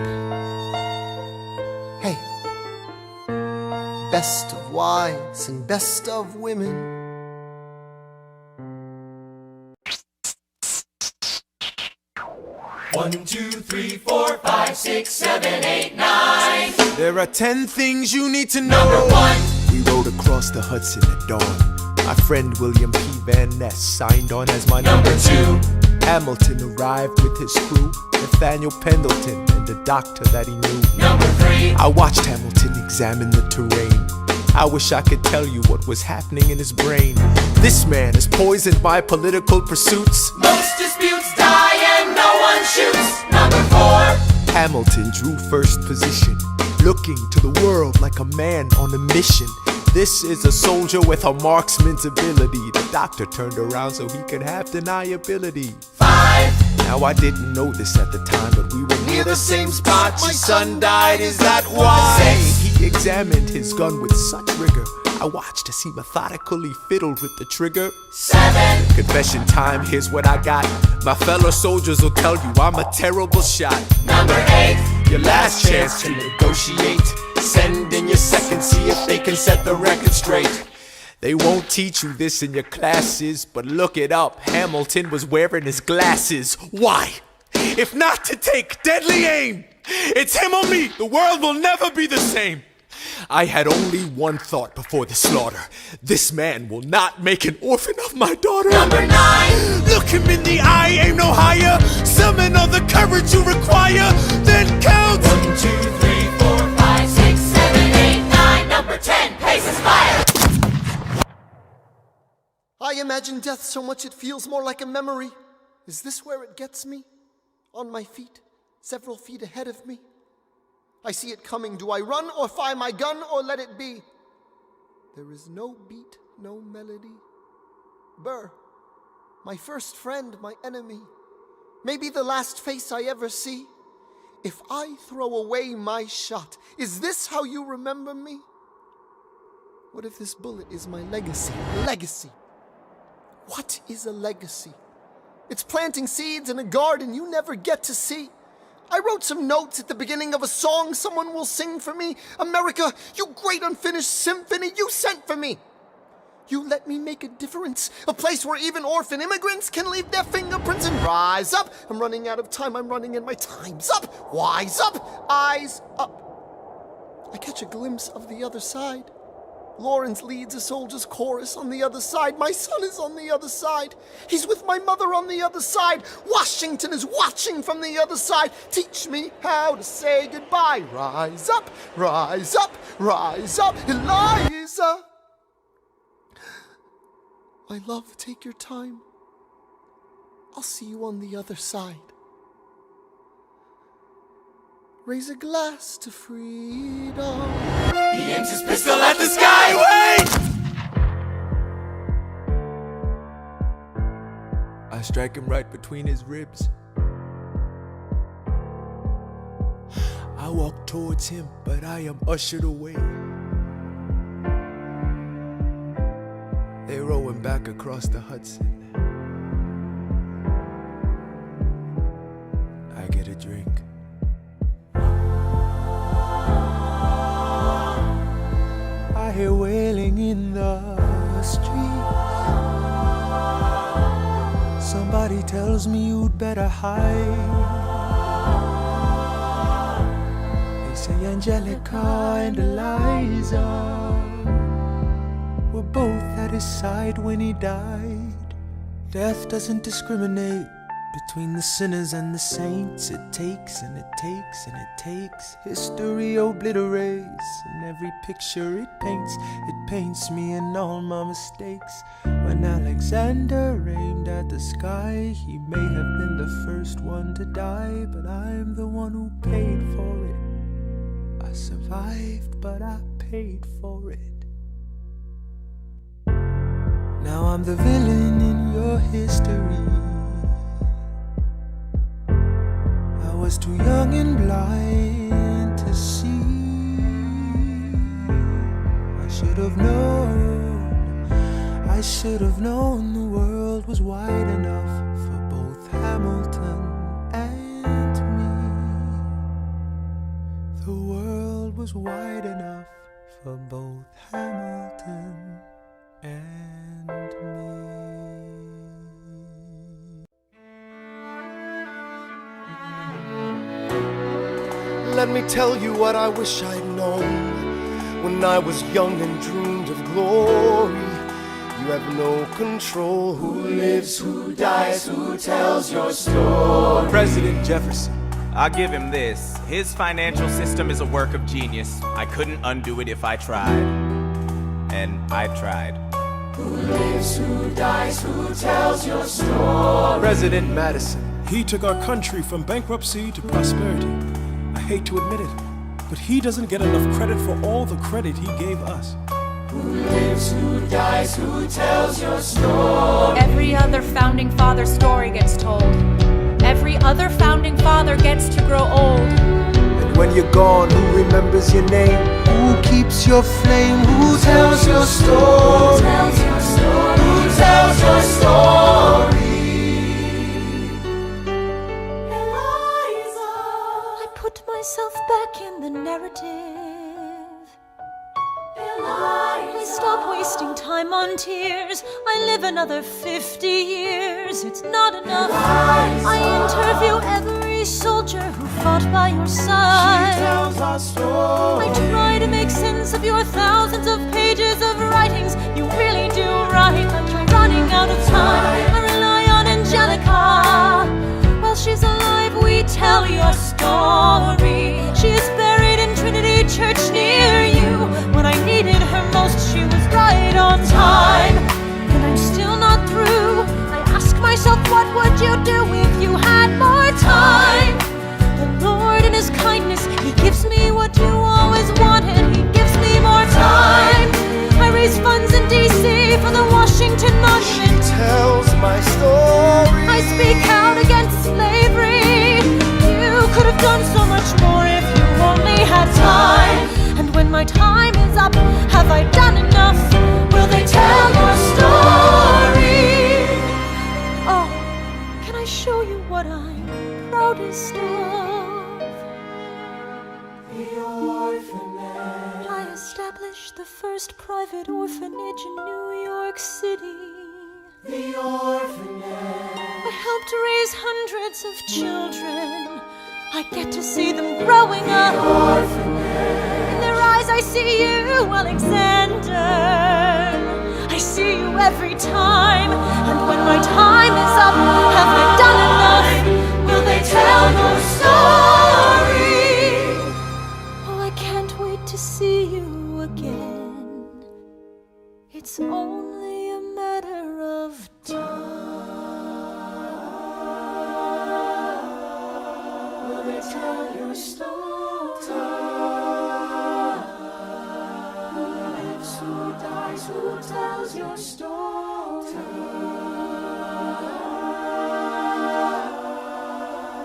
Hey, best of wives and best of women. One, two, three, four, 5, 6, 7, 8, 9. There are 10 things you need to know. Number 1. We rode across the Hudson at dawn. My friend William P. Van Ness signed on as my number 2. Hamilton arrived with his crew, Nathaniel Pendleton and a doctor that he knew. Number 3. I watched Hamilton examine the terrain. I wish I could tell you what was happening in his brain. This man has poisoned my political pursuits. Most disputes die and no one shoots. Number 4. Hamilton drew first position, looking to the world like a man on a mission. This is a soldier with a marksman's ability. The doctor turned around so he could have deniability. 5. Now I didn't know this at the time, but we were near the same spot. My son died, is that why? 6. He examined his gun with such rigor. I watched as he methodically fiddled with the trigger. 7. Confession time, here's what I got. My fellow soldiers will tell you I'm a terrible shot. Number 8. Your last chance to negotiate. Send in your second, see if they can set the record straight. They won't teach you this in your classes, but look it up. Hamilton was wearing his glasses. Why? If not to take deadly aim. It's him or me. The world will never be the same. I had only one thought before the slaughter. This man will not make an orphan of my daughter. Number 9. Look him in the eye, aim no higher. Summon all the courage you require. Then count 1, 2, 3, 4, 5, 6, 7, 8, 9. Number 10. Paces fire. I imagine death so much it feels more like a memory. Is this where it gets me? On my feet, several feet ahead of me. I see it coming. Do I run or fire my gun or let it be? There is no beat, no melody. Burr, my first friend, my enemy. Maybe the last face I ever see. If I throw away my shot, is this how you remember me? What if this bullet is my legacy? Legacy. What is a legacy? It's planting seeds in a garden you never get to see. I wrote some notes at the beginning of a song someone will sing for me. America, you great unfinished symphony you sent for me. You let me make a difference, a place where even orphan immigrants can leave their fingerprints and rise up. I'm running out of time, I'm running and my time's up. Wise up, eyes up. I catch a glimpse of the other side. Lawrence leads a soldier's chorus on the other side. My son is on the other side. He's with my mother on the other side. Washington is watching from the other side. Teach me how to say goodbye. Rise up, rise up, rise up, Eliza. My love, take your time. I'll see you on the other side. Raise a glass to freedom. He aims his pistol at the sky. Wait! I strike him right between his ribs. I walk towards him, but I am ushered away. They row him back across the Hudson. I get a drink. I hear wailing in the street. Somebody tells me you'd better hide. They say Angelica and Eliza were both at his side when he died. Death doesn't discriminate between the sinners and the saints. It takes and it takes and it takes. History obliterates, and every picture it paints me and all my mistakes. When Alexander aimed at the sky, he may have been the first one to die, but I'm the one who paid for it. I survived, but I paid for it. Now I'm the villain in your history. I was too young and blind to see. I should have known the world was wide enough for both Hamilton and me. The world was wide enough for both Hamilton and me. Let me tell you what I wish I'd known when I was young and dreamed of glory. You have no control. Who lives, who dies, who tells your story? President Jefferson. I'll give him this. His financial system is a work of genius. I couldn't undo it if I tried. and I tried. Who lives, who dies, who tells your story? President Madison. He took our country from bankruptcy to prosperity. I hate to admit it, but he doesn't get enough credit for all the credit he gave us. Who lives, who dies, who tells your story? Every other founding father's story gets told. Every other founding father gets to grow old. And when you're gone, who remembers your name? Who keeps your flame? Who tells your story? Who tells your story? Who tells your story? Eliza, I put myself back in the narrative. I stop wasting time on tears. I live another 50 years. It's not enough. I interview every soldier who fought by your side. She tells our story. I try to make sense of your thousands of pages of writings. You really do write like you're running out of time. I rely on Angelica. While she's alive, we tell your story. She is buried in Trinity Church near you. When I needed her most, she was right on time. And I'm still not through. I ask myself, what would you do if you had more time? The Lord in His kindness, He gives me what you always wanted. He gives me more time. I raise funds in D.C. for the Washington Monument. She tells my story. I speak out against slavery. You could have done so much more if you only had time. And when my time is up, have I done enough? Will they tell your story? Oh, can I show you what I'm proudest of? The orphanage. I established the first private orphanage in New York City. The orphanage. I helped raise hundreds of children. I get to see them growing up. In their eyes I see you, Alexander. I see you every time. And when my time is up, have I done enough? Will they tell your story? Oh, I can't wait to see you again. It's only a matter of time. Tell your story. Who lives, who dies, who tells your story?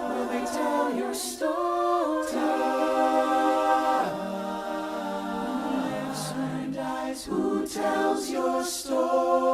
Will they tell your story? Who lives, who dies, who tells your story?